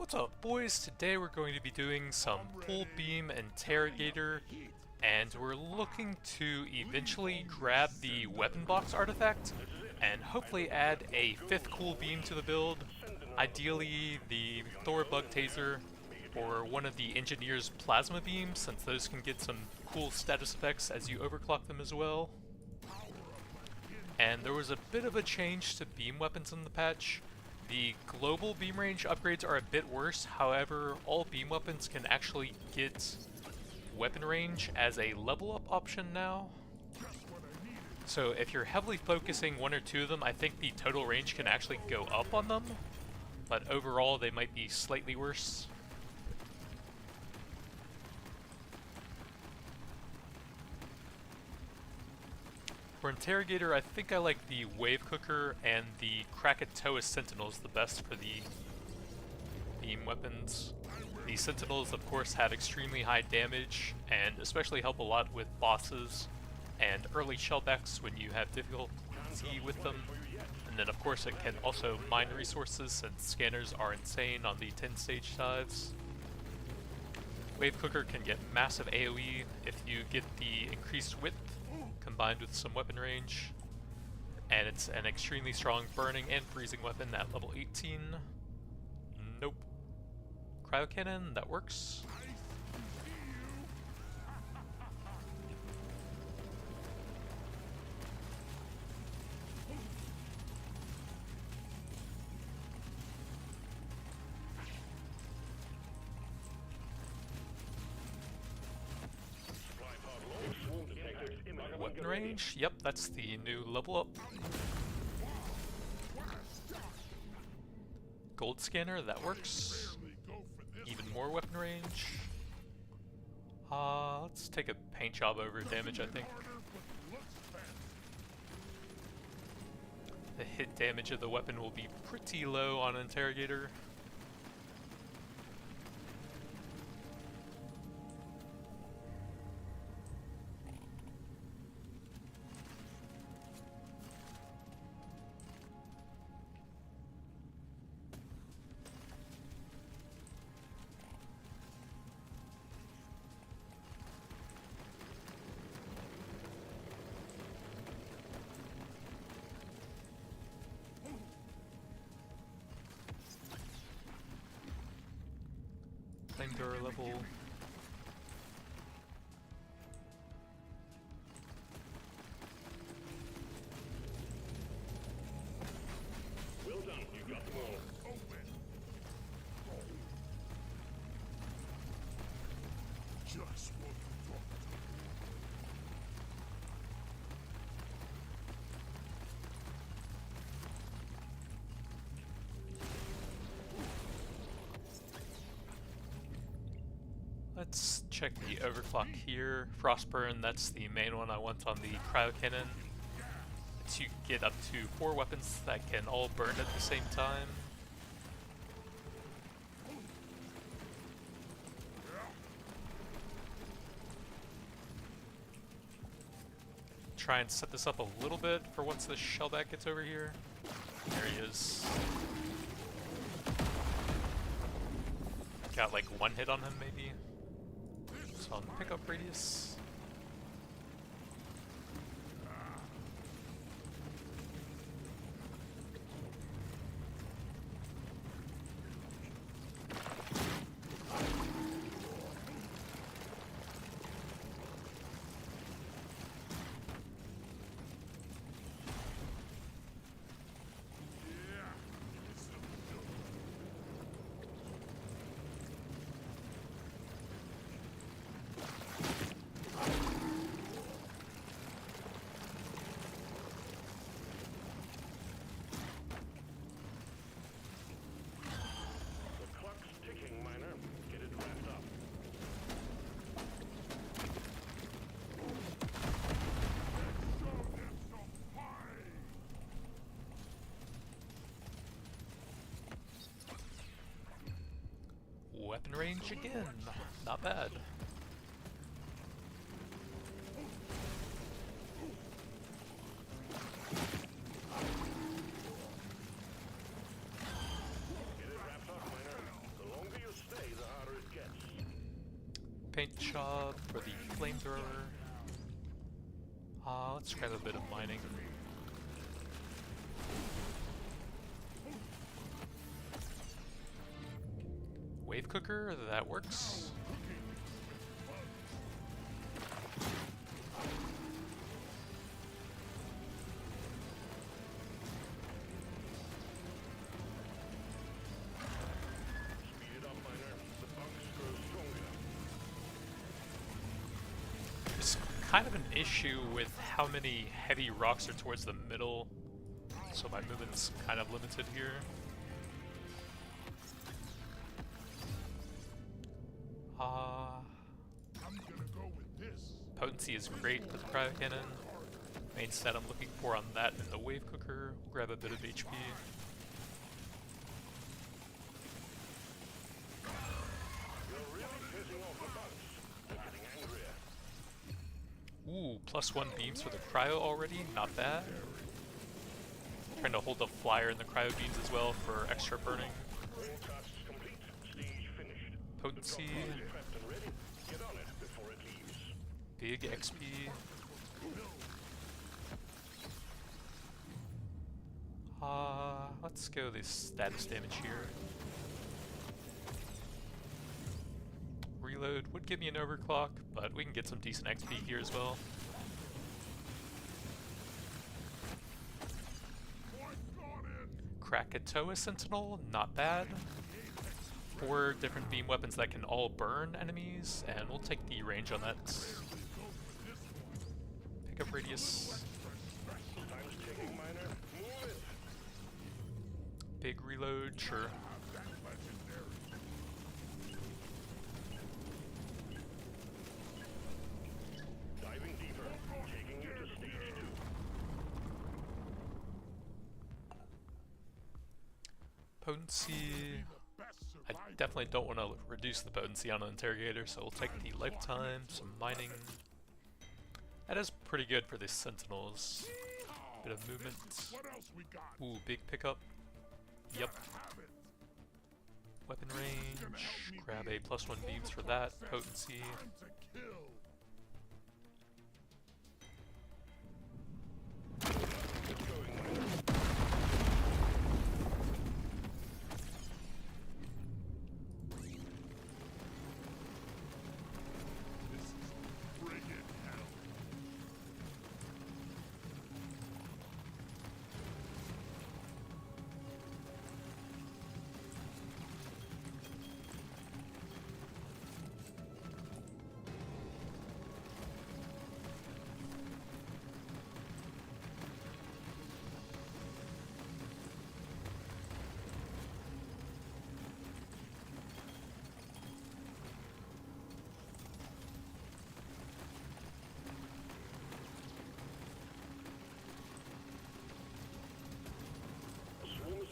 What's up, boys? Today we're going to be doing some full beam interrogator, and we're looking to eventually grab the weapon box artifact and hopefully add a 5th cool beam to the build, ideally the Thor bug taser or one of the engineer's plasma beams, since those can get some cool status effects as you overclock them as well. And there was a bit of a change to beam weapons in the patch. The global beam range upgrades are a bit worse, however, all beam weapons can actually get weapon range as a level up option now. So if you're heavily focusing one or two of them, I think the total range can actually go up on them, but overall they might be slightly worse. For interrogator, I think I like the wave cooker and the Krakatoa sentinels the best for the beam weapons. The sentinels, of course, have extremely high damage and especially help a lot with bosses and early shellbacks when you have difficulty with them. And then, of course, it can also mine resources since scanners are insane on the 10-stage dives. Wave cooker can get massive AoE if you get the increased width combined with some weapon range, and it's an extremely strong burning and freezing weapon at level 18. Nope. Cryo cannon, that works. Weapon range, yep, that's the new level up. Gold scanner, that works. Even more weapon range. Let's take a paint job over damage, I think. The hit damage of the weapon will be pretty low on interrogator. Flamethrower level. Well done, you got them all. Open. Just what you thought. Let's check the overclock here. Frostburn, that's the main one I want on the cryo cannon. To get up to 4 weapons that can all burn at the same time. Try and set this up a little bit for once the shellback gets over here. There he is. Got like 1 hit on him maybe. So on pickup radius. Weapon range again, not bad. Get it wrapped up, miner. The longer you stay, the harder it gets. Paint job for the flamethrower. Let's grab a bit of mining. Wave cooker, that works. Speed it up, miner. The bugs grow stronger. Just kind of an issue with how many heavy rocks are towards the middle, so my movement's kind of limited here. Potency is great with the cryo cannon. Main stat I'm looking for on that and the wave cooker. We'll grab a bit of HP. Ooh, +1 beams for the cryo already, not bad. Trying to hold the flyer and the cryo beams as well for extra burning. Potency. Big XP. Let's go this status damage here. Reload would give me an overclock, but we can get some decent XP here as well. Krakatoa Sentinel, not bad. 4 different beam weapons that can all burn enemies, and we'll take the range on that. Pick up radius. Big reload, sure. Diving deeper, taking you to stage 2. Potency. I definitely don't want to reduce the potency on an interrogator, so we'll take the lifetime, some mining. That is pretty good for the sentinels. Bit of movement. Ooh, big pickup. Yep. Weapon range. Grab a +1 beams for that. Potency.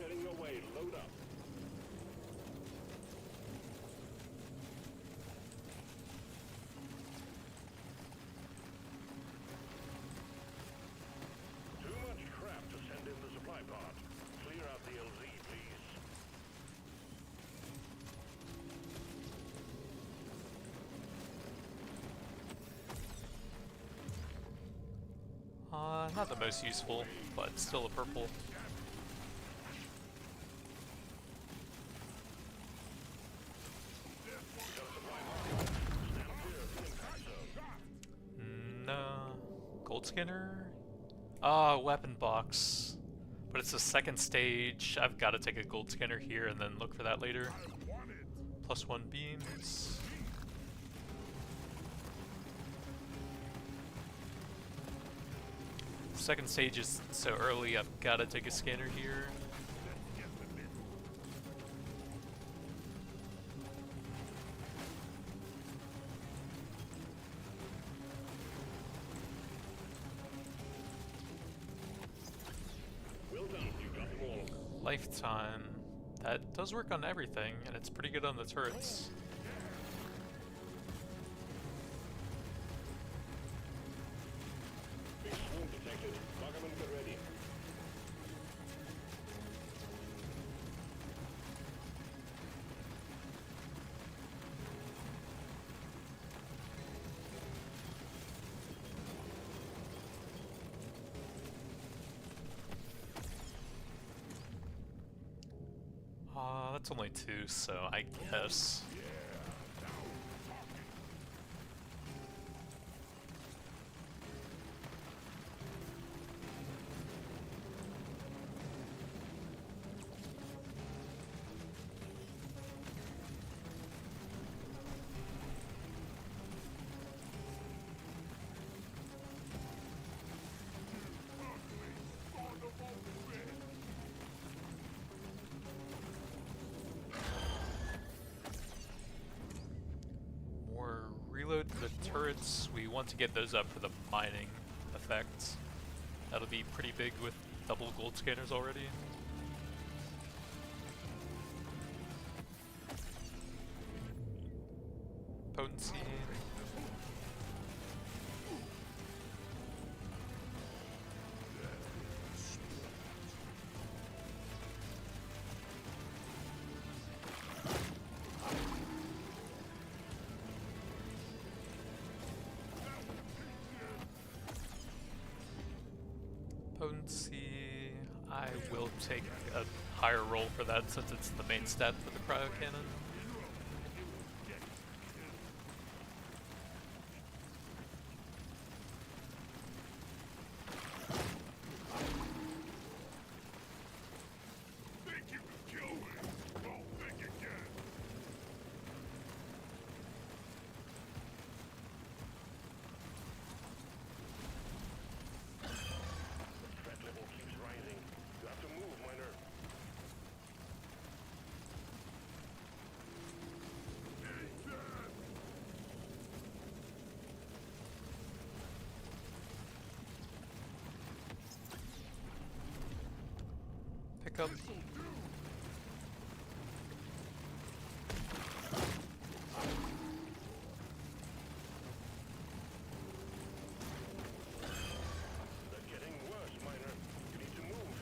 Heading your way, load up. Too much crap to send in the supply pod. Clear out the LZ, please. Not the most useful, but still a purple. Scanner? Weapon box. But it's the second stage. I've got to take a gold scanner here and then look for that later. +1 beams. Second stage is so early, I've got to take a scanner here. Lifetime. That does work on everything, and it's pretty good on the turrets. Big swarm detected. Buggerman, get ready. That's only 2, so I guess. turrets. We want to get those up for the mining effects. That'll be pretty big with double gold scanners already. Potency. Potency, I will take a higher roll for that since it's the main stat for the cryo cannon. Think you can kill me? Don't think again. Threat level keeps rising. You have to move, miner. Pick up. They're getting worse, miner. You need to move.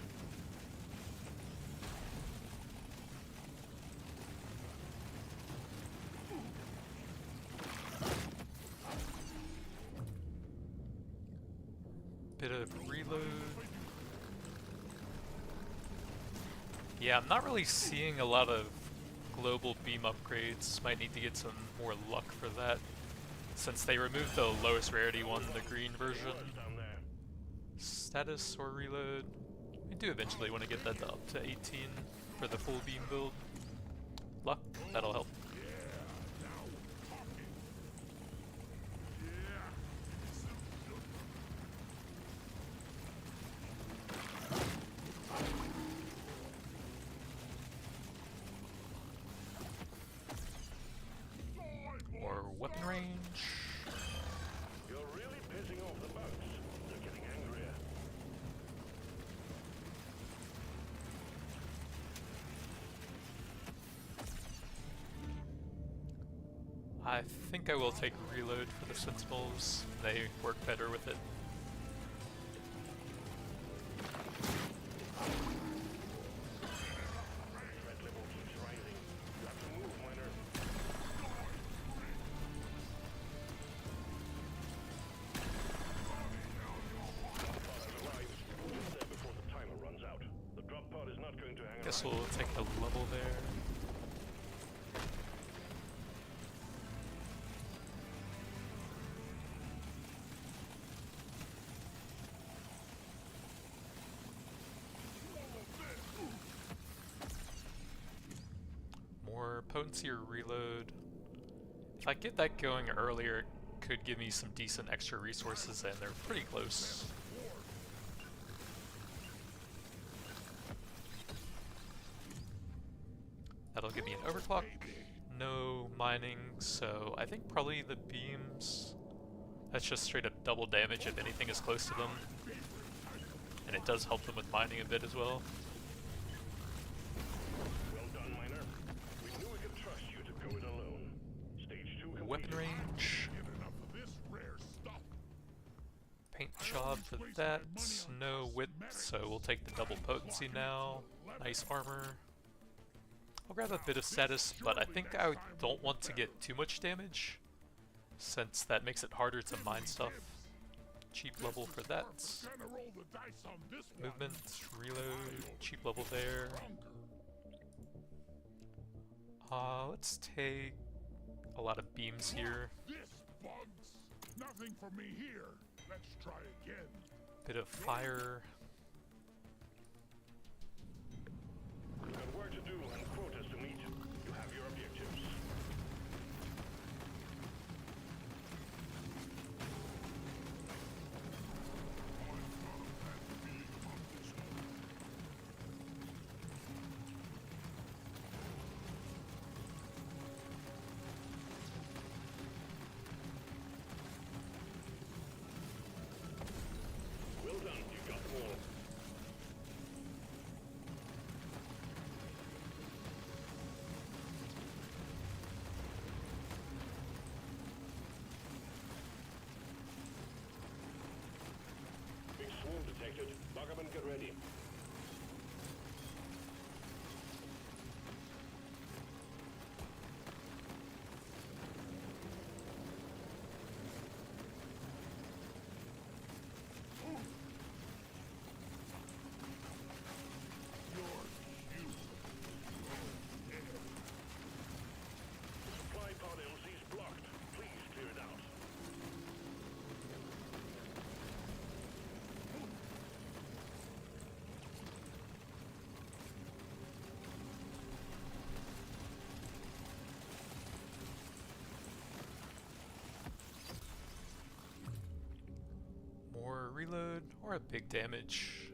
Bit of reload. Yeah, I'm not really seeing a lot of global beam upgrades. Might need to get some more luck for that, since they removed the lowest rarity one, the green version. Down there. Status or reload. We do eventually want to get that up to 18 for the full beam build. Luck, that'll help. More weapon range. You're really pissing off the bugs. They're getting angrier. I think I will take reload for the sentinels. They work better with it. Threat level keeps rising. You have to move, miner. Drop pod has arrived. Get there before the timer runs out. The drop pod is not going to hang Guess around. we'll take a level there. More potency or reload. If I get that going earlier, it could give me some decent extra resources, and they're pretty close. That'll give me an overclock. No mining, so I think probably the beams. That's just straight up double damage if anything is close to them. And it does help them with mining a bit as well. Well done, miner. We knew we could trust you to go it alone. Stage 2 completed. Weapon range. Get enough of this rare stuff. Paint job for that. No width, so we'll take the double potency now. Nice armor. I'll grab a bit of status, but I think I don't want to get too much damage, since that makes it harder to mine stuff. Cheap level for that. Movement, reload, cheap level there. Let's take a lot of beams here. This bugs. Nothing for me here. Let's try again. Bit of fire. You've got work to do and quotas to meet. You have your objectives. Lock up and get ready. Supply pod LC's blocked. Please clear it out. More reload or a big damage.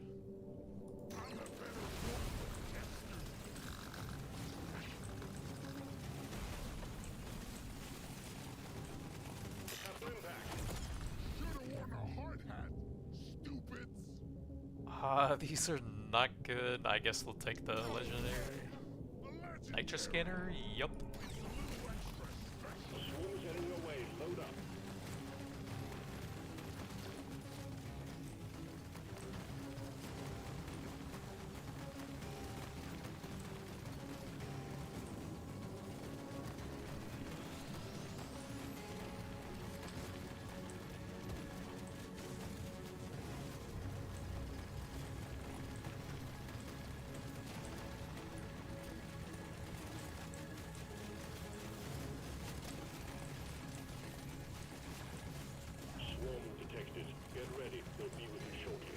Capital impact. Should've worn a hard hat, stupids. These are not good. I guess we'll take the legendary. Nitro scanner, yup. Swarm is heading your way. Load up. Swarm detected. Get ready. They'll be with you shortly.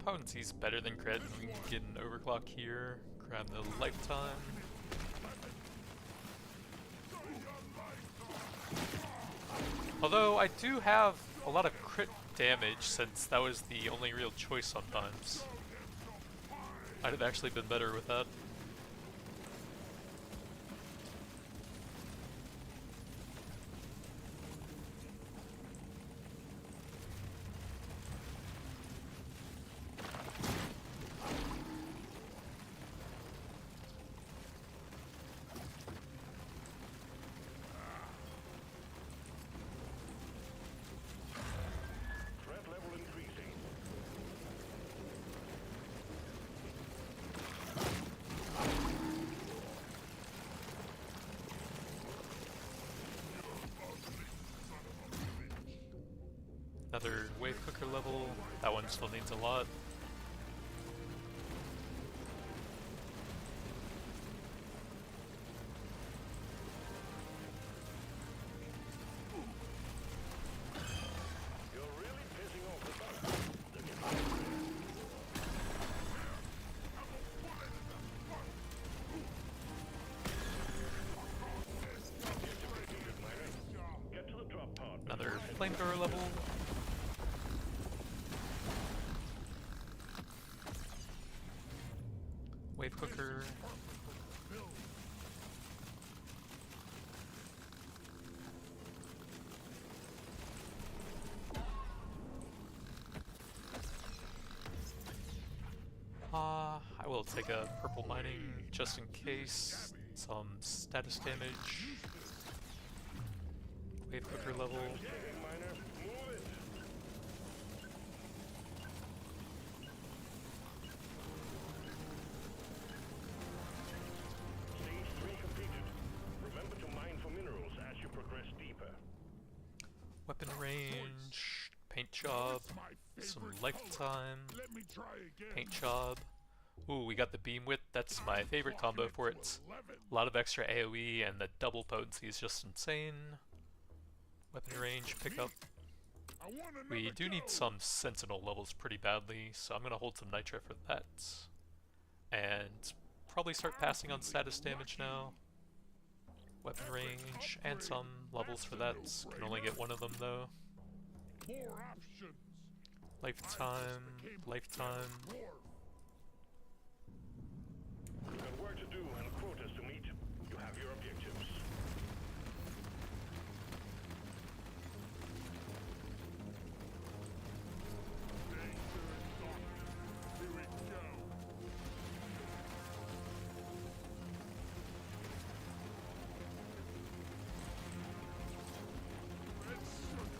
Potency's better than crit. We can get an overclock here. Grab the lifetime. Although I do have a lot of crit damage since that was the only real choice sometimes. I'd have actually been better with that. Threat level increasing. Another wave cooker level. That one still needs a lot. You're really pissing off the bug. Get to the drop pod. Another flamethrower level. Wave cooker. I will take a purple mining just in case. Some status damage. Wave cooker level. Miner, move it. Stage 3 completed. Remember to mine for minerals as you progress deeper. Weapon range. Paint job. My Some favorite lifetime. color. Let me try again. Paint job. Ooh, we got the beam width. That's my favorite combo for it. A lot of extra AoE, and the double potency is just insane. Weapon range, pickup. We do need some sentinel levels pretty badly, so I'm gonna hold some nitro for that. And probably start passing on status damage now. Weapon range, and some levels for that. Can only get one of them though. More options. Lifetime, lifetime. You've got work to do and quotas to meet. You have your objectives. Here we go. Let's sugar.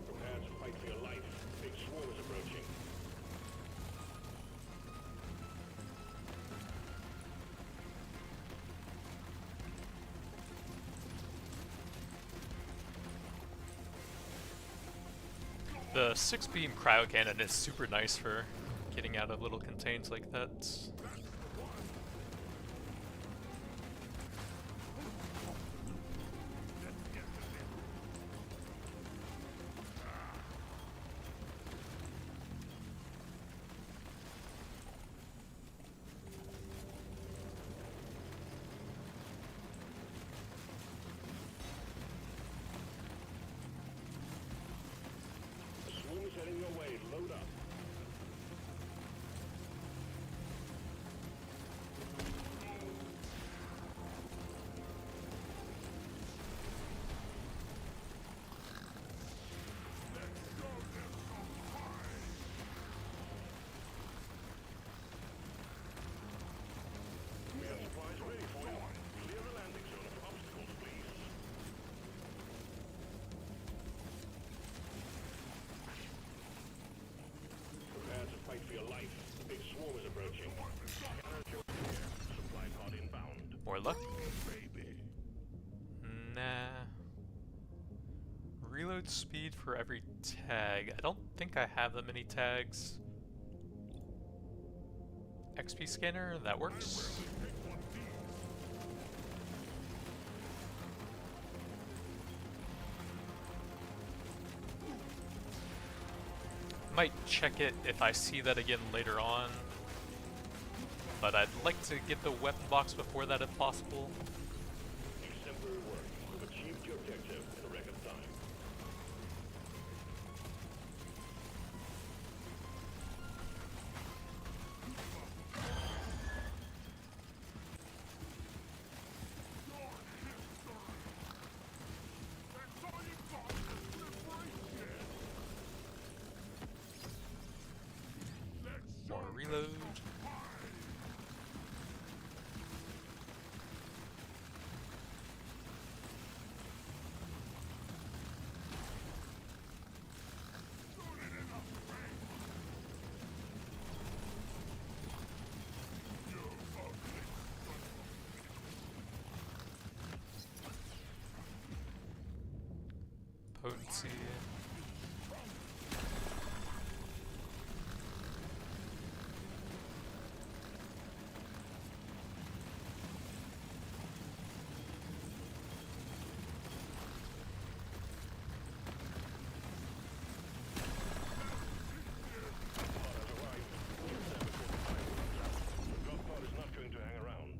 Prepare to fight for your life. Big swarm is approaching. The 6-beam cryo cannon is super nice for getting out of little contains like that. The swarm is heading your way. Load up. We have supplies ready for you. Clear the landing zone of obstacles, please. Prepare to fight for your life. Big swarm is approaching. Scanners show here. Supply pod inbound. More luck? Baby. Nah. Reload speed for every tag. I don't think I have that many tags. XP scanner, that works. Might check it if I see that again later on. But I'd like to get the weapon box before that if possible. Exemplary work. You've achieved your objective in a record time. That's all you got is liberation. Let's More reload. Potency.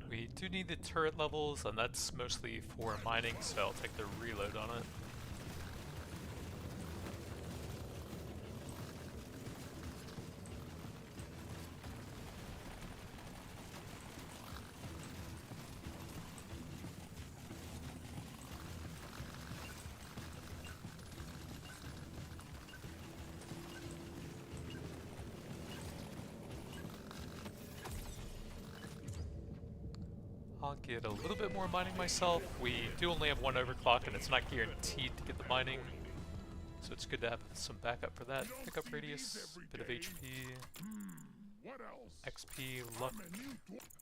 We do need the turret levels, and that's mostly for mining, so I'll take the reload on it. I'll get a little bit more mining myself. We do only have one overclock and it's not guaranteed to get the mining. So it's good to have some backup for that. Pickup radius, bit of HP, What else? XP, luck,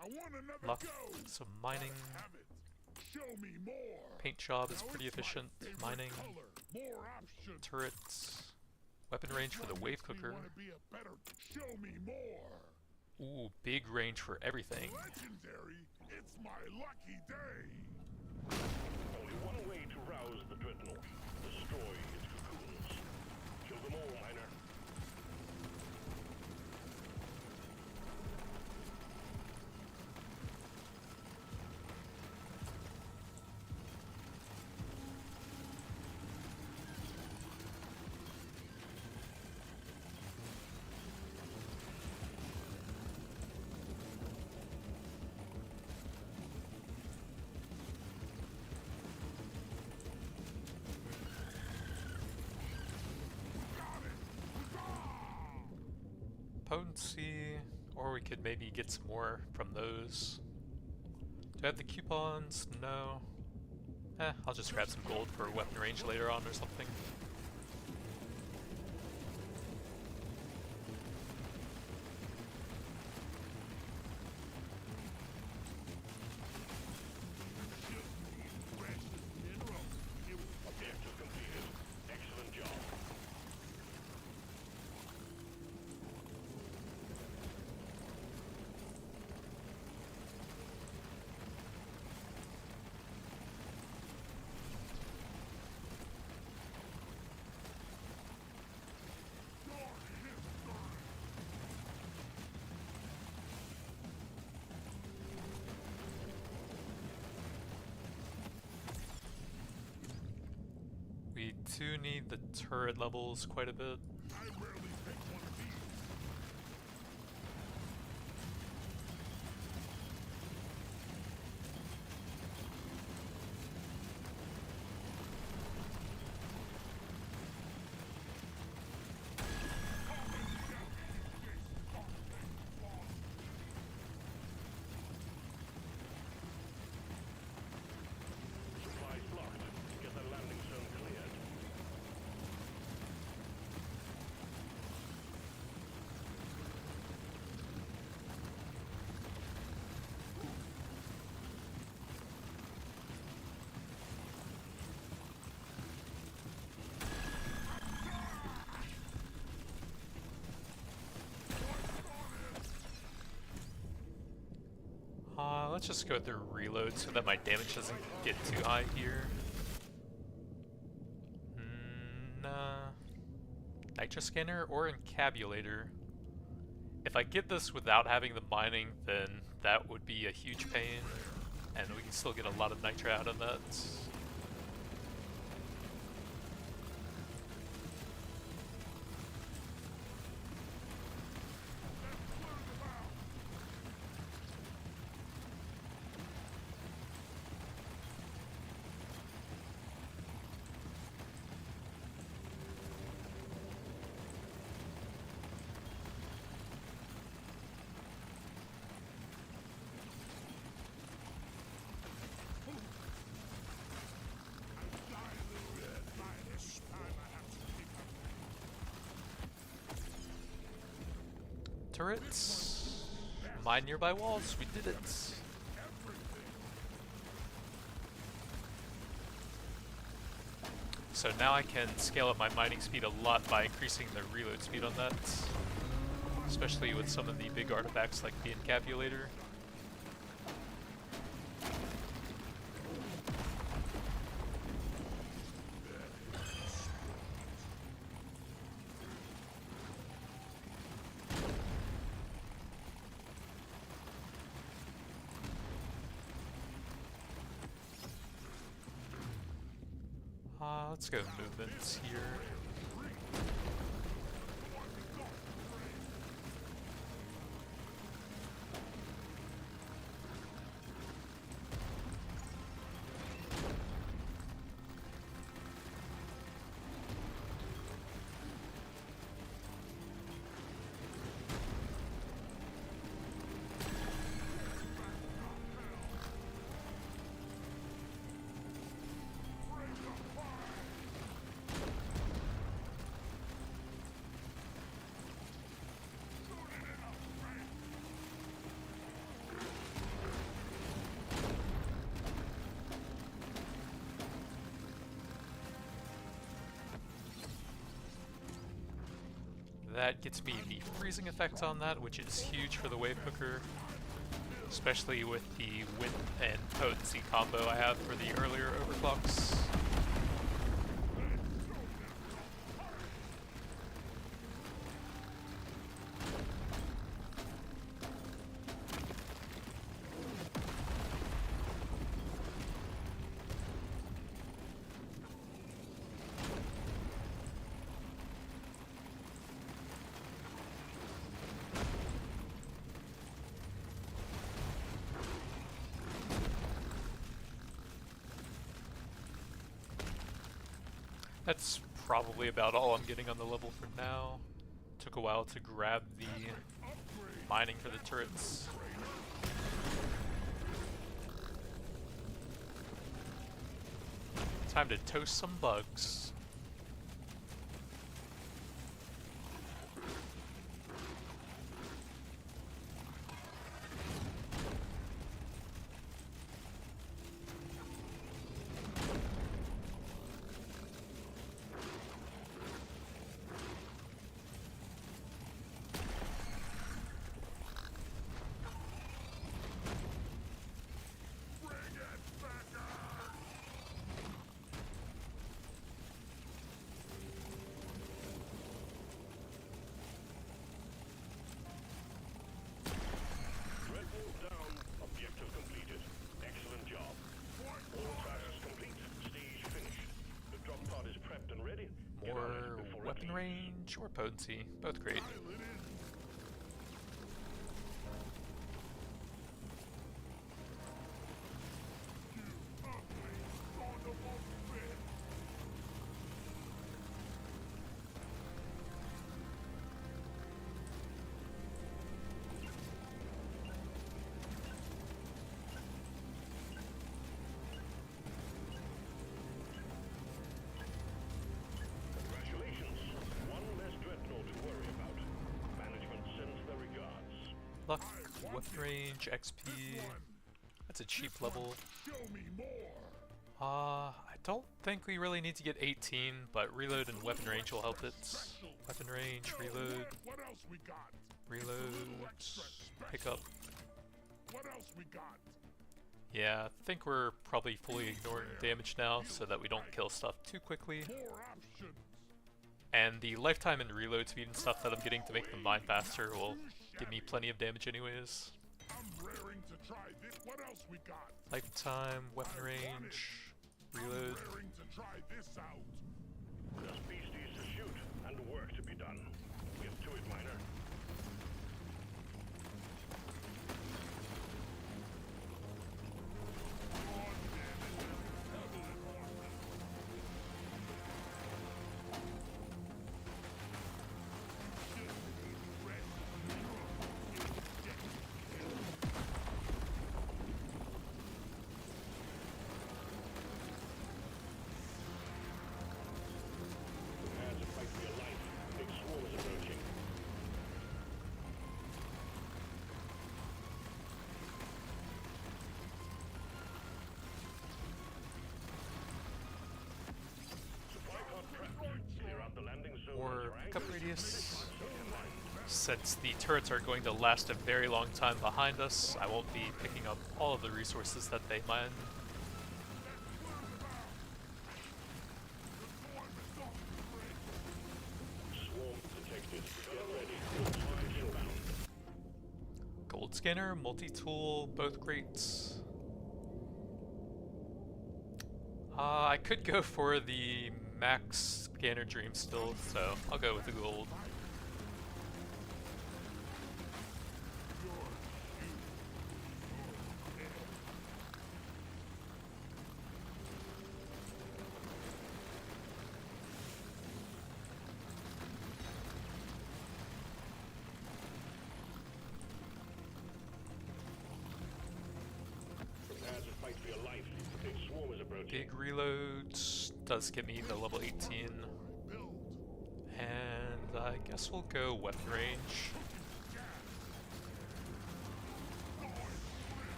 I want another luck, go. some mining. Have it. Show me more. Paint job is Now pretty it's my efficient. favorite Mining, color. More options. turrets, weapon range for the What wave makes me cooker. wanna be a better. Show me more. Ooh, big range for everything. Legendary. It's my lucky day. Only one way to rouse the dreadnought. Destroy its cocoons. Kill them all, miner. Potency, or we could maybe get some more from those. Do I have the coupons? No. I'll just grab some gold for weapon range later on or something. Objective completed. Excellent job. We do need the turret levels quite a bit. I rarely pick one of these. Supplies blocked. Get the landing zone cleared. Let's just go through reload so that my damage doesn't get too high here. Nah. Nitro scanner or encabulator. If I get this without having the mining, then that would be a huge pain, and we can still get a lot of nitro out of that. Turrets. Mine nearby walls. We did it. So now I can scale up my mining speed a lot by increasing the reload speed on that. Especially with some of the big artifacts like the encabulator. Let's go movements here. That gets me the freezing effect on that, which is huge for the wave hooker, especially with the width and potency combo I have for the earlier overclocks. That's probably about all I'm getting on the level for now. Took a while to grab the mining for the turrets. Time to toast some bugs. Dreadnought down. Objective completed. Excellent job. All tasks complete. Stage finished. The drop pod is prepped and ready. Get on it More before it weapon leaves. range or potency, both great. Congratulations. One less dreadnought to worry about. Management sends their regards. Luck, weapon range, XP. That's a cheap level. Show me more. I don't think we really need to get 18, but reload and weapon range will help it. Weapon range, reload, What else we got? reload, pick up. What else we got? Yeah, I think we're probably fully ignoring damage now so that we don't kill stuff too quickly. More options. And the lifetime and reload speed and stuff that I'm getting to make them mine faster will give me plenty of damage anyways. I'm raring to try this. What else we got? Lifetime, weapon range, reload. Raring to try this out. There's beasties to shoot and work to be done. Get to it, miner. Prepare to fight for your life. Big swarm is approaching. Supply pod prepped. Clear out the landing zone. Or and your pickup anchors. radius. Since the turrets are going to last a very long time behind us, I won't be picking up all of the resources that they mine. Swarm detected. Get ready. Target inbound. Gold scanner, multi-tool, both great. I could go for the max scanner dream still, so I'll go with the gold. Prepare to fight for your life. Big swarm is approaching. Big reload does get me the level 18. And I guess we'll go weapon range.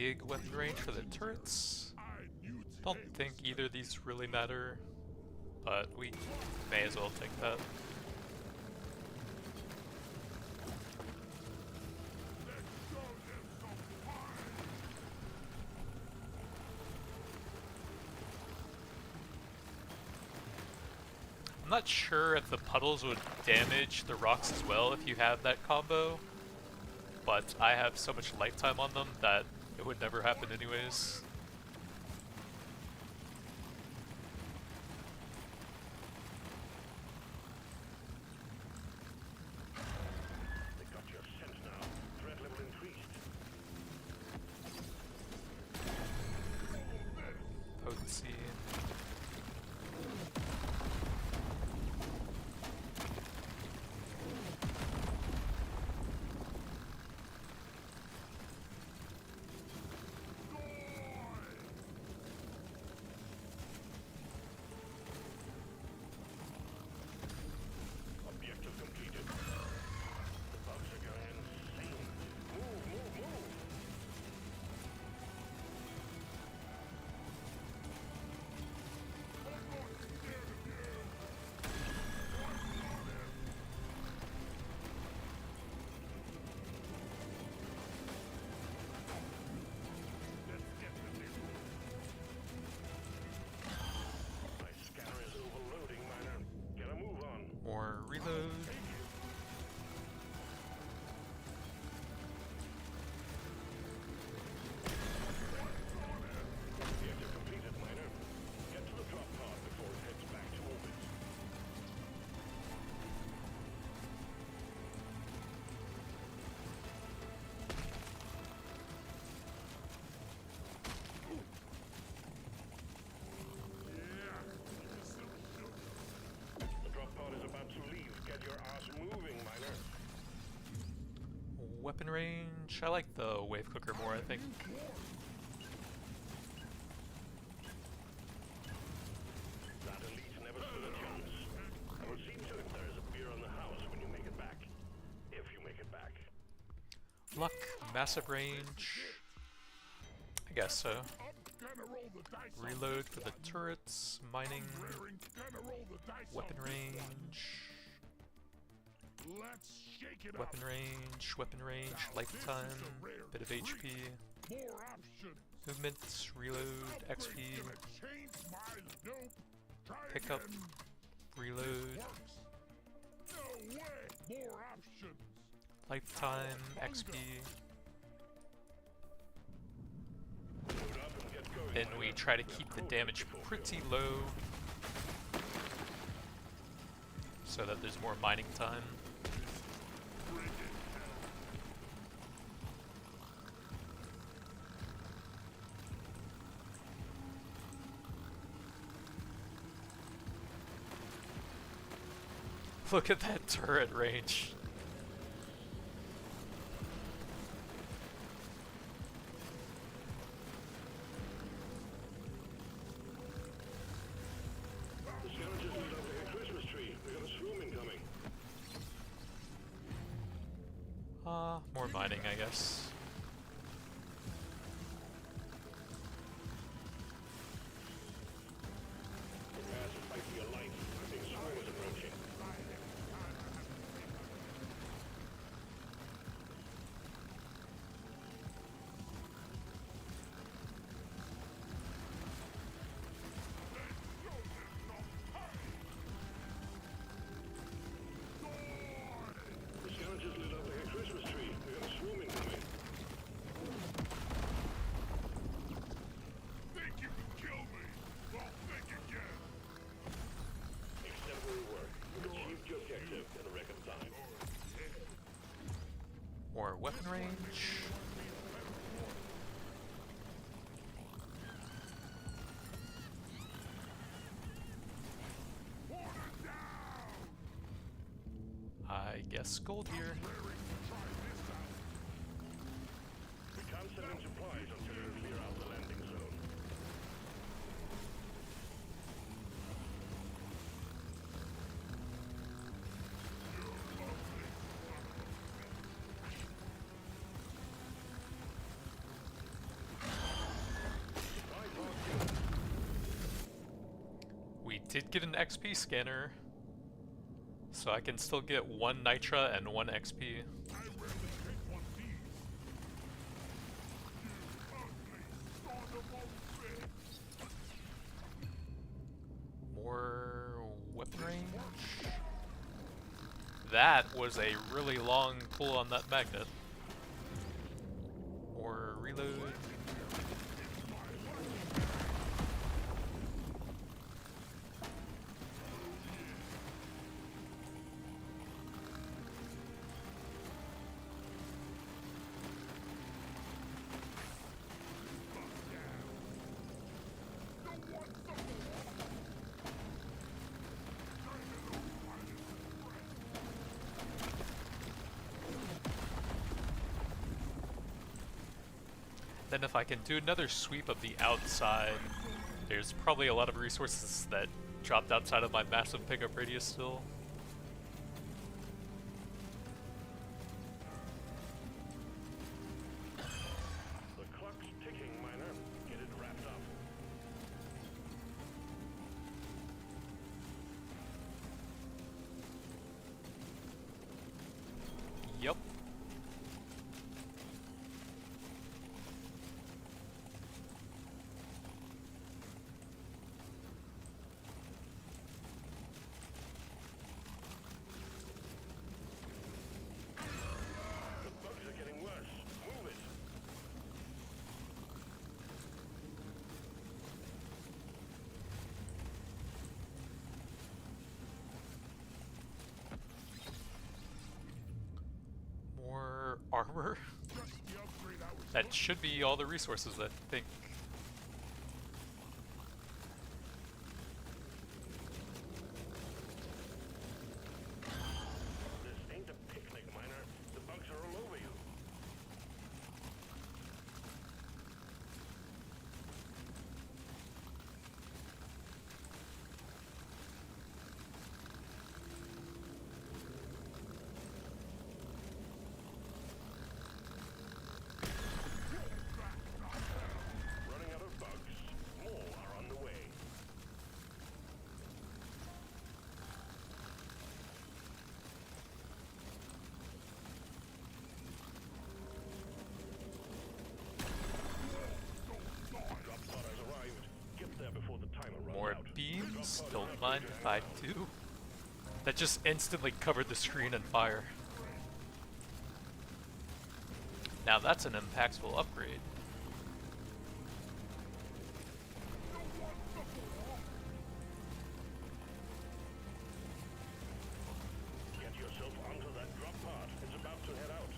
big weapon range for the turrets. Don't think either of these really matter, but we may as well take that. I'm not sure if the puddles would damage the rocks as well if you have that combo, but I have so much lifetime on them that it would never happen anyways. They got your scent now. Threat level increased. Potency. Objective completed. The bugs are going insane. Move, move, move! My scanner is overloading, miner. Get a move on. More reload. Objective completed, miner. Get to the drop pod before it heads back to orbit. The drop pod is about to leave. Get your ass moving, miner. Weapon range. I like the wave cooker more, I think. That elite never stood a chance. I will see to it there is a beer on the house when you make it back. If you make it back. Luck, massive range. I guess so. Gonna roll the dice on Reload this for the one. turrets, mining, Raring, gonna roll the dice weapon on this range, one. Let's shake it weapon up. range, lifetime, bit of HP, More options. movement, reload, Outbreak XP, gonna change my dope. Try pickup, again. reload, Works. No way. More options. lifetime, XP. Load up and get going, Then miner. we try to We have keep the quotas damage to fulfill. pretty low so that there's more mining time. Bring it. Look at that turret range. The scavengers lit up like a Christmas tree. We got a swoon incoming. More mining, I guess. Prepare to fight for your life. I think swoon is approaching. The scavengers lit up like a Christmas tree. We got a swoon incoming. Think you can kill me? Well, think again. Exemplary work. You've achieved your objective in a record time. More weapon range. Order down. I guess gold here. Raring to try this out. We can't send in supplies until you clear out the landing zone. We did get an XP scanner, so I can still get 1 Nitra and 1 XP. I rarely take one of these. You ugly son of a bitch. More weapon range. That was a really long pull on that magnet. More reload. Then if I can do another sweep of the outside, there's probably a lot of resources that dropped outside of my massive pickup radius still. The clock's ticking, miner. Get it wrapped up. Yep. The bugs are getting worse. Move it. More armor. Just the upgrade I was That should be all the resources, I think. This ain't a picnic, miner. The bugs are all over you. Running out of bugs. More are on the way. Drop pod has arrived. Get there before the timer runs More out. beams. Don't mind if I do. That just instantly covered the screen in fire. Now that's an impactful upgrade. Get yourself onto that drop pod. It's about to head out.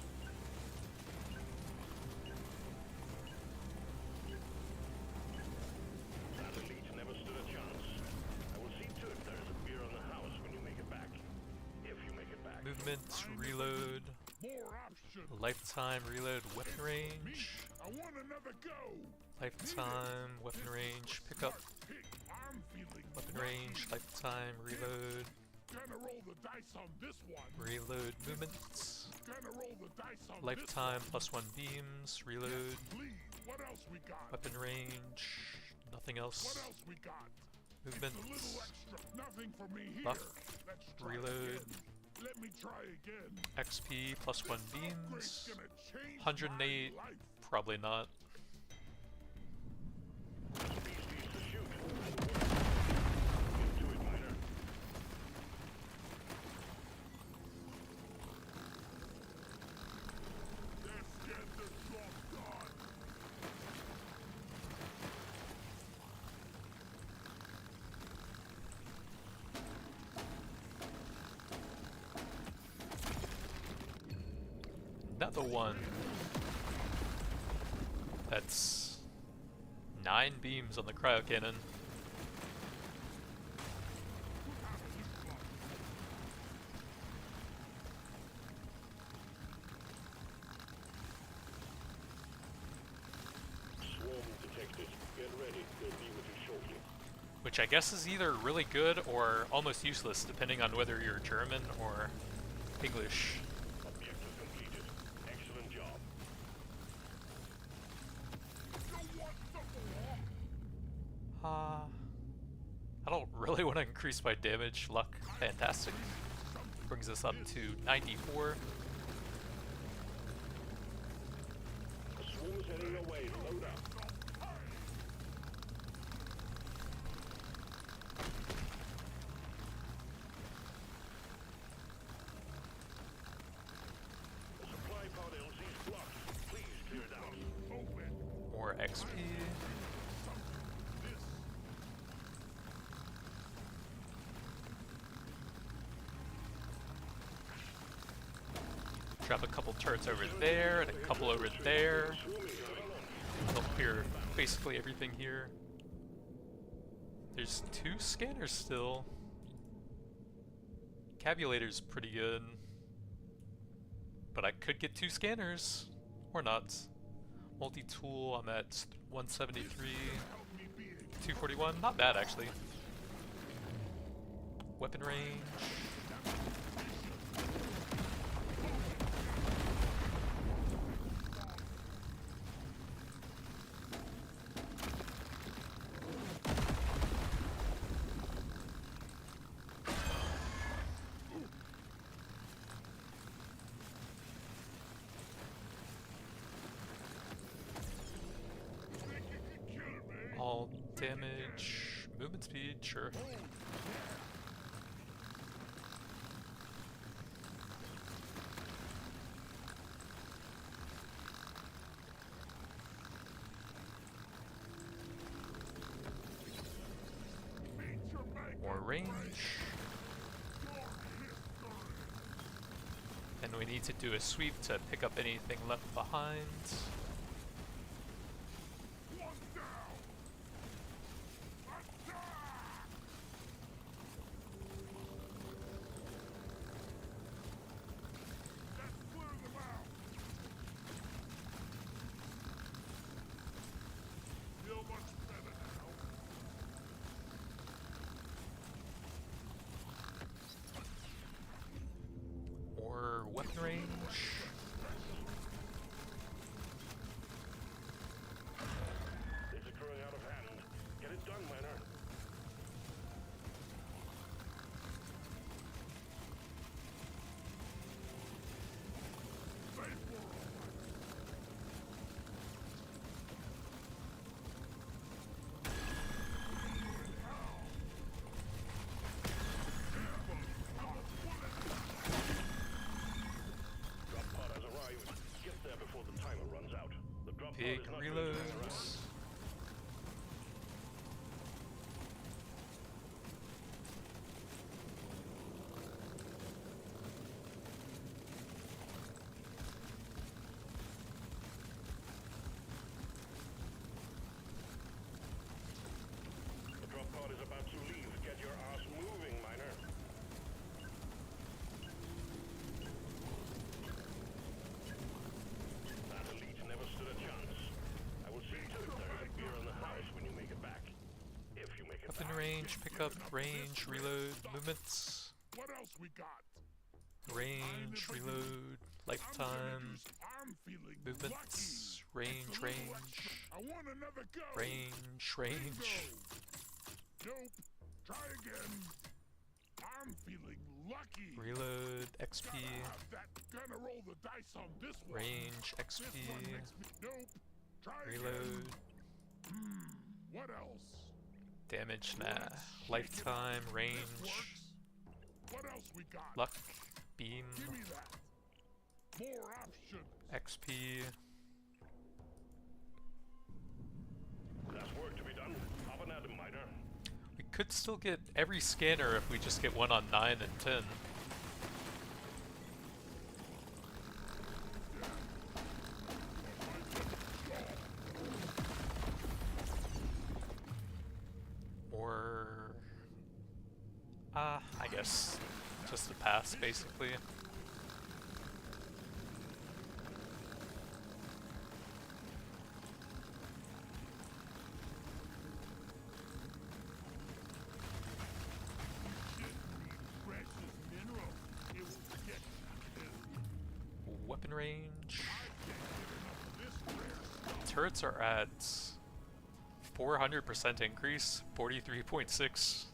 That elite never stood a chance. I will see to it there is a beer on the house when you make it back. If you make it back. Movement, reload, more options. lifetime reload, weapon Me, range, I want another go. lifetime, weapon range, pickup, Pick. I'm feeling weapon lucky. range, lifetime, reload, Gonna roll the dice on this one. reload, movement, Gonna roll the dice on lifetime, this +1 beams, reload, one. Please, what else we got? weapon range, nothing What else, else we got? movement, It's a little extra. Nothing for me here. buff, Let's try reload, again. Let me try again. XP, +1 This upgrade's beams, gonna change 108, my life. probably not. These needs to shoot. Get to it, miner. Let's get this job done. Another one. That's 9 beams on the cryo cannon. Swarm detected. Get ready. They'll be with you shortly. Which I guess is either really good or almost useless, depending on whether you're German or English. Objective completed. Excellent job. You want some more? I don't really want to increase my damage. Luck, fantastic. Brings us up to 94. The swarm's heading your way. Load up. The supply pod LZ's blocked. Please clear it out. More XP. Drop a couple turrets over there and a couple over there. I'll clear basically everything here. There's 2 scanners still. Cabulator's pretty good. But I could get 2 scanners. Or not. Multi-tool, I'm at 173. 241, not bad actually. Weapon range. All damage, movement speed, sure. More range. And we need to do a sweep to pick up anything left behind. Weapon range. It's growing out of hand. Get it done, miner. Big reloads. The drop pod is about to leave. Get your ass moving, miner. That elite never stood a chance. I will see to it there's a beer in the house when you make it back. If you make it Weapon back. range, pick up, range, reload, movements. What else we got? Range, reload, lifetime, I'm feeling movements, range, range, I want another go. range, range. Nope. Try again. I'm feeling lucky. Reload, XP, That gonna roll the dice on this one. range, This XP, one makes me. Nope. Try reload, again. What else? damage, nah, lifetime, range, What else we got? luck, beam, Give me that. More options. XP. That's work to be done. Have an atom, miner. We could still get every scanner if we just get one on 9 and 10. Or... I guess just a pass, basically. Precious mineral. It will get Weapon range. this rare. Turrets are at 400% increase, 43.6.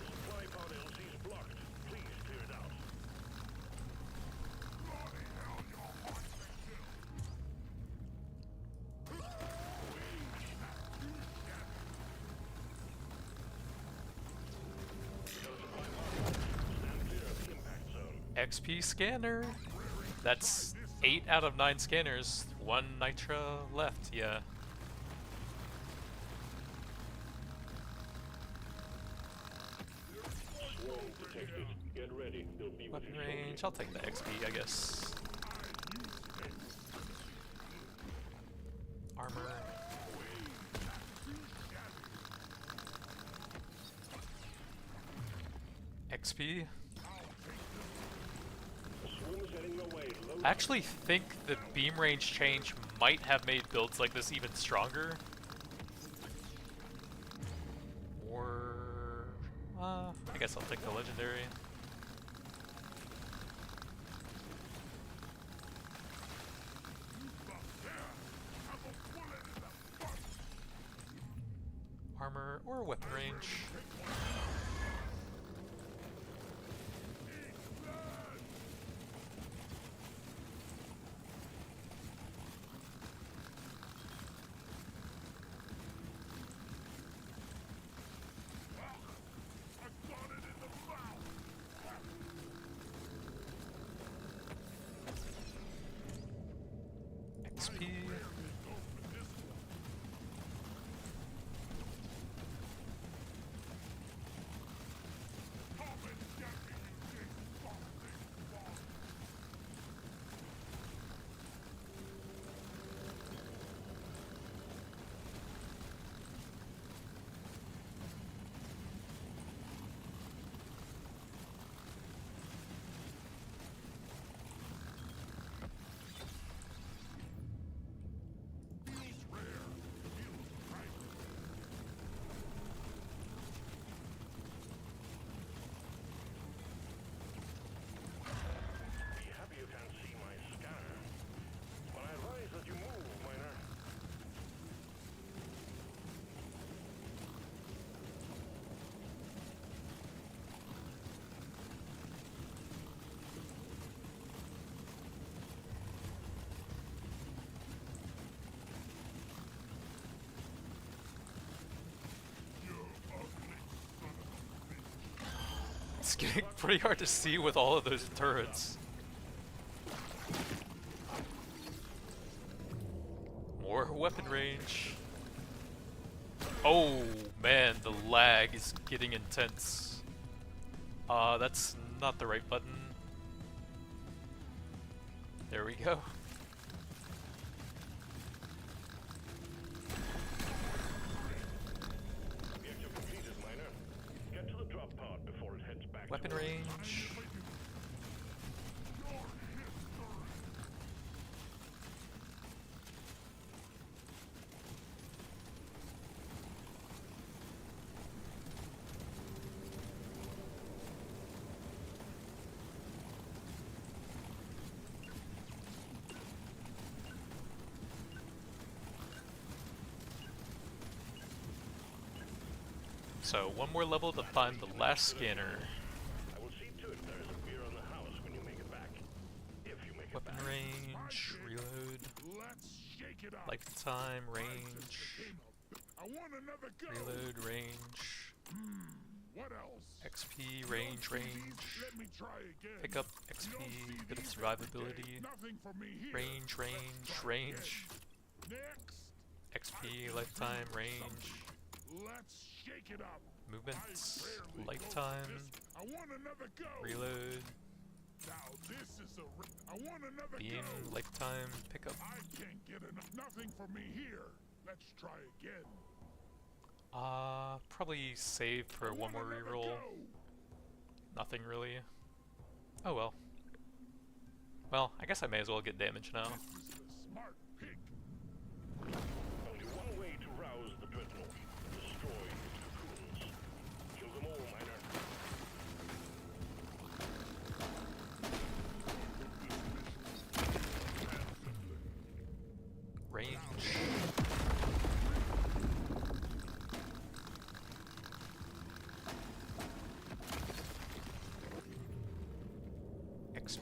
Supply pod LC is blocked. Please clear it out. Stand clear of the impact zone. XP scanner. That's 8 out of 9 scanners. 1 nitra left, yeah. Swarm detected. Get ready. They'll be with Weapon you shortly. range. I'll take the XP, I guess. Armor. XP. Swarm is heading your way. Load I actually think the beam range change might have made builds like this even stronger. Or... I guess I'll take the legendary. Armor or weapon range. XP. Be happy you can't see my scanner. When I advise that you move, miner. It's getting pretty hard to see with all of those turrets. More weapon range. Oh man, the lag is getting intense. That's not the right button. There we go. Objective completed, miner. Get to the drop pod before it heads back. Weapon to Earth. range. So one more level to find the last scanner. I will see to it there is a beer on the house when you make it back. If you make it Weapon back. range, reload, Let's shake it up. lifetime range, I want another go. reload range, What else? XP range, range, Let me try again. pick up You XP, don't see bit of these every day. survivability, Nothing for me here. range, range, Let's try range, again. Next. XP, lifetime, range, Let's shake it up. movements, I rarely go lifetime, this- I want another go. reload, Now this is a. I want another beam, go. lifetime, pick up. I can't get enough. Nothing for me here. Let's try again. Probably save for I one want more another reroll. go. Nothing really. Oh well. Well, I guess I may as well get damage now. This is the smart pick. Only one way to rouse the dreadnought. Destroy its cocoons. Kill them all, miner. Range. XP.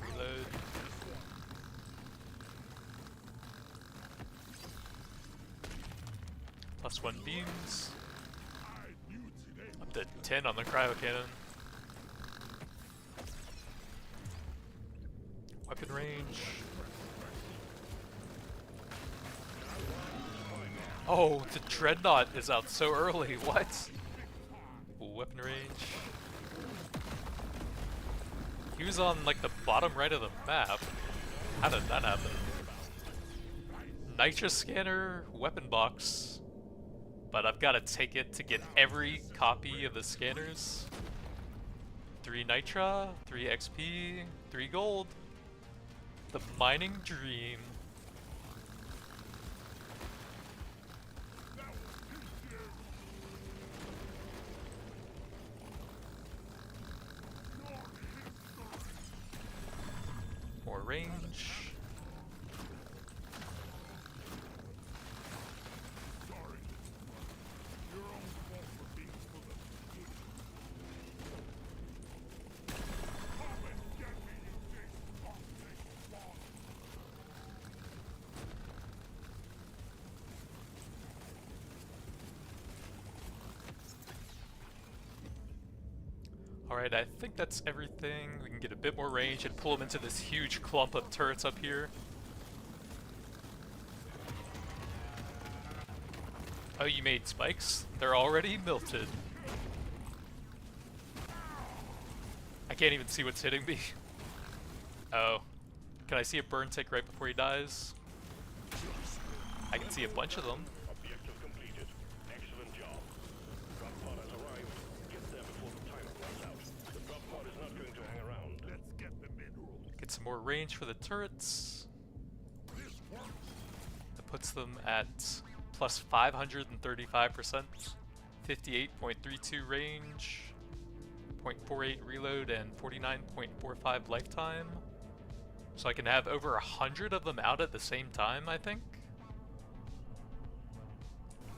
Reload. +1 beams. Up to 10 on the cryo cannon. Weapon range. Oh, the dreadnought is out so early. What? Weapon range. He was on like the bottom right of the map. How did that happen? Nitra scanner, weapon box. But I've got to take it to get every copy of the scanners. 3 Nitra, 3 XP, 3 gold. The mining dream. More range. Alright, I think that's everything. We can get a bit more range and pull them into this huge clump of turrets up here. Oh, you made spikes? They're already melted. I can't even see what's hitting me. Oh. Can I see a burn tick right before he dies? I can see a bunch of them. Objective completed. Excellent job. Drop pod has arrived. Get there before the timer runs out. The drop pod is not going to hang around. Let's get the minerals. Get some more range for the turrets. That puts them at plus 535%, 58.32 range, 0.48 reload, and 49.45 lifetime. So I can have over 100 of them out at the same time, I think.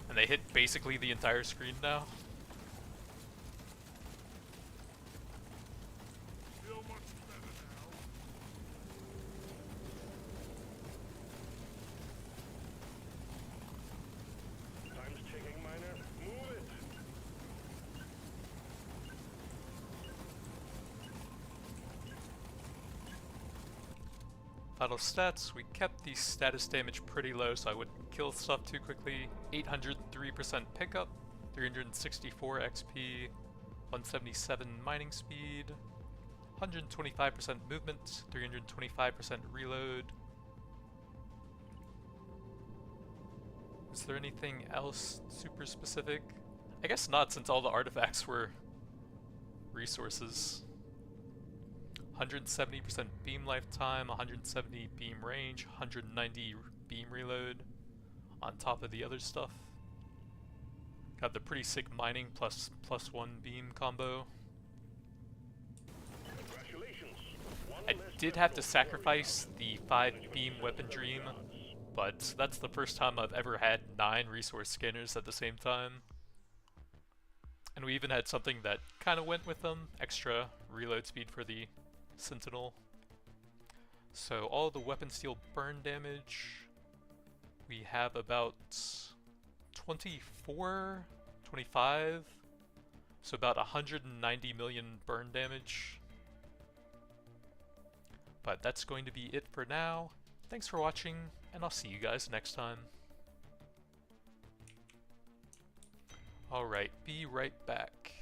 And they hit basically the entire screen now. Feel much better now. Time's ticking, miner. Move it. Vital stats, we kept the status damage pretty low so I wouldn't kill stuff too quickly. 803% pickup, 364 XP, 177 mining speed, 125% movement, 325% reload. Is there anything else super specific? I guess not, since all the artifacts were resources. 170% beam lifetime, 170 beam range, 190 beam reload on top of the other stuff. Got the pretty sick mining plus +1 beam combo. Congratulations. I did have to sacrifice the 5 beam weapon dream, but that's the first time I've ever had 9 resource scanners at the same time. And we even had something that kind of went with them, extra reload speed for the Sentinel. So all the weapon steel burn damage, we have about 24, 25, so about 190 million burn damage. But that's going to be it for now. Thanks for watching, and I'll see you guys next time. Alright, be right back.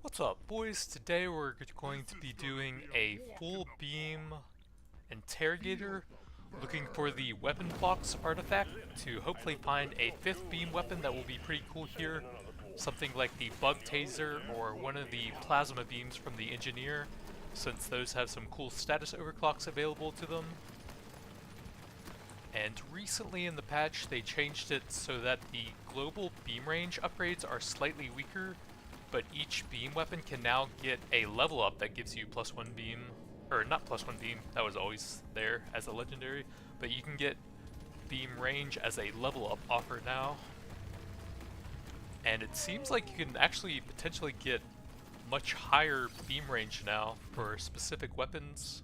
What's up, boys? Today we're going to be doing a full beam interrogator, looking for the weapon box artifact to hopefully find a 5th beam weapon that will be pretty cool here. Something like the bug taser or one of the plasma beams from the engineer, since those have some cool status overclocks available to them. And recently in the patch they changed it so that the global beam range upgrades are slightly weaker, but each beam weapon can now get a level up that gives you +1 beam, or not +1 beam, that was always there as a legendary, but you can get beam range as a level up offer now. And it seems like you can actually potentially get much higher beam range now for specific weapons.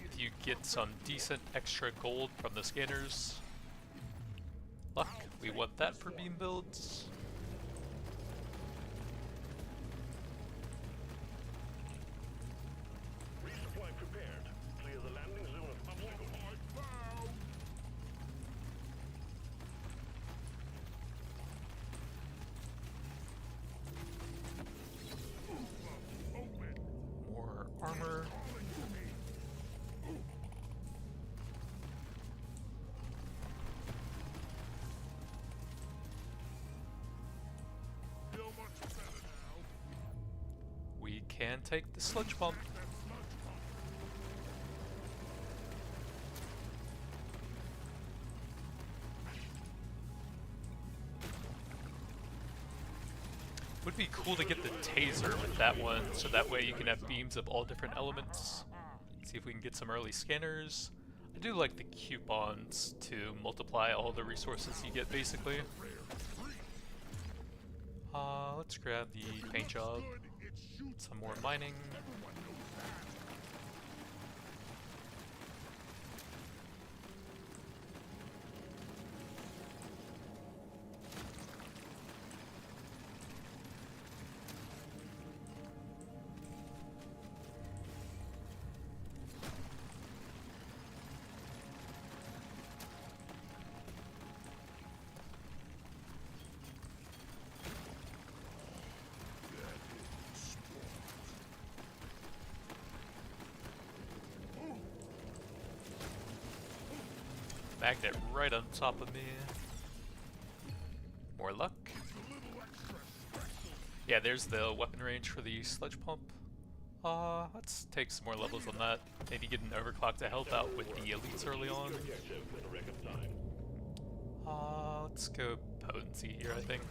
If you get some decent extra gold from the scanners. Luck, we want that for beam builds. Resupply prepared. Clear the landing zone of obstacles. More armor. We can take the sludge pump. Would be cool to get the taser with that one, so that way you can have beams of all different elements. See if we can get some early scanners. I do like the coupons to multiply all the resources you get, basically. Let's grab the paint job. Some more mining. Magnet right on top of me. More luck. Yeah, there's the weapon range for the sludge pump. Let's take some more levels on that. Maybe get an overclock to help out with the elites early on. Let's go potency here, I think.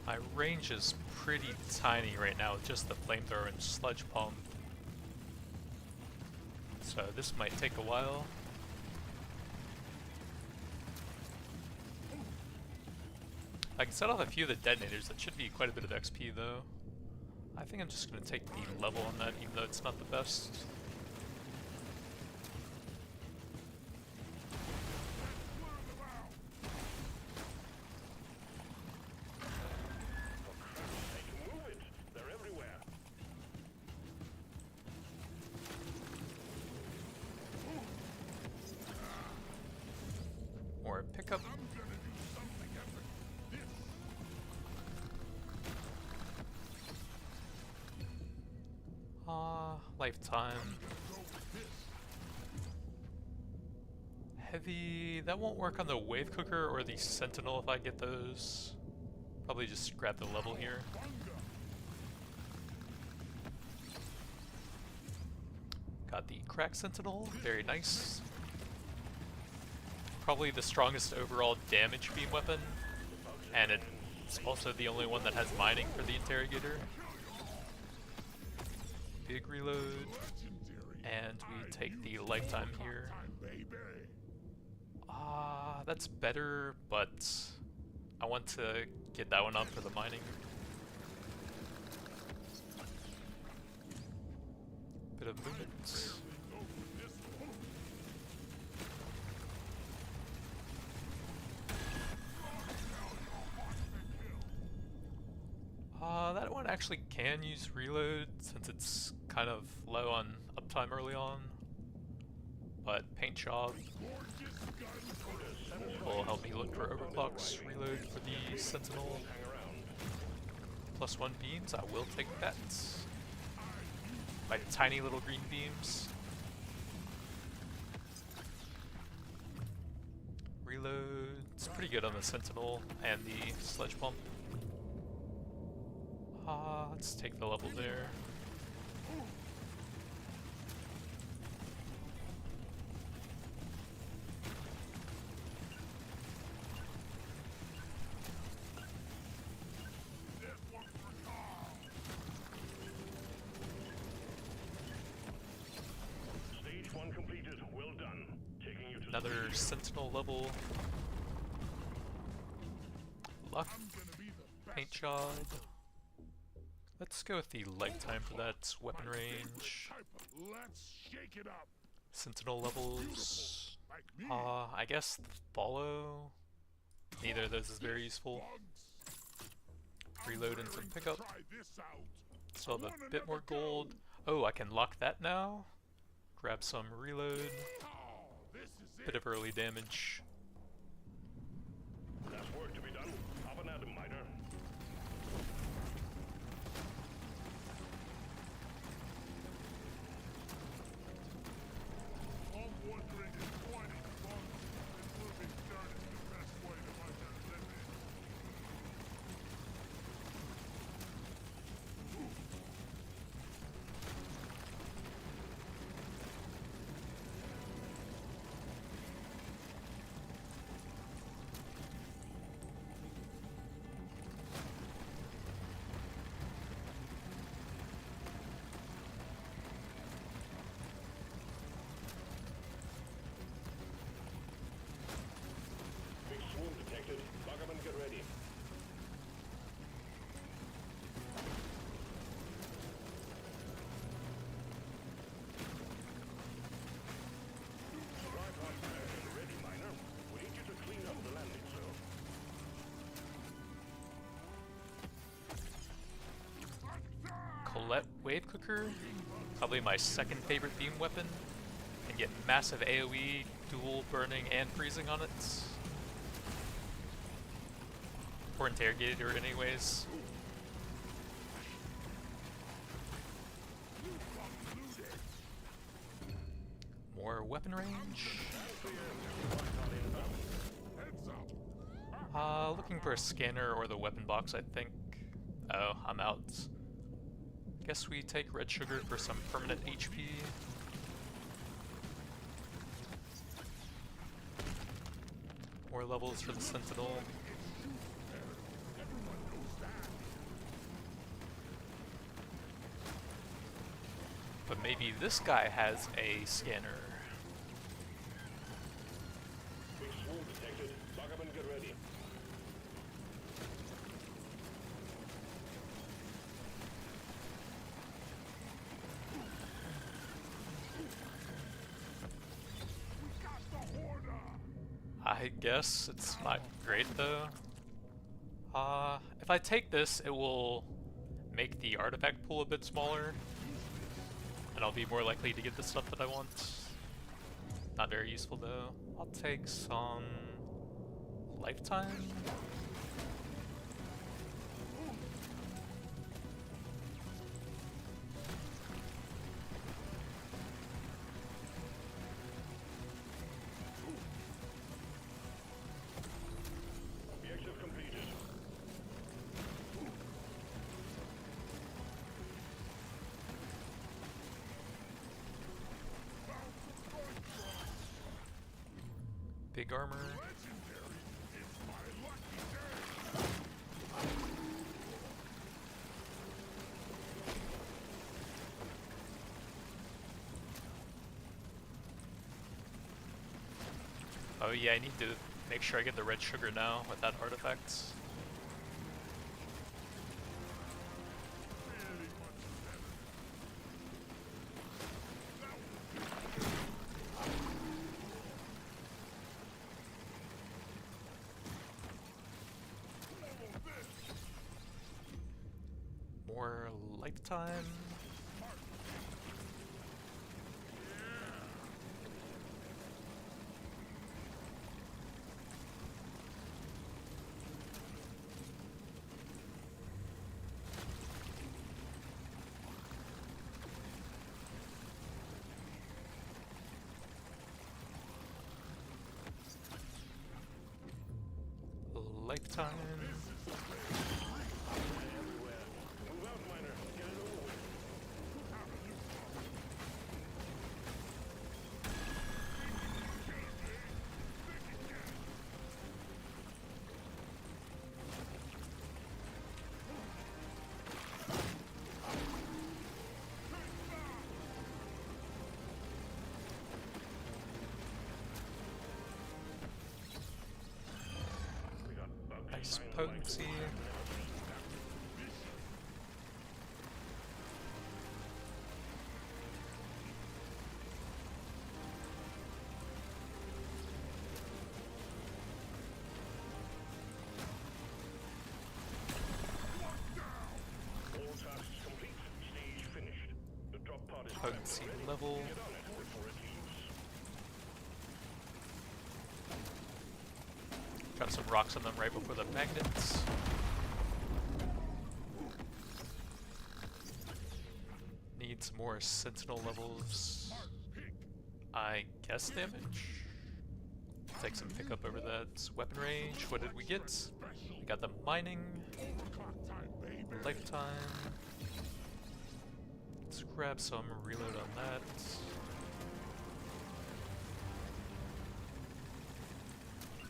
My range is pretty tiny right now with just the flamethrower and sludge pump. So this might take a while. I can set off a few of the detonators, that should be quite a bit of XP though. I think I'm just going to take the level on that even though it's not the best. Pickup. Lifetime. Heavy, that won't work on the wave cooker or the sentinel if I get those. Probably just grab the level here. Got the crack sentinel, very nice. Probably the strongest overall damage beam weapon, and it's also the only one that has mining for the interrogator. Big reload, and we take the lifetime here. That's better, but I want to get that one up for the mining. Bit of movement. That one actually can use reload since it's kind of low on uptime early on, but paint job will help me look for overclocks. Reload for the sentinel. +1 beams, I will take that. My tiny little green beams. Reload, it's pretty good on the sentinel and the sledge pump. Let's take the level there. Stage 1 completed. Well done. Taking you to Another sentinel level. Luck. Paint job. Let's go with the lifetime for that weapon range. Let's shake it up. Sentinel levels. Like me. I guess the follow. Neither of those is very useful. Reload and some pickup. Try this out. Still have a bit more gold. Oh, I can lock that now. Grab some reload. Oh, this is Bit of early damage. That's work to be done. Up and at 'em, miner. I'm wondering if pointing guns and moving dirt is the best way to make a living. Big swoon detected. Lock 'em and get ready. Tripod pack and ready, miner. We need you to clean up the landing zone. Colette Wave Cooker, probably my second favorite beam weapon. Can get massive AoE, dual burning and freezing on it. Or interrogator anyways. More weapon range. Looking for a scanner or the weapon box, I think. Oh, I'm out. Guess we take red sugar for some permanent HP. More levels for the sentinel. But maybe this guy has a scanner. Big swoon detected. Lock 'em and get ready. I guess it's not great though. If I take this, it will make the artifact pool a bit smaller, and I'll be more likely to get the stuff that I want. Not very useful though. I'll take some lifetime. Objective completed. big armor. Legendary. It's my lucky day. Oh yeah, I need to make sure I get the red sugar now with that artifact. Really much better. More lifetime. Lifetime. Everywhere. Move out, miner. Get it over with. We got bugs Nice flying potency. like all tasks complete. Stage finished. The drop pod is Potency prepped and ready. level. Get on it before it leaves. Got some rocks on them right before the magnets. Needs more sentinel levels. I guess damage. Take some pickup over that weapon range. What did we get? We got the mining. Lifetime. Let's grab some reload on that.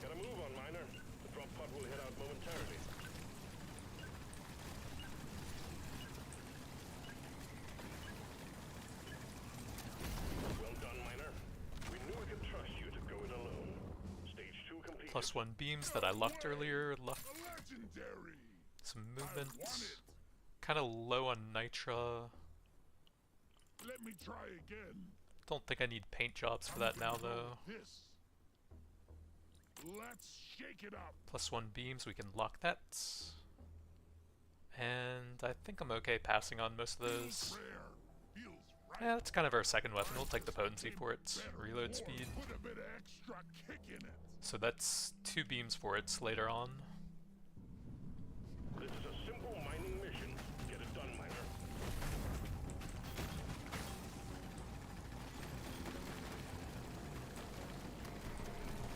Gotta move on, miner. The drop pod will head out momentarily. Well done, miner. We knew we could trust you to go it alone. Stage 2 complete. +1 beams that I lucked earlier. Lucked Legendary. some I movement. want it. Kind of low on nitra. Let me try again. Don't think I need paint jobs for that now though. This. Let's shake it up. +1 beams, we can lock that. And I think I'm okay passing on most of those. Rare. Feels right. Yeah, that's kind of our second weapon. We'll take the potency for it. Reload speed. Put a bit of extra kick in it. So that's 2 beams for it later on. This is a simple mining mission. Get it done, miner.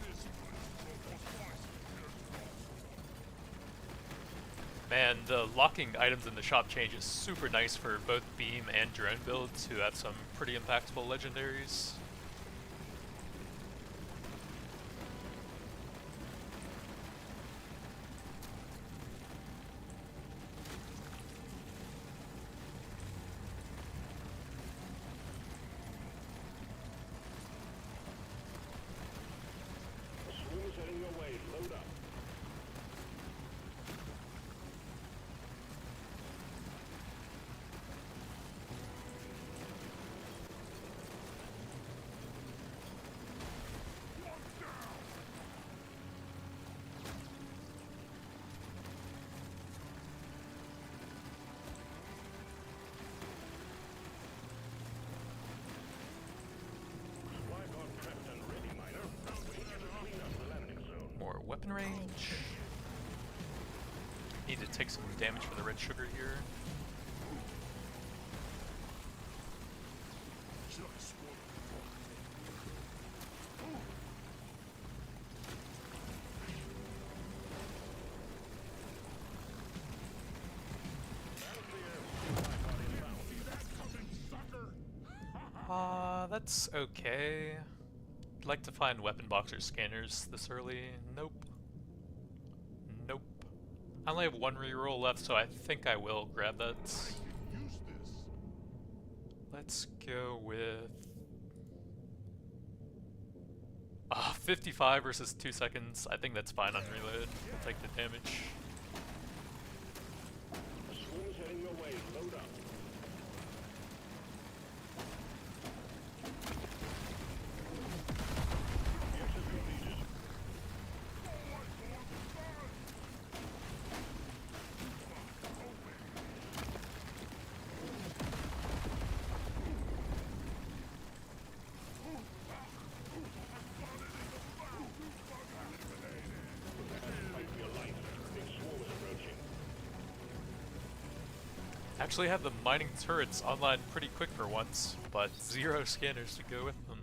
This place is almost Man, the locking items in the shop change is super nice for both beam and drone builds who have some pretty impactful legendaries. The swing is heading your way. Load up. Supply pod prepped and ready, miner. Waiting to clean up the landing zone. More weapon range. Need to take some damage for the red sugar here. just what That's okay. like to find weapon boxer scanners this early. Nope. Nope. I only have one reroll left, so I think I will grab that. Use this. Let's go with 55 versus 2 seconds. I think that's fine on reload. I'll take the damage. A swarm's heading your way. Load up. Objective completed. Fight for your life. Big swarm is approaching. Actually have the mining turrets online pretty quick for once, but 0 scanners to go with them.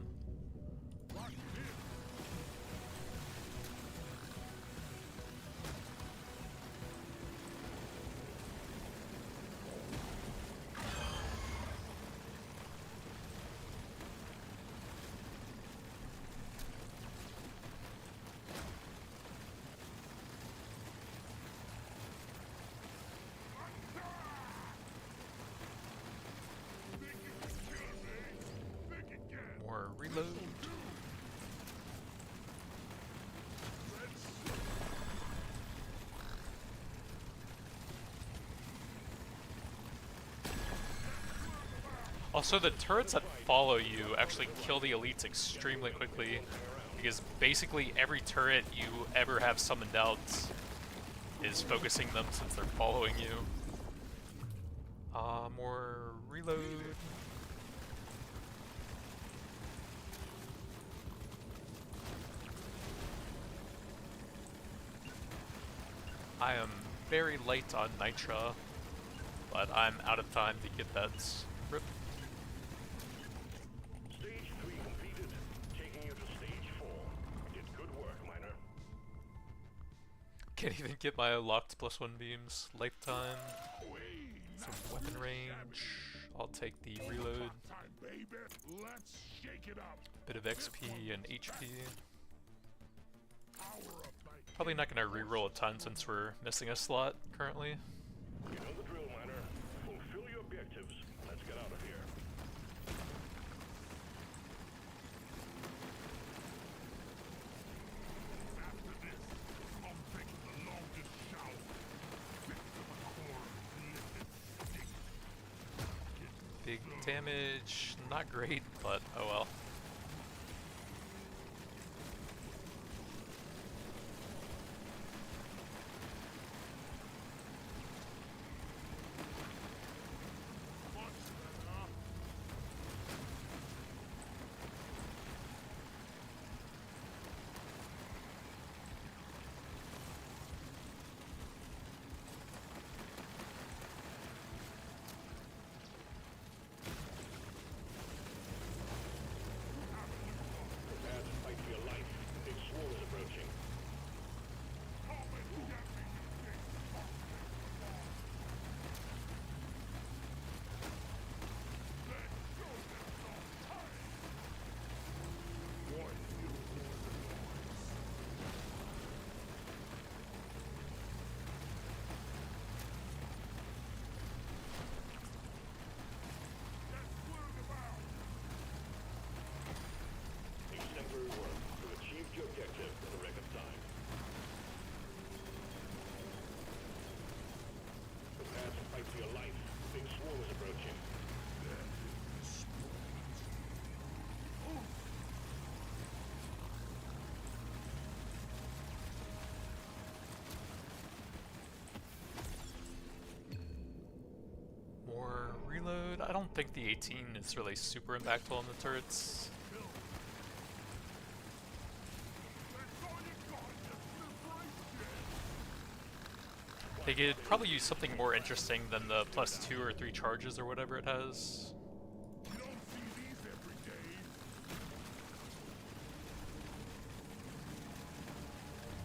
More reload. Also, the turrets that follow you actually kill the elites extremely quickly, because basically every turret you ever have summoned out is focusing them since they're following you. More reload. I am very light on Nitra, but I'm out of time to get that. Rip. Stage 3 completed. Taking you to stage 4. Did good work, miner. Can't even get my locked +1 beams. Lifetime. Some weapon range. I'll take the reload. Time, baby. Let's shake it up. Bit of XP and HP. Power up, mate. Probably not gonna reroll a ton since we're missing a slot currently. You know the drill, miner. Fulfill your objectives. Let's get out of here. After this, I'm taking the longest shower. Fit to the core, lifted stick. Big damage, not great, but oh well. Much better. Prepare to fight for your life. Big swarm is approaching. Come and get me, you big fuck. Let's show them some time. One, you Let's clear them out. Exemplary work. You achieved your objective in a record time. Prepare to fight for your life. Big swarm is approaching. More reload. I don't think the 18 is really super impactful on the turrets. That's all you got. Just They could probably use something more interesting than the +2 or 3 charges or whatever it has. You don't see these every day.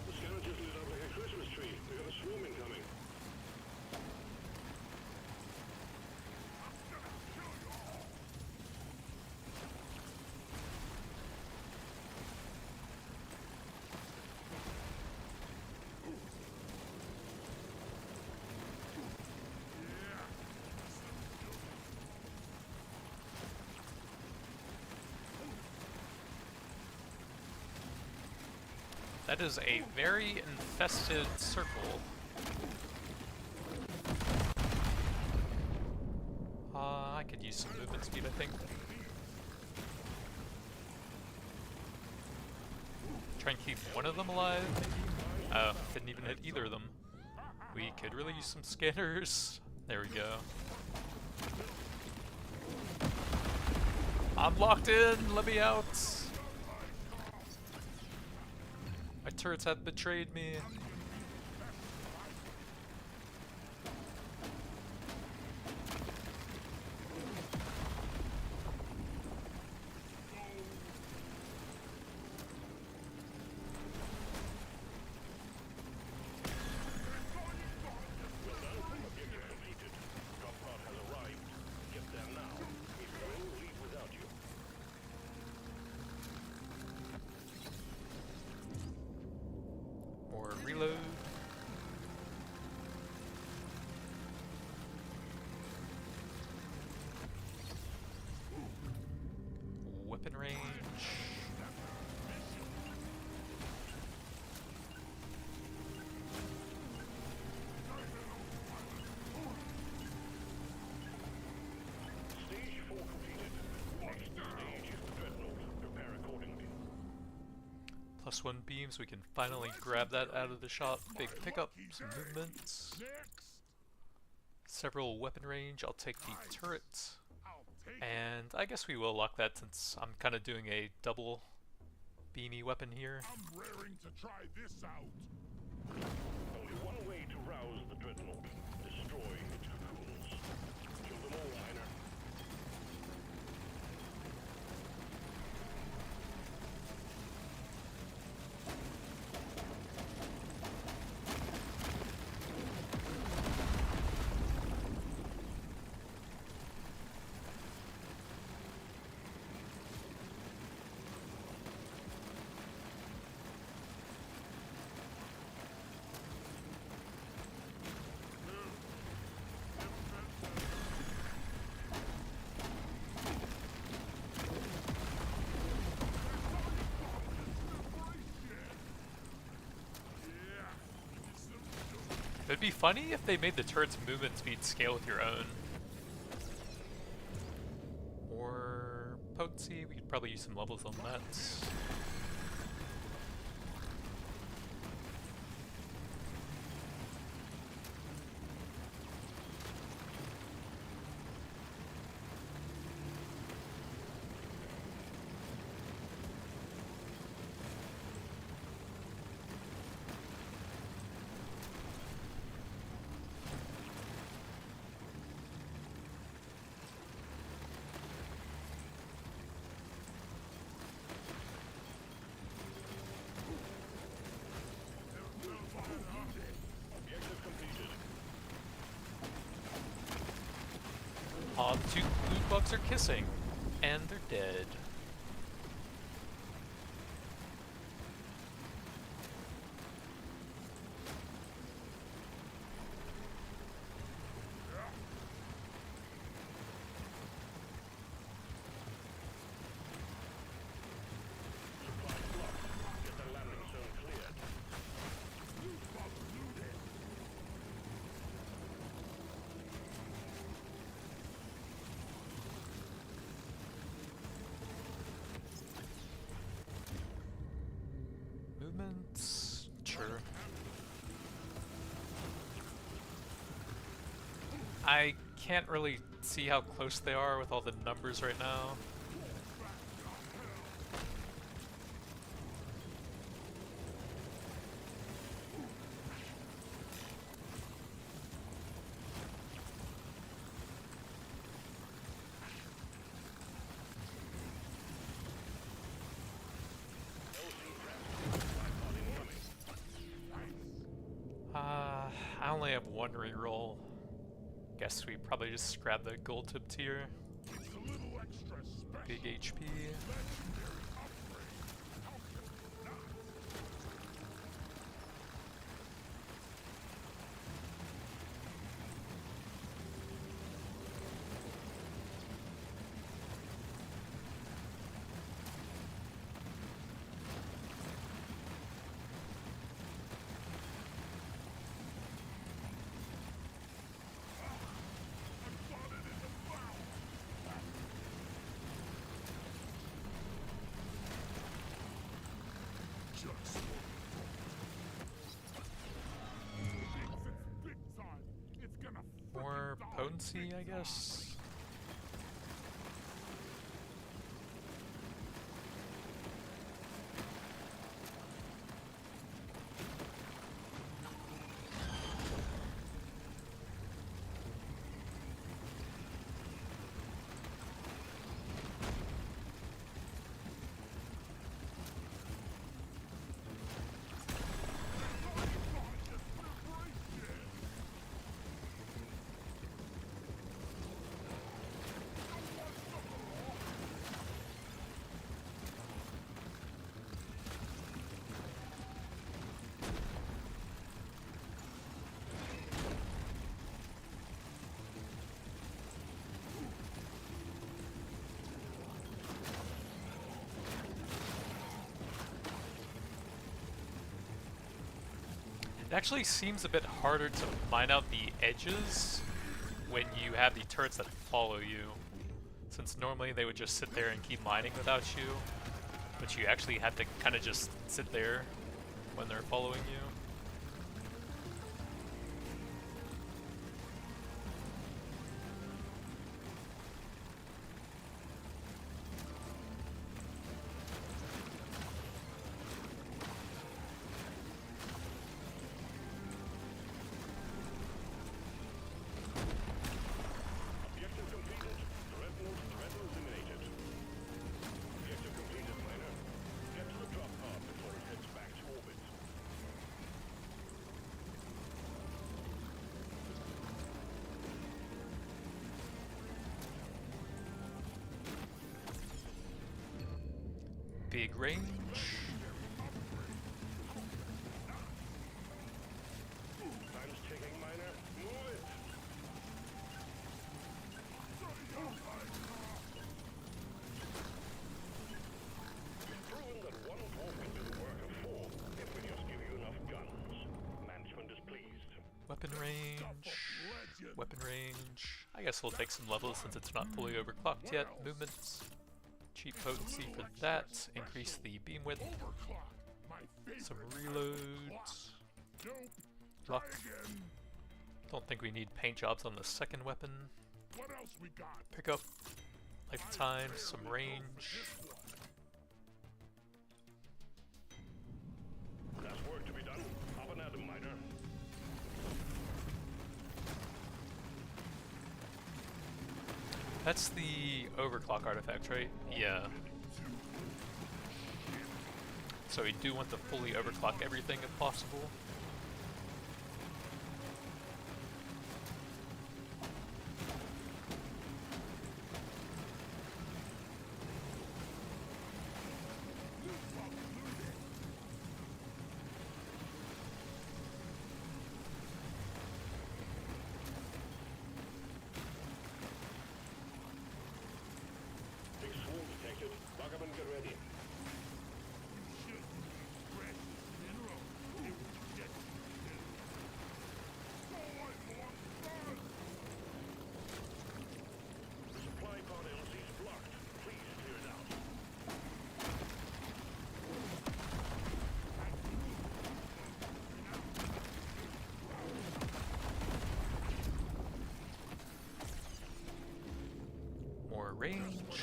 The scanner just lit up like a Christmas tree. We got a swarm incoming. I'm gonna kill you all. That is a very infested circle. I could use some movement speed, I think. Try and keep one of them alive, maybe? Oh, didn't even hit either of them. We could really use some scanners. There we go. I'm locked in! Let me out! My turrets have betrayed me. More reload. Weapon range. Stage 4 completed. Next stage is the dreadnought. Prepare accordingly. +1 beams, we can finally grab that out of the shop. Big pickup, some movements. Several weapon range, I'll take the turret. And I guess we will lock that since I'm kind of doing a double beamy weapon here. I'm raring to try this out. Only one way to rouse the dreadnought. Destroy its cocoons. Kill them all, miner. It'd be funny if they made the turret's movement speed scale with your own. Or potency, we could probably use some levels on that. Objective completed. Aw, the two loot bugs are kissing. And they're dead. Supplies blocked. Get the landing zone cleared. Movements? Sure. I can't really see how close they are with all the numbers right now. I only have one reroll. Guess we probably just grab the gold tip tier. It's a little extra special. Big HP. Legendary upgrade. How could not? potency, I guess. It actually seems a bit harder to mine out the edges when you have the turrets that follow you, since normally they would just sit there and keep mining without you, but you actually have to kind of just sit there when they're following you. Objective completed. Threat eliminated. Objective completed, miner. Get to the drop pod before it heads back to orbit. Big range. Time's ticking, miner. Move it. You've proven that one dwarf can do the work of four if we just give you enough guns. Management is pleased. Weapon range. Weapon range. I guess we'll take some levels since it's not fully overclocked yet. Movements. Cheap potency for that. Increase the beam width. Some reloads. Luck. Don't think we need paint jobs on the second weapon. What else we got? Pick up lifetime, some range. There's work to be done. Up and at 'em, miner. That's the overclock artifact, right? Yeah. So we do want to fully overclock everything if possible. Big swarm detected. Lock up and get ready. The supply pod LC is blocked. Please clear it out. More range.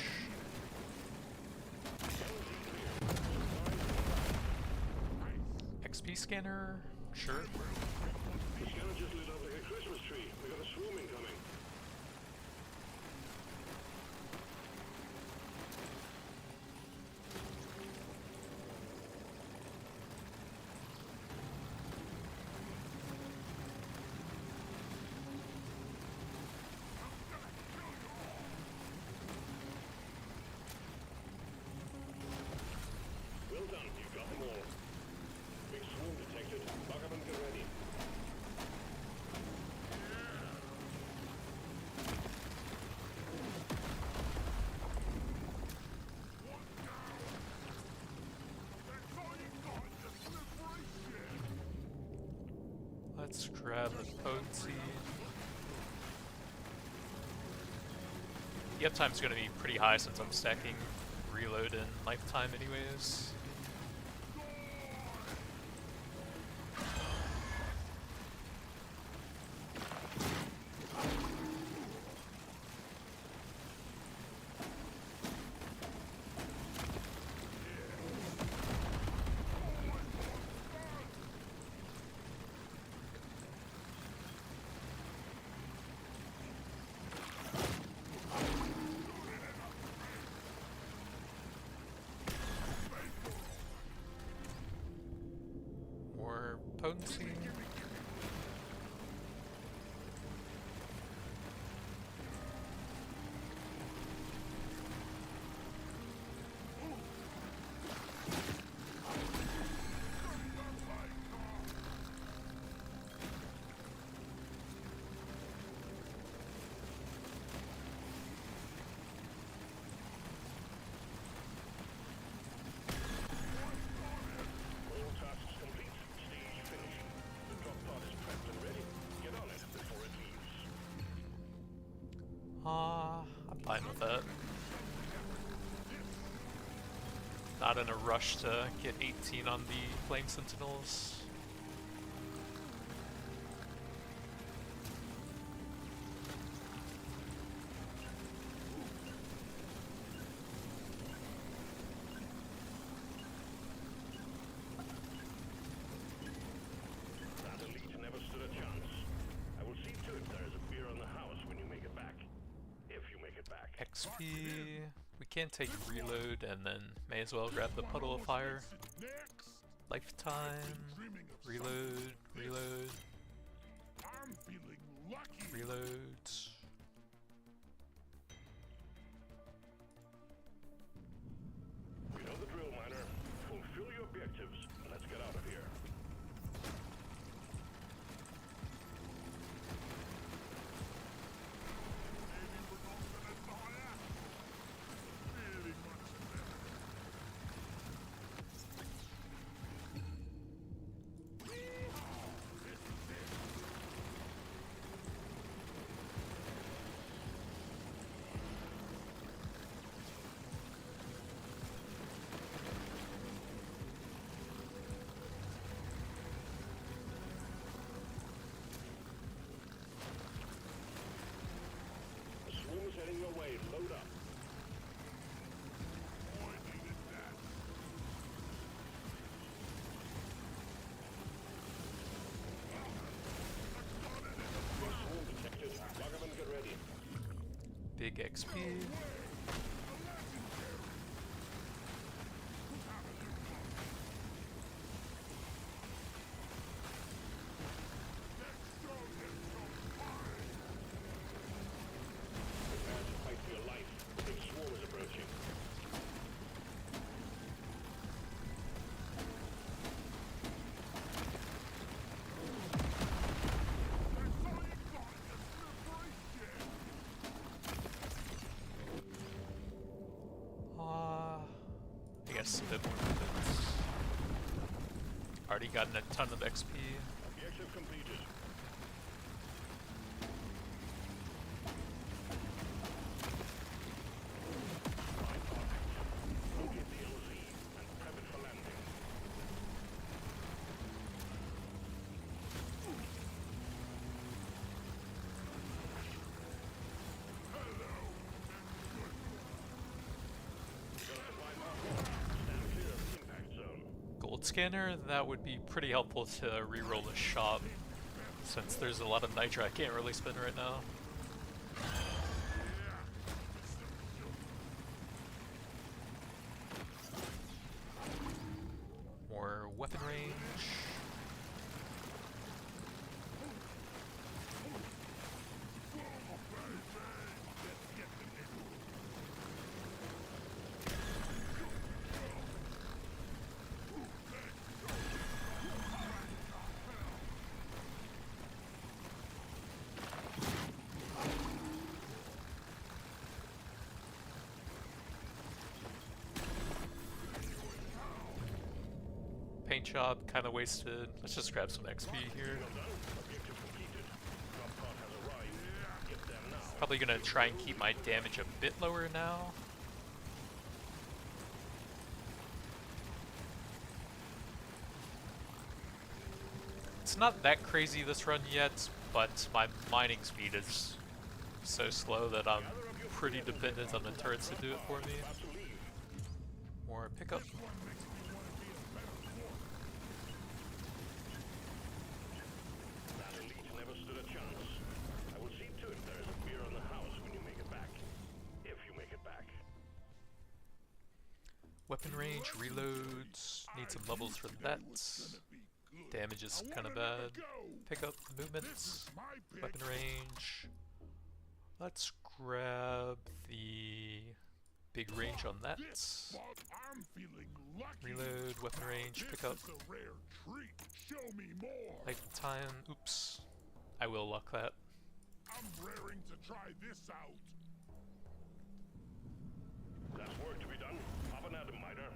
XP scanner. Sure. The scanner just lit up like a Christmas tree. We got a swarm incoming. Well done, you got them all. Big swarm detected. Lock up and get ready. Let's grab the potency. The uptime's gonna be pretty high since I'm stacking reload and lifetime anyways. see. All tasks complete. Stage finished. The drop pod is prepped and ready. Get on it before it leaves. I'm fine with that. Not in a rush to get 18 on the Flame Sentinels. That elite never stood a chance. I will see to it there is a beer on the house when you make it back. If you make it back. XP. We can take reload and then may as well grab the puddle of fire. Next, Lifetime. dreaming of Reload. Reload. I'm feeling lucky. Reload. You know the drill, miner. Fulfill your objectives. Let's get out of here. Maybe we're not gonna die after. Really much better. The swarm is heading your way. Load up. Boy, needed that. Your swarm detected. Log up and get ready. Big XP. Prepare to fight for your life. The big swarm is approaching. I guess a bit more movement. Already gotten a ton of XP. Objective completed. Flight pod active. Locate the LZ and prep it for landing. Got a supply pod. Stand clear of the impact zone. Gold scanner, that would be pretty helpful to reroll the shop. Since there's a lot of nitro I can't really spend right now. More weapon range. Paint job, kind of wasted. Let's just grab some XP here. Well done. Objective completed. Drop pod has arrived. Get there now. Probably gonna try and keep my damage a bit lower now. It's not that crazy this run yet, but my mining speed is so slow that I'm pretty dependent on the turrets to do it for me. About to leave. More pickup. That elite never stood a chance. I will see to it there is a beer on the house when you make it back. If you make it back. Weapon range, reloads. Need some levels for that. Damage is kind of bad. Pick up movements, weapon range. Let's grab the big range on that. Reload, weapon range, pick up. Lifetime, oops. I will lock that. I'm raring to try this out. There's work to be done. Have an atom miner.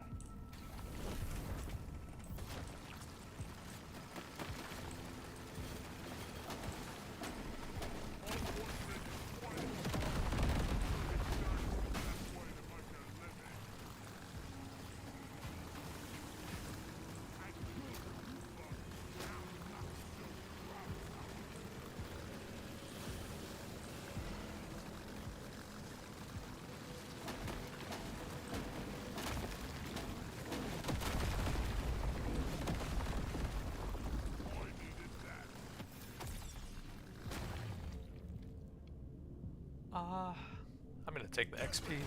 I'm gonna take the XP.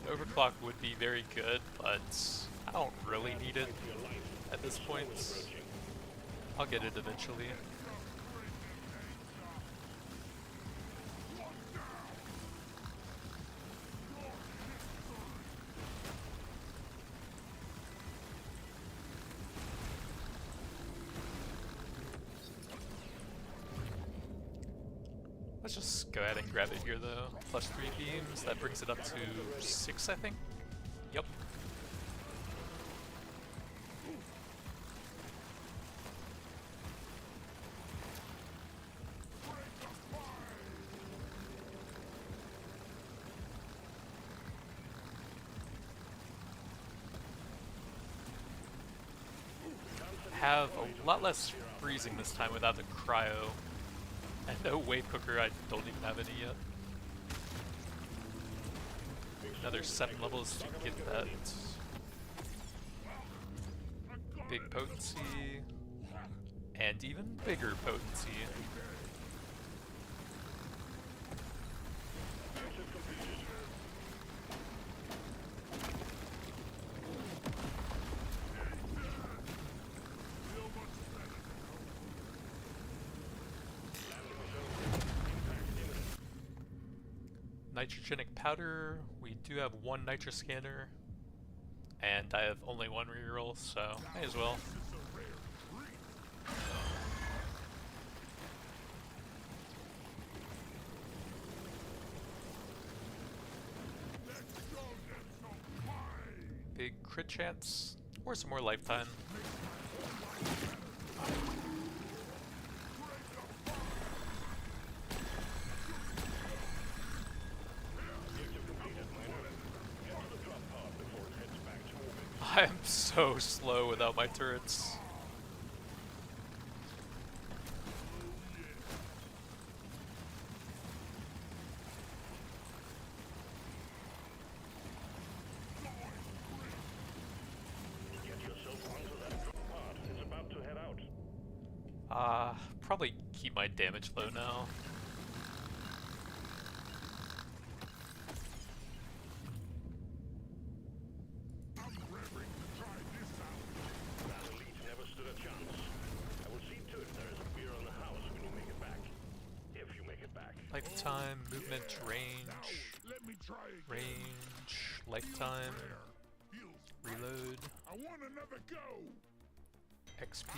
Overclock would be very good, but I don't really need it at this point. I'll get it eventually. Let's just go ahead and grab it here though. +3 beams, that brings it up to 6, I think? Yep. Have a lot less freezing this time without the cryo. And no wave cooker, I don't even have any yet. Another 7 levels to get that big potency, and even bigger potency. Nitrogenic powder, we do have 1 nitro scanner, and I have only 1 reroll, so may as well. Big crit chance, or some more lifetime. I am so slow without my turrets. Get yourself onto that drop pod. It's about to head out. Probably keep my damage low now. Lifetime, movement, range, lifetime, reload, XP,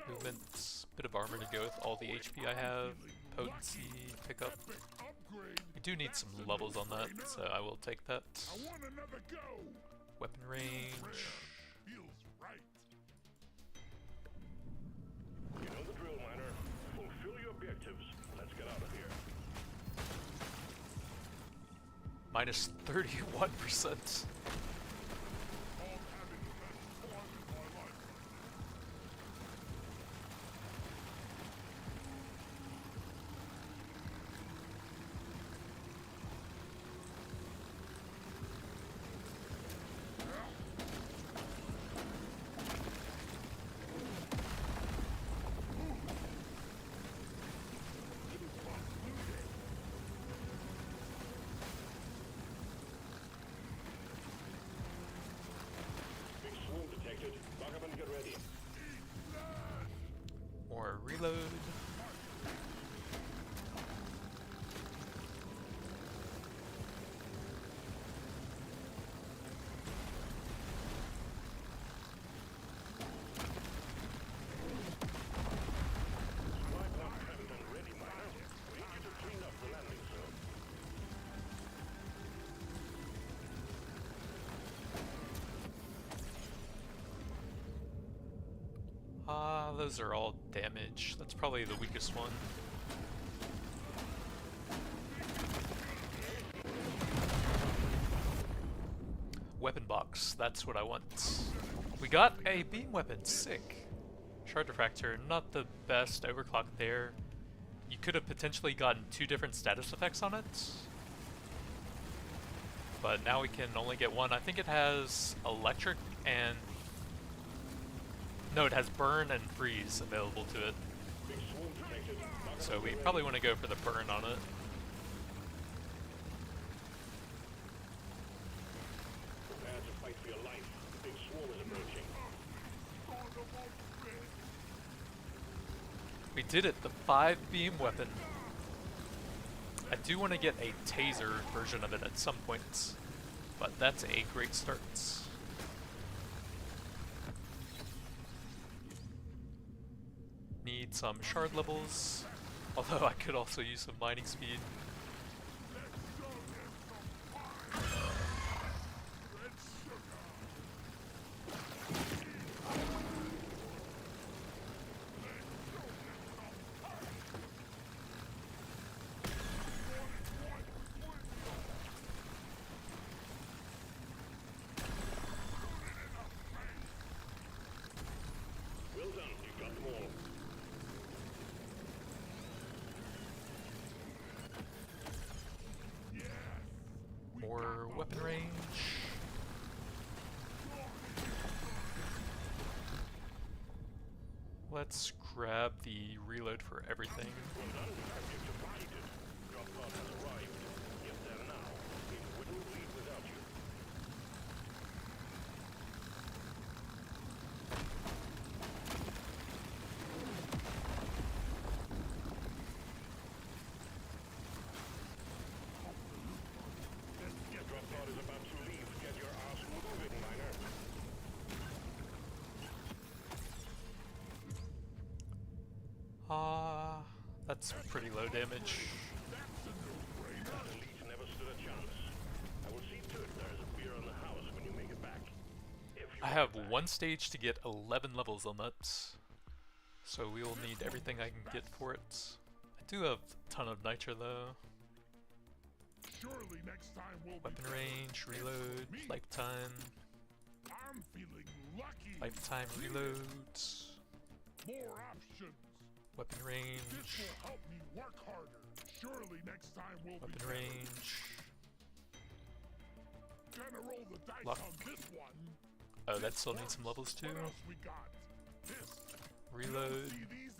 movements, bit of armor to go with all the HP I have, potency, pickup. I do need some levels on that, so I will take that. Weapon range. You know the drill, miner. Fulfill your objectives. Let's get out of here. Minus 31%. those are all damage. That's probably the weakest one. Weapon box, that's what I want. We got a beam weapon, sick. Shard refractor, not the best overclock there. You could have potentially gotten 2 different status effects on it. But now we can only get one. I think it has electric and... No, it has burn and freeze available to it. So we probably want to go for the burn on it. Prepare to fight for your life. The big swarm is approaching. We did it, the 5 beam weapon. I do want to get a taser version of it at some point, but that's a great start. Need some shard levels, although I could also use some mining speed. Well done, you got them all. More weapon range. Let's grab the reload for everything. Well done, you survived it. Drop pod has arrived. Get there now. It wouldn't leave without you. Drop pod is about to leave. Get your ass moving, miner. That's pretty low damage. Elite never stood a chance. I will see to it there is a beer on the house when you make it back. If you I have 1 stage to get 11 levels on that, so we will need everything I can get for it. I do have a ton of nitro though. Surely next time we'll Weapon be range, reload, lifetime, I'm feeling lucky. lifetime reload, More options. weapon This range, will help me work harder. Surely next time we'll weapon be range. gonna roll the dice Luck. on this one. Oh, that still needs some levels too. What else we got? This. Reload, See these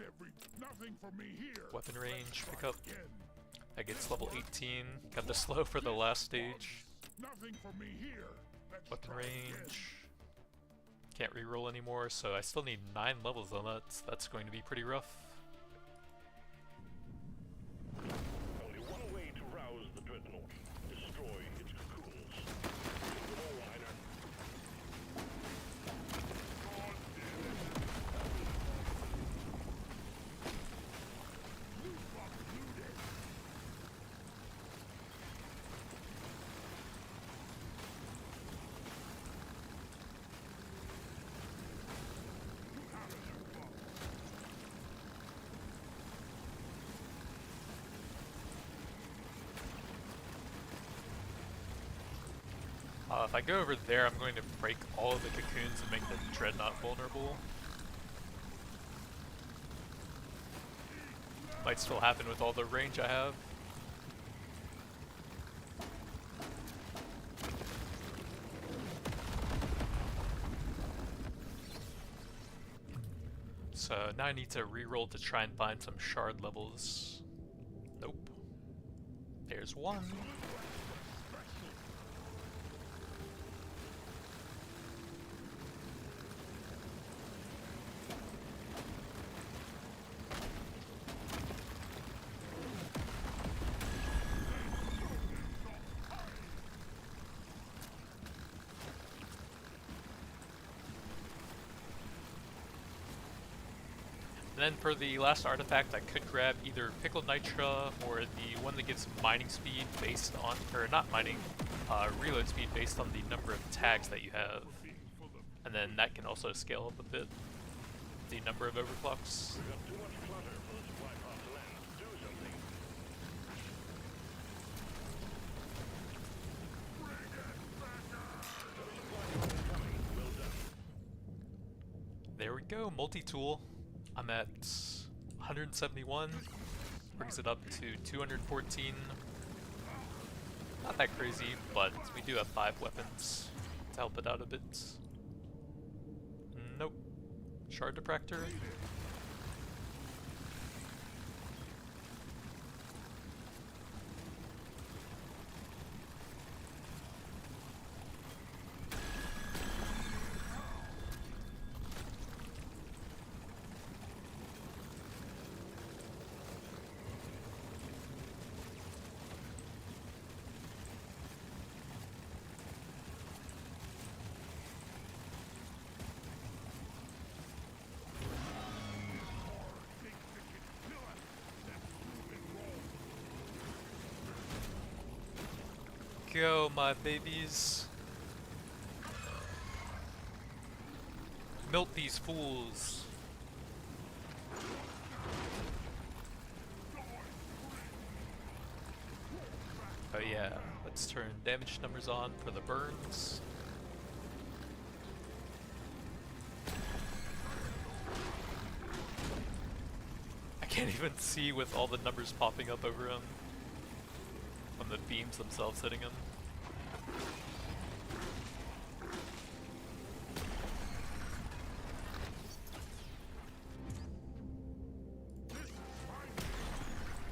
nothing for me here. weapon range, Let's pick try up. again. I get level 18. Got the slow for the last stage. Nothing for me here. Let's Weapon try again. range. Can't reroll anymore, so I still need 9 levels on that. That's going to be pretty rough. only one way to rouse the dreadnought. Destroy its cocoons. Take them all, miner. If I go over there, I'm going to break all of the cocoons and make the dreadnought vulnerable. Might still happen with all the range I have. So now I need to reroll to try and find some shard levels. Nope. There's one. And then for the last artifact, I could grab either Pickled Nitra or the one that gives mining speed based on, or not mining, reload speed based on the number of tags that you have. And then that can also scale up a bit. the number of overclocks. We got too much clutter for the supply pod to land. Do something. No supply pod incoming. Well done. There we go, multi-tool. I'm at 171, brings it up to 214. Not that crazy, but we do have 5 weapons to help it out a bit. Nope. Shard diffractor. Go, my babies. Melt these fools. Oh yeah, let's turn damage numbers on for the burns. I can't even see with all the numbers popping up over him from the beams themselves hitting him.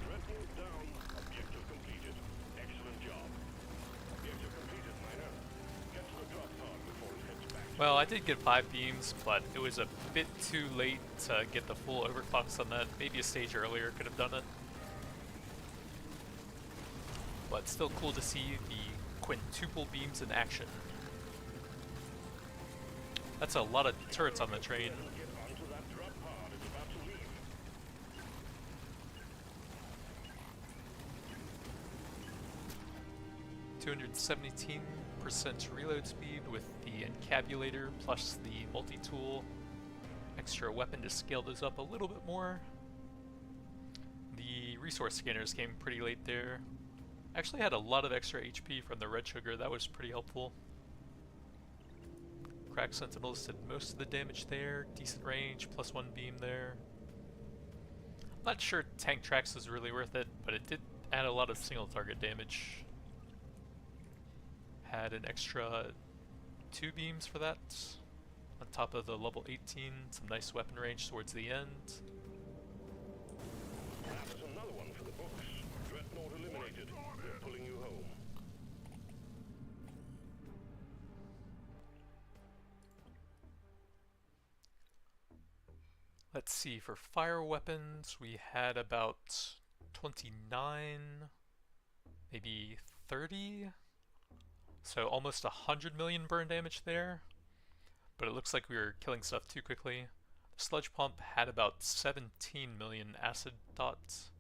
Dreadnought down. Objective completed. Excellent job. Objective completed, Miner. Get to the drop pod before it heads back. Well, I did get 5 beams, but it was a bit too late to get the full overclocks on that. Maybe a stage earlier could have done it. But still cool to see the quintuple beams in action. That's a lot of turrets on the train. Get onto that drop pod. It's about to leave. 217% reload speed with the encabulator plus the multi-tool. Extra weapon to scale those up a little bit more. The resource scanners came pretty late there. Actually had a lot of extra HP from the red sugar, that was pretty helpful. Crack sentinels did most of the damage there, decent range, +1 beam there. I'm not sure tank tracks was really worth it, but it did add a lot of single target damage. Had an extra 2 beams for that, on top of the level 18, some nice weapon range towards the end. That is another one for the books. Dreadnought eliminated. We're pulling you home. Let's see, for fire weapons we had about 29, maybe 30? So almost 100 million burn damage there, but it looks like we were killing stuff too quickly. The sludge pump had about 17 million acid dots,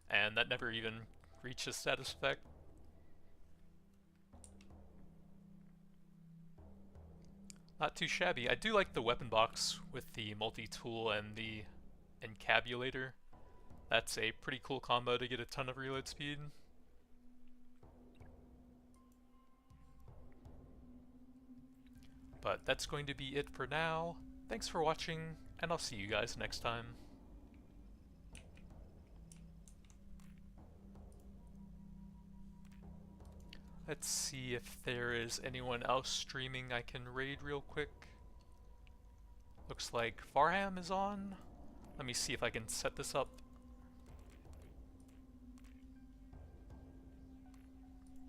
and that never even reached a status effect. Not too shabby. I do like the weapon box with the multi-tool and the encabulator. That's a pretty cool combo to get a ton of reload speed. But that's going to be it for now. Thanks for watching, and I'll see you guys next time. Let's see if there is anyone else streaming I can raid real quick. Looks like Farham is on. Let me see if I can set this up.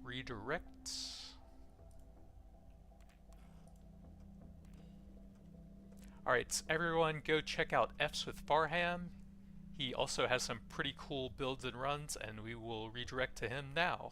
Redirect. Alright, everyone go check out F's with Farham. He also has some pretty cool builds and runs, and we will redirect to him now.